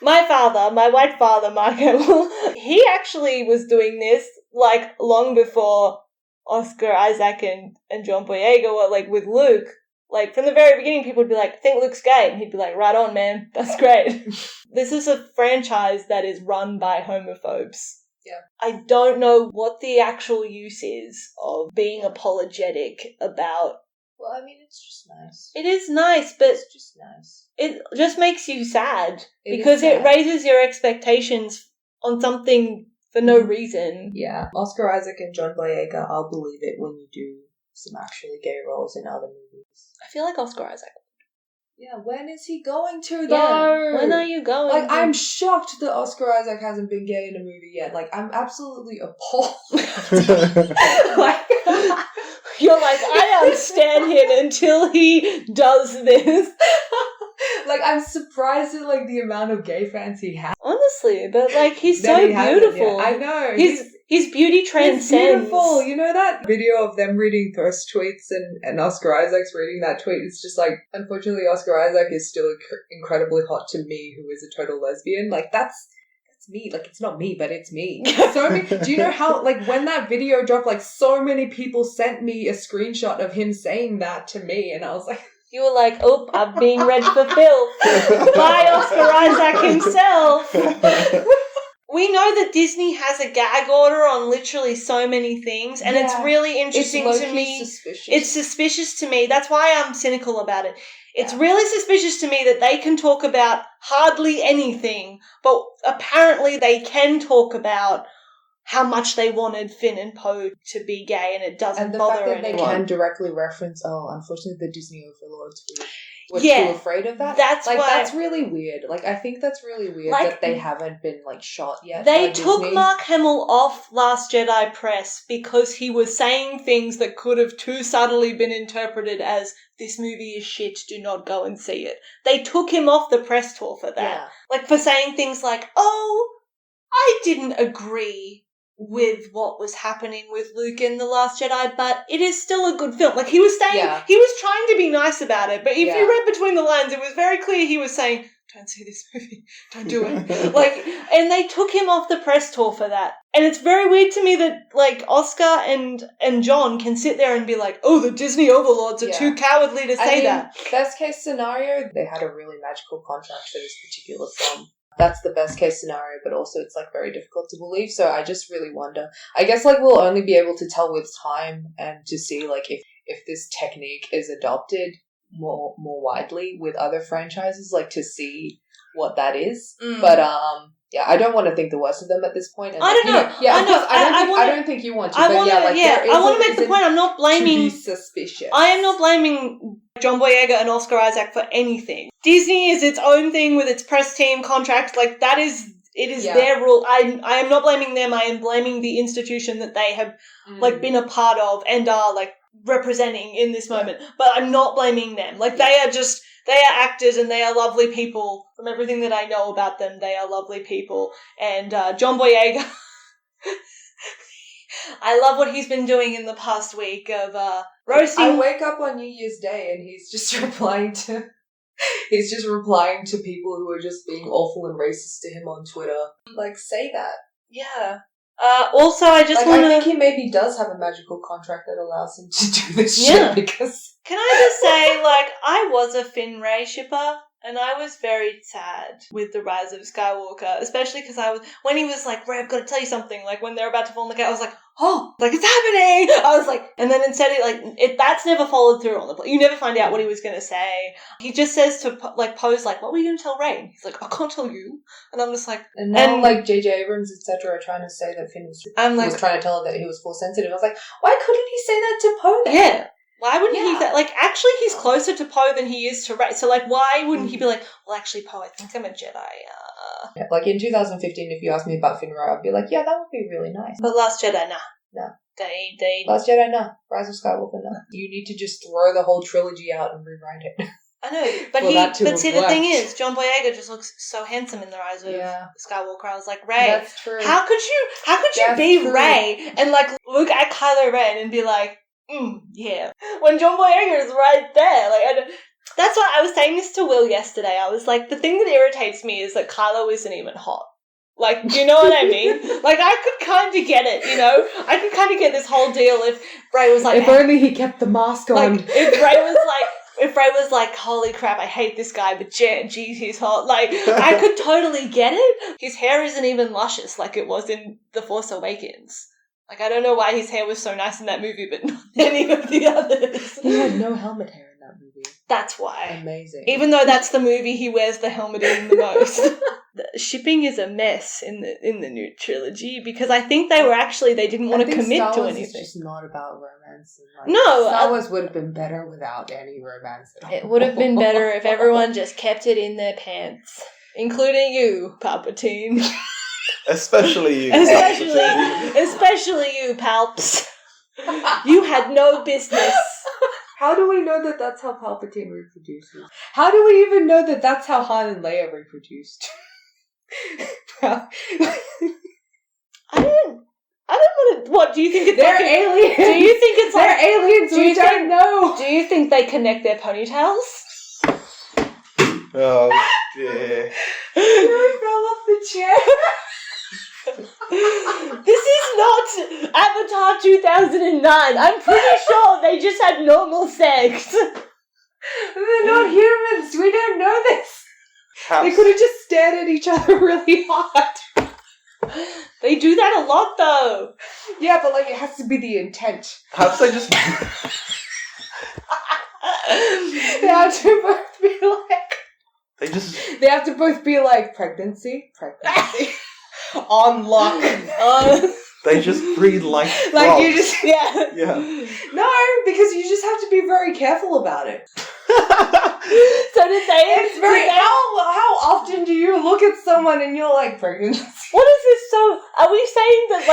my white father, Mark Hamill, he actually was doing this, like, long before Oscar Isaac and John Boyega were, like, with Luke. Like, from the very beginning, people would be like, I think Luke's gay. And he'd be like, right on, man. That's great. This is a franchise that is run by homophobes. Yeah. I don't know what the actual use is of being apologetic about. Well, I mean, it's just nice. It is nice, but... It's just nice. It just makes you sad. Because it raises your expectations on something for no reason. Yeah. Oscar Isaac and John Boyega, I'll believe it when you do some actually gay roles in other movies. I feel like Oscar Isaac. Yeah, when is he going to, though? Yeah, when are you going? Like, I'm shocked that Oscar Isaac hasn't been gay in a movie yet. Like, I'm absolutely appalled. Like, you're like, I don't stand him until he does this. Like, I'm surprised at, like, the amount of gay fans he has. Honestly, but, like, he's so beautiful. I know. His beauty transcends. He's beautiful. You know that video of them reading thirst tweets and Oscar Isaac's reading that tweet? It's just like, unfortunately, Oscar Isaac is still incredibly hot to me, who is a total lesbian. Like, that's me. Like, it's not me, but it's me. Do you know how, like, when that video dropped, like, so many people sent me a screenshot of him saying that to me, and I was like... You were like, oh, I'm being read for filth by Oscar Isaac himself. We know that Disney has a gag order on literally so many things, and it's really interesting to me. Suspicious. It's suspicious to me. That's why I'm cynical about it. It's really suspicious to me that they can talk about hardly anything, but apparently they can talk about how much they wanted Finn and Poe to be gay, and it doesn't bother anyone. And the fact that they can directly reference, unfortunately the Disney overlords were too afraid of that. That's really weird. Like, I think that's really weird that they haven't been, like, shot yet. They took Mark Hamill off Last Jedi press because he was saying things that could have too subtly been interpreted as, this movie is shit, do not go and see it. They took him off the press tour for that. Yeah. Like, for saying things like, oh, I didn't agree with what was happening with Luke in The Last Jedi, but it is still a good film. Like, he was saying, he was trying to be nice about it, but if you read between the lines, it was very clear he was saying, don't see this movie, don't do it. Like, and they took him off the press tour for that. And it's very weird to me that, like, Oscar and John can sit there and be like, oh, the Disney overlords are too cowardly to say that. Best case scenario, they had a really magical contract for this particular film. That's the best case scenario, but also it's, like, very difficult to believe. So I just really wonder. I guess, like, we'll only be able to tell with time and to see, like, if this technique is adopted more widely with other franchises, like, to see what that is. But I don't want to think the worst of them at this point. And, I don't know. I don't think you want to. I want to make the point. I'm not blaming. To be suspicious. I am not blaming John Boyega and Oscar Isaac for anything. Disney is its own thing with its press team contract. Like, that is. It is their rule. I am not blaming them. I am blaming the institution that they have like been a part of and are like representing in this moment. But I'm not blaming them. Like, they are actors and they are lovely people. From everything that I know about them, they are lovely people. And John Boyega, I love what he's been doing in the past week of roasting. I wake up on New Year's Day and he's just replying to people who are just being awful and racist to him on Twitter. Like, say that. Yeah. Also, I just want to... I think he maybe does have a magical contract that allows him to do this shit because... Can I just say, like, I was a Finn Ray shipper, and I was very sad with the rise of Skywalker, especially because when he was like, Ray, I've got to tell you something, like, when they're about to fall in the cave, I was like, oh, like, it's happening! I was like, and then instead, that's never followed through on the play. You never find out what he was going to say. He just says to, like, Poe's like, what were you going to tell Ray? And he's like, I can't tell you. And I'm just like... And now, like, J.J. Abrams, etc. are trying to say that Finn was trying to tell her that he was Force sensitive. I was like, why couldn't he say that to Poe then? Yeah. Why wouldn't he... Like, actually, he's closer to Poe than he is to Rey. So, like, why wouldn't he be like, well, actually, Poe, I think I'm a Jedi. Yeah, like, in 2015, if you asked me about Finn Ray, I'd be like, yeah, that would be really nice. But Last Jedi, nah. No. They Last Jedi, no. Rise of Skywalker, no. You need to just throw the whole trilogy out and rewrite it. I know, but see, the thing is, John Boyega just looks so handsome in the Rise of Skywalker. I was like, Rey, that's true. How could you be Rey and like look at Kylo Ren and be like, yeah, when John Boyega is right there, like that's why I was saying this to Will yesterday. I was like, the thing that irritates me is that Kylo isn't even hot. Like, do you know what I mean? Like, I could kind of get it, you know? I could kind of get this whole deal if Rey was like... If only he kept the mask on. Like, if Rey was like, holy crap, I hate this guy, but geez, he's hot. Like, I could totally get it. His hair isn't even luscious like it was in The Force Awakens. Like, I don't know why his hair was so nice in that movie, but not any of the others. He had no helmet hair in that movie. That's why. Amazing. Even though that's the movie he wears the helmet in the most. The shipping is a mess in the new trilogy because I think they didn't want to commit to anything. It's just not about romance. Star Wars would have been better without any romance at all. It would have been better if everyone just kept it in their pants, including you, Palpatine. Especially you. Especially you, Palps. You had no business. How do we know that that's how Palpatine reproduces? How do we even know that that's how Han and Leia reproduced? I don't want to... What, do you think it's They're aliens! Do you think it's like... They're aliens, we don't know! Do you think they connect their ponytails? Oh, dear. You fell off the chair! This is not Avatar 2009. I'm pretty sure they just had normal sex. They're not humans. We don't know this. They could have just stared at each other really hard. They do that a lot, though. Yeah, but like it has to be the intent. Perhaps they just... They have to both be like... They have to both be like, pregnancy. On lock. They just breathe like frogs. Like you just... Yeah. No, because you just have to be very careful about it. So did they... It's very... How often do you look at someone and you're like, pregnancy? What is this? So, are we saying that,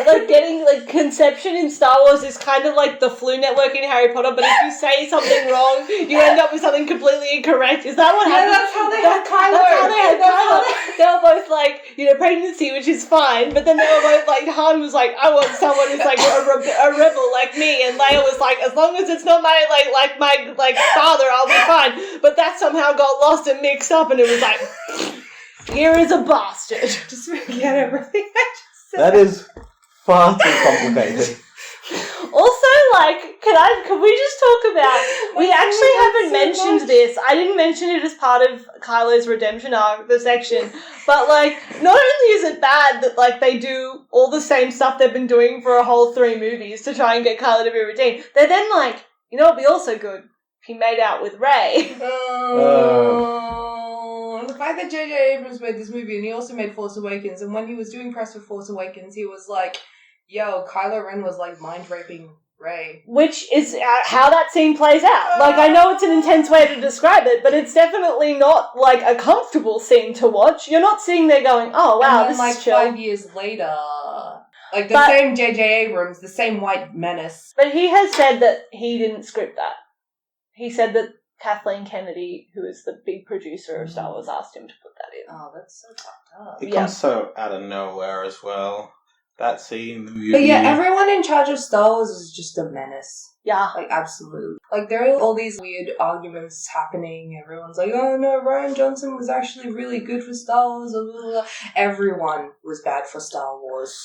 like getting, like, conception in Star Wars is kind of like the Flu Network in Harry Potter, but if you say something wrong, you end up with something completely incorrect? Is that what happened? Yeah, that's how they had Kylo. That's how they had Kylo. They were both, like, pregnancy, which is fine, but then they were both, like, Han was like, I want someone who's, like, a rebel like me, and Leia was like, as long as it's not my, my father, I'll be fine. But that somehow got lost and mixed up, and it was like... Here is a bastard. Just forget everything I just said. That is far too complicated. Also, can we just talk about... We actually haven't mentioned this. I didn't mention it as part of Kylo's redemption arc, the section. But, not only is it bad that, they do all the same stuff they've been doing for a whole 3 movies to try and get Kylo to be redeemed, they're then you know what'd be also good? He made out with Rey. The fact that J.J. Abrams made this movie and he also made Force Awakens, and when he was doing press for Force Awakens, he was like, yo, Kylo Ren was mind raping Rey. Which is how that scene plays out. I know it's an intense way to describe it, but it's definitely not a comfortable scene to watch. You're not sitting there going, oh wow, and then, this is chill. 5 years later, same J.J. Abrams, the same white menace. But he has said that he didn't script that. He said that Kathleen Kennedy, who is the big producer of Star Wars, asked him to put that in. Oh, that's so fucked up. It comes so out of nowhere as well. That scene, the movie. But yeah, everyone in charge of Star Wars is just a menace. Yeah. Absolutely. There are all these weird arguments happening. Everyone's like, oh no, Rian Johnson was actually really good for Star Wars. Blah, blah, blah. Everyone was bad for Star Wars.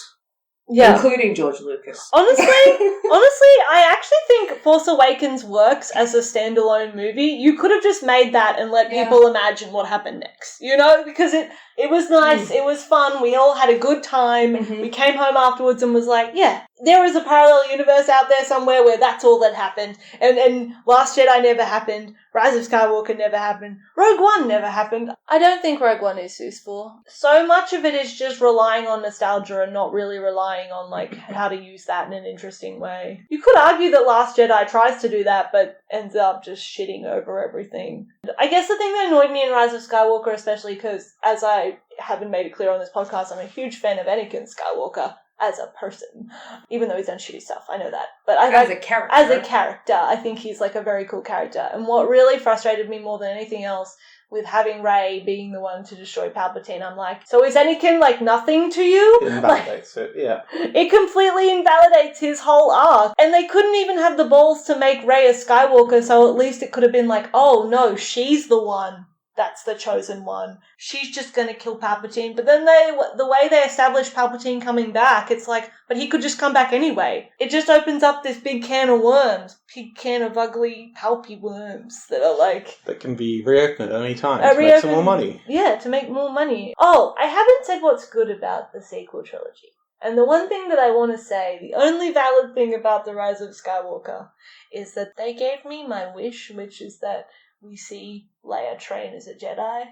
Yeah. Including George Lucas. Honestly, I actually think Force Awakens works as a standalone movie. You could have just made that and let people imagine what happened next. Because it was nice, it was fun, we all had a good time, we came home afterwards and was like, yeah, there is a parallel universe out there somewhere where that's all that happened. And Last Jedi never happened, Rise of Skywalker never happened, Rogue One never happened. I don't think Rogue One is useful. So much of it is just relying on nostalgia and not really relying on how to use that in an interesting way. You could argue that Last Jedi tries to do that, but ends up just shitting over everything. I guess the thing that annoyed me in Rise of Skywalker, especially because, as I haven't made it clear on this podcast, I'm a huge fan of Anakin Skywalker. as a person, even though he's done shitty stuff. I know that, but As a character. as a character, I think he's like a very cool character. And what really frustrated me more than anything else with having Rey being the one to destroy Palpatine, I'm like, so is Anakin like nothing to you? It invalidates it, yeah. It completely invalidates his whole arc. And they couldn't even have the balls to make Rey a Skywalker, so at least it could have been like, oh no, she's the one that's the chosen one. She's just gonna kill Palpatine. But then the way they establish Palpatine coming back, it's like, but he could just come back anyway. It just opens up this big can of worms. Big can of ugly, palpy worms that are like... That can be reopened at any time to make some more money. Yeah, to make more money. Oh, I haven't said what's good about the sequel trilogy. And the one thing that I want to say, the only valid thing about The Rise of Skywalker, is that they gave me my wish, which is that we see Leia train as a Jedi,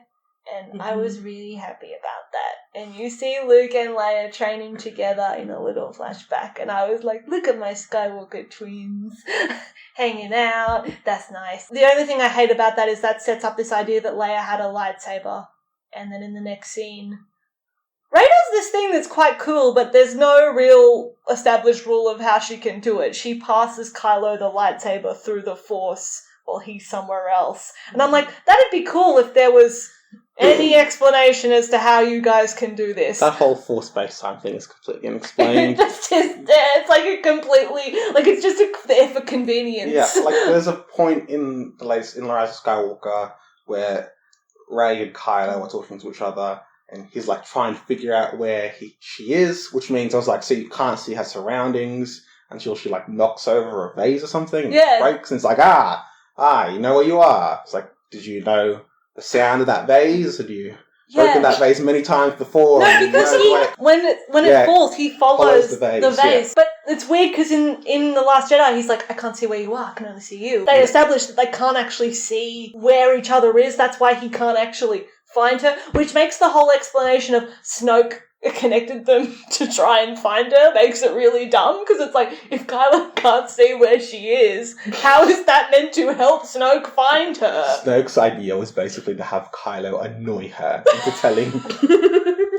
and I was really happy about that. And you see Luke and Leia training together in a little flashback, and I was like, look at my Skywalker twins hanging out. That's nice. The only thing I hate about that is that sets up this idea that Leia had a lightsaber, and then in the next scene, Rey does this thing that's quite cool, but there's no real established rule of how she can do it. She passes Kylo the lightsaber through the Force while he's somewhere else. And I'm like, that'd be cool if there was any explanation as to how you guys can do this. That whole Force space-time thing is completely unexplained. It's like a completely... Like, it's just there for convenience. Yeah, like, there's a point in The Rise of Skywalker where Rey and Kylo are talking to each other, and he's, like, trying to figure out where she is, which means I was like, so you can't see her surroundings until she, like, knocks over a vase or something, and it breaks, and it's like, you know where you are. It's like, did you know the sound of that vase? Had you broken that vase many times before? No, because when it falls, he follows the vase. Yeah. But it's weird because in The Last Jedi, he's like, I can't see where you are, I can only see you. They established that they can't actually see where each other is, that's why he can't actually find her, which makes the whole explanation of Snoke connected them to try and find her makes it really dumb, because it's like, if Kylo can't see where she is, how is that meant to help Snoke find her? Snoke's idea was basically to have Kylo annoy her into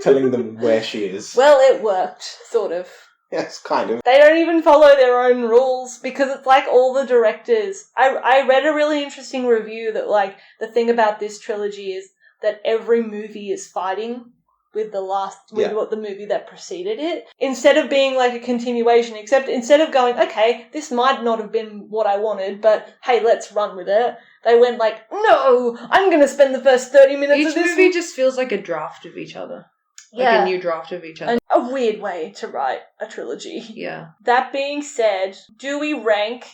telling them where she is. Well, it worked, sort of. Yes, kind of. They don't even follow their own rules, because it's like all the directors... I read a really interesting review that, like, the thing about this trilogy is that every movie is fighting with what the movie that preceded it, instead of being like a continuation, except instead of going, okay, this might not have been what I wanted, but hey, let's run with it. They went like, no, I'm going to spend the first 30 minutes of this. Each movie just feels like a draft of each other. Like a new draft of each other. A weird way to write a trilogy. Yeah. That being said, do we rank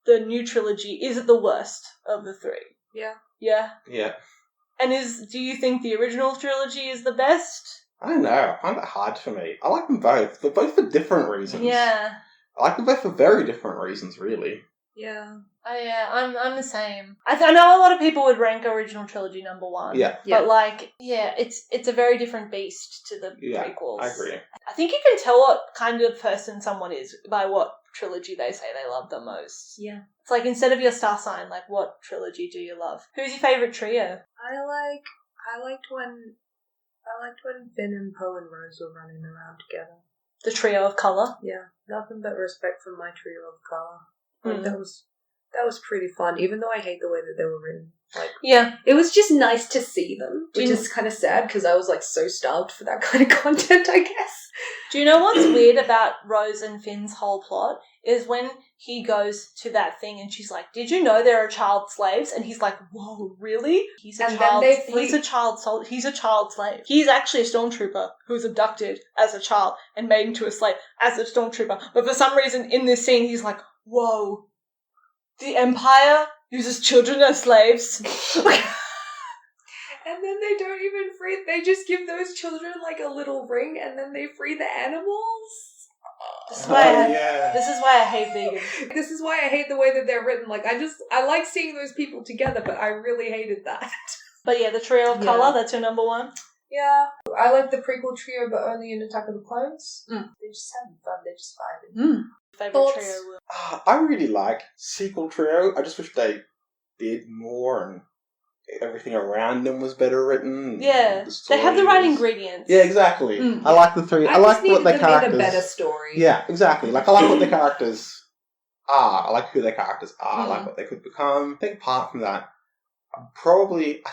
the new trilogy, is it the worst of the three? Yeah. Yeah? Yeah. And do you think the original trilogy is the best? I don't know. I find it hard for me. I like them both, but both for different reasons. Yeah. I like them both for very different reasons, really. Yeah. I'm the same. I know a lot of people would rank original trilogy number one. Yeah. But it's a very different beast to the prequels. I agree. I think you can tell what kind of person someone is by what trilogy they say they love the most. Yeah. It's like, instead of your star sign, like, what trilogy do you love? Who's your favourite trio? I liked when Finn and Poe and Rose were running around together. The trio of colour? Yeah. Nothing but respect for my trio of colour. Like, that was pretty fun, even though I hate the way that they were written. Like, yeah. It was just nice to see them, which is kind of sad, because I was, like, so starved for that kind of content, I guess. Do you know what's weird about Rose and Finn's whole plot? Is when he goes to that thing and she's like, did you know there are child slaves? And he's like, whoa, really? He's a child slave. He's actually a stormtrooper who was abducted as a child and made into a slave as a stormtrooper. But for some reason in this scene, he's like, whoa, the Empire uses children as slaves. And then they don't even free... They just give those children, like, a little ring, and then they free the animals? This is why I hate vegans. This is why I hate the way that they're written. Like, I like seeing those people together, but I really hated that. But yeah, the trio of colour, that's your number one? Yeah. I like the prequel trio, but only in Attack of the Clones. They're just having fun. They're just vibing. Favourite trio? I really like sequel trio. I just wish they did more and everything around them was better written. Yeah, The they have the story right was- ingredients. Yeah, exactly. Mm. I like the three. I like just what their needed them in characters. a better story. Yeah, exactly. Like I like what their characters are. I like who their characters are. I Mm. like what they could become. I think apart from that, I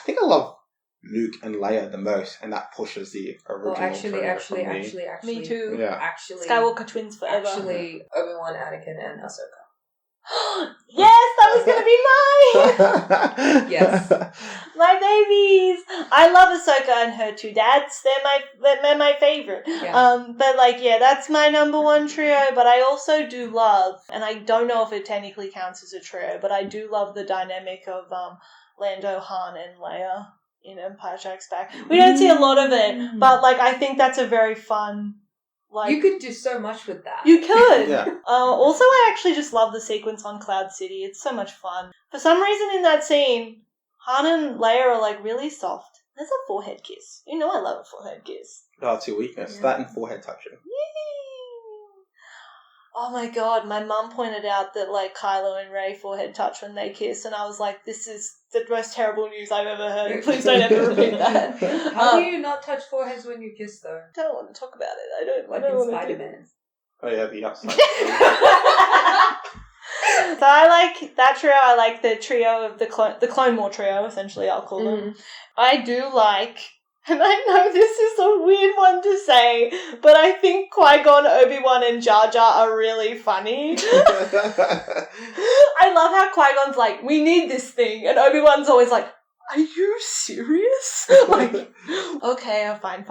think I love Luke and Leia the most, and that pushes the original. Well, actually, trailer for me. Me too. Yeah. Actually, Skywalker twins forever. Actually, Obi-Wan, Anakin, and Ahsoka. Yes, that was gonna be mine. Yes. My babies. I love Ahsoka and her two dads. They're my favorite. Yeah. But that's my number one trio. But I also do love, and I don't know if it technically counts as a trio, but I do love the dynamic of Lando, Han, and Leia in Empire Strikes Back. We don't see a lot of it, but I think that's a very fun. You could do so much with that. You could. Yeah. Also, I actually just love the sequence on Cloud City. It's so much fun. For some reason in that scene, Han and Leia are really soft. There's a forehead kiss. You know I love a forehead kiss. Oh, it's your weakness. Yeah. That and forehead touching. Oh my god, my mum pointed out that Kylo and Rey forehead touch when they kiss, and I was like, this is the most terrible news I've ever heard. Please don't ever repeat that. How do you not touch foreheads when you kiss, though? I don't want to talk about it. I don't Like want in to Spider-Man. Oh yeah, the upside. So I like that trio. I like the trio of the Clone War trio, essentially, I'll call them. I do like, and I know this is a weird one to say, but I think Qui-Gon, Obi-Wan, and Jar Jar are really funny. I love how Qui-Gon's like, we need this thing, and Obi-Wan's always like, are you serious? Okay, fine.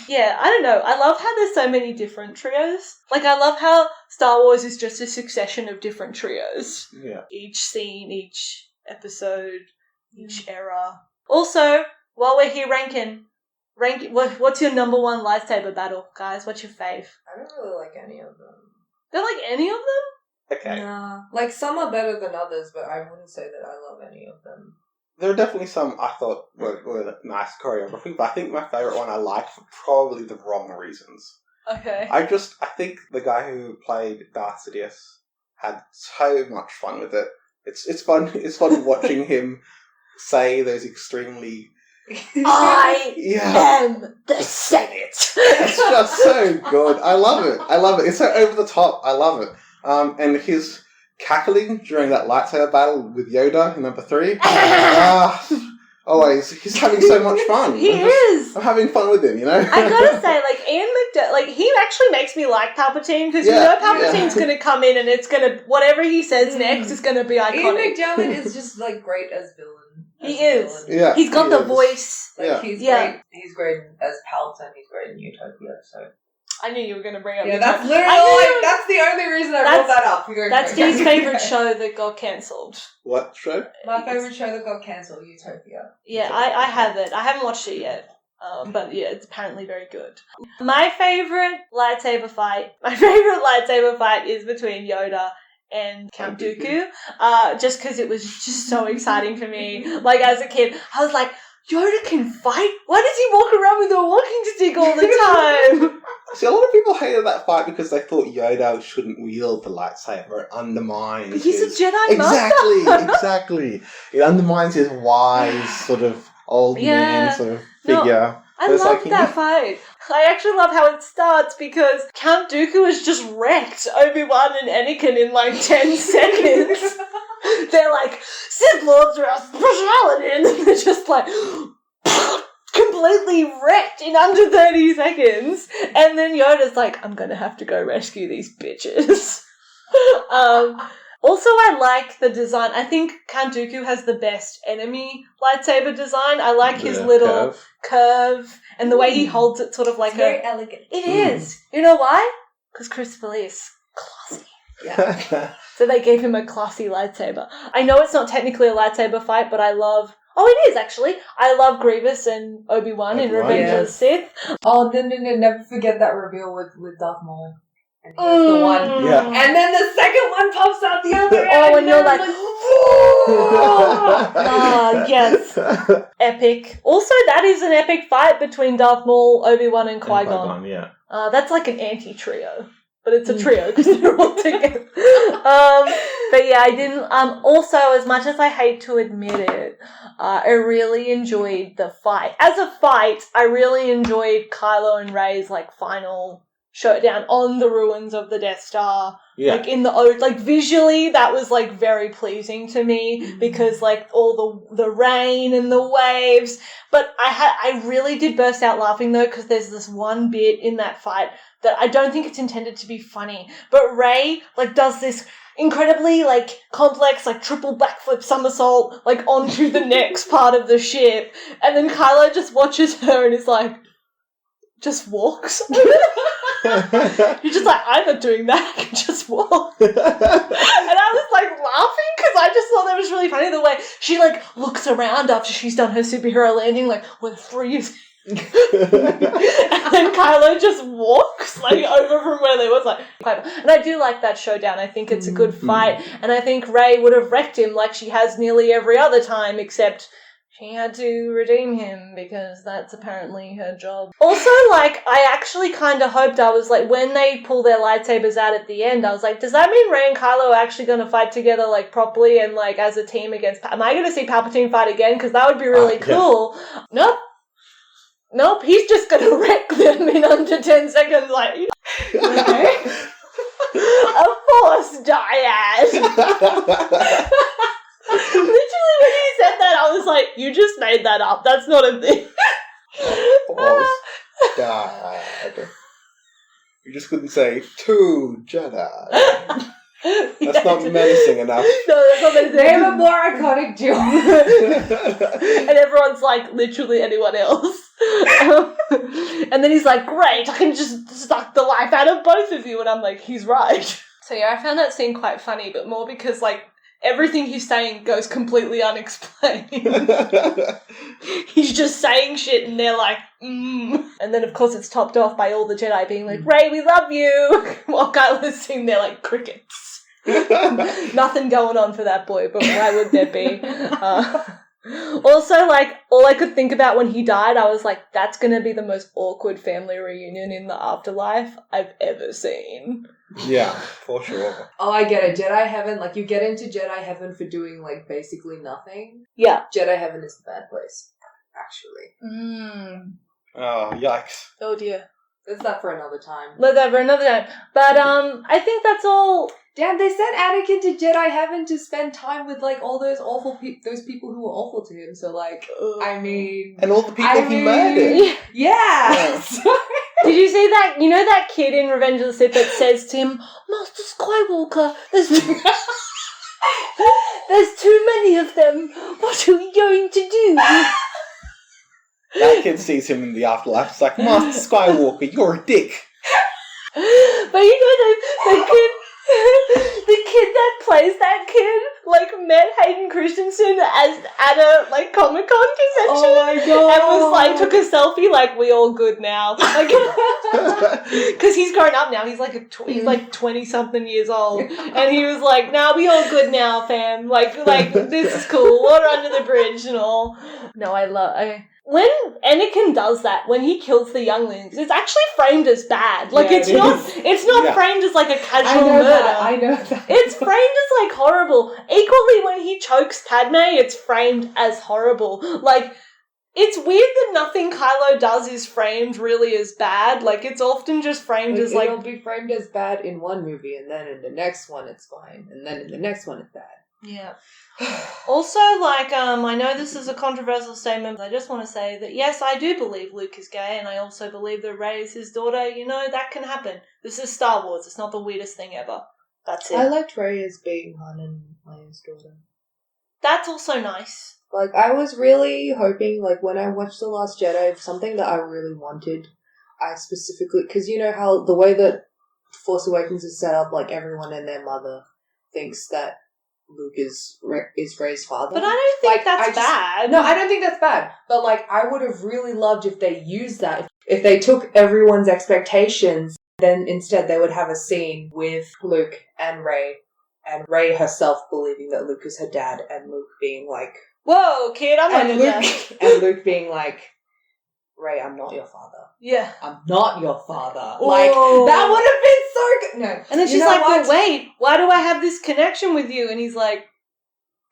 Yeah, I don't know. I love how there's so many different trios. I love how Star Wars is just a succession of different trios. Yeah. Each scene, each episode, each era. Also, while we're here ranking, what's your number one lightsaber battle, guys? What's your fave? I don't really like any of them. Don't like any of them? Okay. Nah. Some are better than others, but I wouldn't say that I love any of them. There are definitely some I thought were nice choreography, but I think my favourite one I liked for probably the wrong reasons. Okay. I think the guy who played Darth Sidious had so much fun with it. It's fun watching him say those extremely I yeah. am the Senate. It's just so good. I love it. It's so over the top. I love it. And his cackling during that lightsaber battle with Yoda in number 3. Always, he's having so much fun. I'm having fun with him, you know? I gotta say, Ian McDiarmid, he actually makes me like Palpatine, because Palpatine's gonna come in and it's gonna, whatever he says next is gonna be iconic. Ian McDiarmid is just, great as villain. He is. Yeah. He's got the voice. He's great. He's great as Palpatine. He's great in Utopia, so... I knew you were going to bring up Utopia. That's literally, that's the only reason I brought that up. That's Dee's favourite show that got cancelled. What show? My favourite show that got cancelled, Utopia. Yeah, I have it. I haven't watched it yet. But yeah, it's apparently very good. My favourite lightsaber fight is between Yoda and Count Dooku. Just because it was just so exciting for me. As a kid, I was like, Yoda can fight? Why does he walk around with a walking stick all the time? See, a lot of people hated that fight because they thought Yoda shouldn't wield the lightsaber. It undermines But he's his... a Jedi Master. Exactly. It undermines his wise sort of old man sort of figure. I love that fight. I actually love how it starts because Count Dooku has just wrecked Obi-Wan and Anakin in 10 seconds. They're like, Sith Lords are our speciality, and then they're just completely wrecked in under 30 seconds. And then Yoda's like, I'm gonna have to go rescue these bitches. Also, I like the design. I think Count Dooku has the best enemy lightsaber design. I like his little curve and the way he holds it sort of like very elegant. It is. You know why? Because Christopher Lee is classy. Yeah. So they gave him a classy lightsaber. I know it's not technically a lightsaber fight, but I love... Oh, it is, actually. I love Grievous and Obi-Wan in Revenge of the Sith. Oh, no, never forget that reveal with Darth Maul. And he's the one. Yeah. And then the second one pops out the other end. Oh, and you're like... yes. Epic. Also, that is an epic fight between Darth Maul, Obi-Wan, and Qui-Gon. Yeah. That's like an anti-trio. but it's a trio because they're all together. But yeah, I didn't. Also, as much as I hate to admit it, I really enjoyed the fight. As a fight, I really enjoyed Kylo and Rey's like final showdown on the ruins of the Death Star. Yeah. Like in the like visually, that was like very pleasing to me because like all the rain and the waves. But I really did burst out laughing though because there's this one bit in that fight that I don't think it's intended to be funny, but Rey like does this incredibly like complex like triple backflip somersault like onto the next part of the ship, and then Kylo just watches her and is like, just walks. You're just like, I'm not doing that. I can just walk. And I was like laughing because I just thought that was really funny the way she like looks around after she's done her superhero landing, like we're freezing. And then Kylo just walks like over from where they was like, and I do like that showdown. I think it's a good fight, and I think Rey would have wrecked him like she has nearly every other time, except she had to redeem him because that's apparently her job. Also, like, I actually kind of hoped, I was like, when they pull their lightsabers out at the end, I was like, does that mean Rey and Kylo are actually going to fight together, like, properly and, like, as a team against... Am I going to see Palpatine fight again? Because that would be really cool. Yeah. Nope, he's just going to wreck them in under 10 seconds, like... Okay. A Force dyad! Literally, when he said that, I was like, you just made that up. That's not a thing. Force died. You just couldn't say, 2 Jedi. That's not menacing enough. No, that's not menacing. They have a more iconic joke. And everyone's like, literally anyone else. And then he's like, great, I can just suck the life out of both of you. And I'm like, he's right. So yeah, I found that scene quite funny, but more because, like, everything he's saying goes completely unexplained. He's just saying shit and they're like, And then, of course, it's topped off by all the Jedi being like, Rey, we love you! While Kylo's sitting there like crickets. Nothing going on for that boy, but why would there be? Also, like, all I could think about when he died, I was like, that's going to be the most awkward family reunion in the afterlife I've ever seen. Yeah, for sure. Oh, I get it. Jedi heaven, like, you get into Jedi heaven for doing, like, basically nothing. Yeah. Jedi heaven is the bad place, actually. Oh, yikes. Oh, dear. That's that for another time. Let that for another time. But, I think that's all... Damn, they sent Anakin to Jedi heaven to spend time with, like, all those awful those people who were awful to him, so, like, I mean... And all the people he murdered. Yeah! Did you see that? You know that kid in Revenge of the Sith that says to him, Master Skywalker, there's too many of them. What are we going to do? That kid sees him in the afterlife. It's like, Master Skywalker, you're a dick. But you know, the kid that plays that kid, like, met Hayden Christensen at a, like, Comic-Con convention. Oh my god. And was like, took a selfie, like, we all good now. Like, because he's grown up now. He's like, he's like 20-something years old. And he was like, nah, we all good now, fam. Like, this is cool. Water under the bridge and all. No, when Anakin does that, when he kills the younglings, it's actually framed as bad. Like, yeah, it's not framed as, like, a casual murder. I know that. It's framed as, like, horrible. Equally, when he chokes Padme, it's framed as horrible. Like, it's weird that nothing Kylo does is framed really as bad. Like, it's often just framed as, like... It'll be framed as bad in one movie, and then in the next one it's fine, and then in the next one it's bad. Yeah. Also, like, I know this is a controversial statement, but I just want to say that, yes, I do believe Luke is gay, and I also believe that Rey is his daughter. You know, that can happen. This is Star Wars. It's not the weirdest thing ever. That's it. I liked Rey as being Han and Leia's daughter. That's also nice. Like, I was really hoping, like, when I watched The Last Jedi, something that I really wanted, I specifically... Because you know how the way that Force Awakens is set up, like, everyone and their mother thinks that Luke is Rey's father. But I don't think that's bad. No, I don't think that's bad. But, like, I would have really loved if they used that. If they took everyone's expectations, then instead they would have a scene with Luke and Rey herself believing that Luke is her dad, and Luke being like... Whoa, kid, I'm not your dad. And Luke being like, Rey, I'm not your father. Yeah. I'm not your father. Like, that would have been so No. And then she's like, but wait, why do I have this connection with you? And he's like,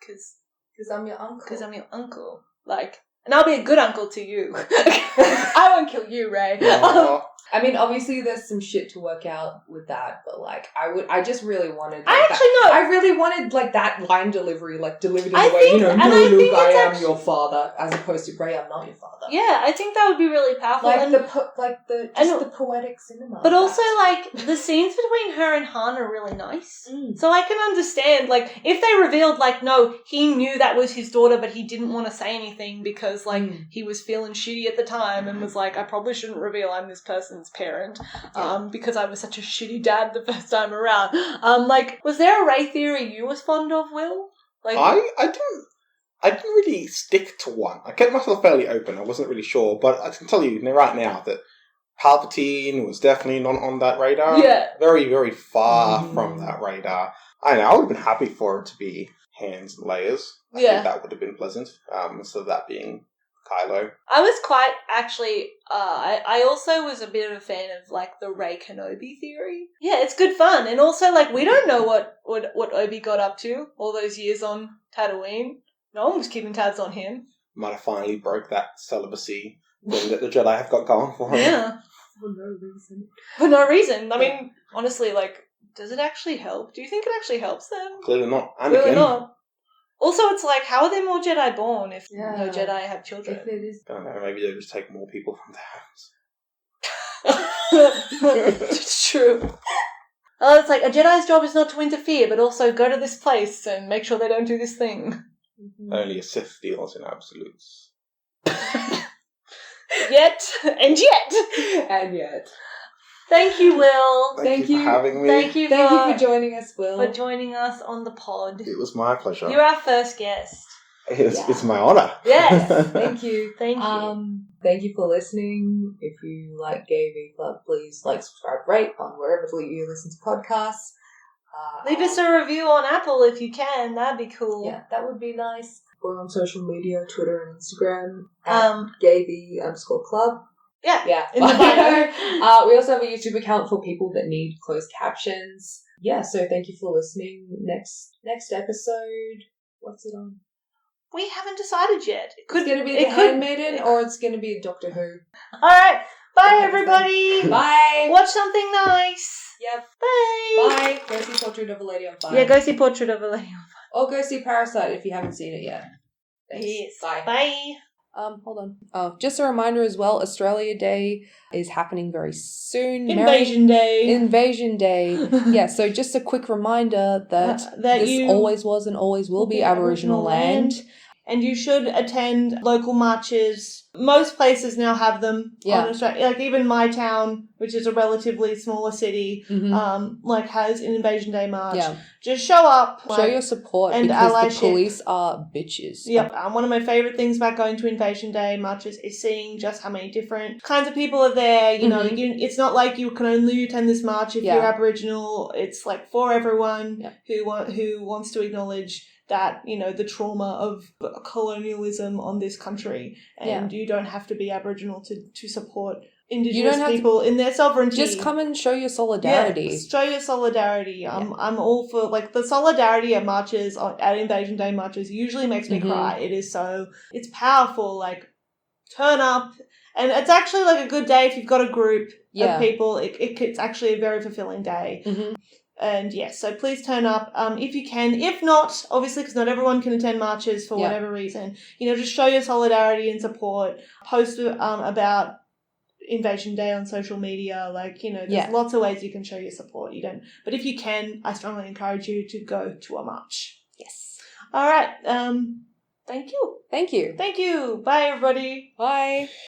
because I'm your uncle. Because I'm your uncle. Like, and I'll be a good uncle to you. I won't kill you, Ray. I mean, obviously there's some shit to work out with that, but like, I just really wanted I really wanted like that line delivery, like delivered in the I way, think- you know, and no, I Luke, think I it's am actually- your father, as opposed to Ray, I'm not your father. Yeah, I think that would be really powerful. Like and, the poetic cinema. but of also, that. like, the scenes between her and Han are really nice. Mm. So I can understand, like, if they revealed, like, no, he knew that was his daughter, but he didn't want to say anything because, like, he was feeling shitty at the time and was like, I probably shouldn't reveal I'm this person's parent, because I was such a shitty dad the first time around. Like, was there a Ray theory you was fond of, Will? Like, I didn't really stick to one. I kept myself fairly open. I wasn't really sure, but I can tell you right now that Palpatine was definitely not on that radar. Yeah. Very, very far from that radar. I know, I would have been happy for it to be Hands and Layers. I think that would have been pleasant. So that being Kylo. I was quite, actually, I also was a bit of a fan of, like, the Rey Kenobi theory. Yeah, it's good fun. And also, like, we don't know what Obi got up to all those years on Tatooine. No one was keeping tabs on him. Might have finally broke that celibacy thing that the Jedi have got going for him. Yeah. For no reason. For no reason. I mean, honestly, like, does it actually help? Do you think it actually helps them? Clearly not. Anakin. Clearly not. Also, it's like, how are there more Jedi born if no Jedi have children? If it is... I don't know, maybe they just take more people from their house. It's true. Oh, it's like, a Jedi's job is not to interfere, but also go to this place and make sure they don't do this thing. Only a Sith deals in absolutes. Yet. And yet. Thank you, Will. Thank you for having me. Thank you for joining us, Will. for joining us on the pod. It was my pleasure. You're our first guest. It's my honour. Yes. Thank you. Thank you. Thank you for listening. If you like GayV Club, please like, subscribe, rate on wherever you listen to podcasts. Leave us a review on Apple if you can. That'd be cool. Yeah, that would be nice. We're on social media, Twitter and Instagram at GayV_club. Yeah. In the bio. We also have a YouTube account for people that need closed captions. Yeah, so thank you for listening. Next episode, what's it on? We haven't decided yet. It's going to be The Handmaiden or it's going to be Doctor Who. Alright. Bye, everybody. Bye. Watch something nice. Yep. Bye. Bye. Go see Portrait of a Lady on Fire. Yeah, go see Portrait of a Lady on Fire. Or go see Parasite if you haven't seen it yet. Thanks. Yes. Bye. Bye. Hold on. Oh, just a reminder as well, Australia Day is happening very soon. Invasion Day. Invasion Day. Yeah, so just a quick reminder that this always was and always will be Aboriginal land. And you should attend local marches. Most places now have them. Yeah. Like even my town, which is a relatively smaller city, like has an Invasion Day march. Yeah. Just show up. Show your support and because allyship. The police are bitches. Yep. One of my favourite things about going to Invasion Day marches is seeing just how many different kinds of people are there. You know, it's not like you can only attend this march if you're Aboriginal. It's like for everyone who wants to acknowledge that, you know, the trauma of colonialism on this country, and you don't have to be Aboriginal to support Indigenous people in their sovereignty. Just come and show your solidarity. Yeah, show your solidarity. I'm all for, like, the solidarity at marches, at Invasion Day marches, usually makes me cry. It's powerful, like, turn up. And it's actually, like, a good day if you've got a group of people. It's actually a very fulfilling day. And yes, so please turn up if you can. If not, obviously, because not everyone can attend marches for whatever reason, you know, just show your solidarity and support. Post about Invasion Day on social media. Like, you know, there's lots of ways you can show your support. But if you can, I strongly encourage you to go to a march. Yes. All right. Thank you. Thank you. Thank you. Bye, everybody. Bye.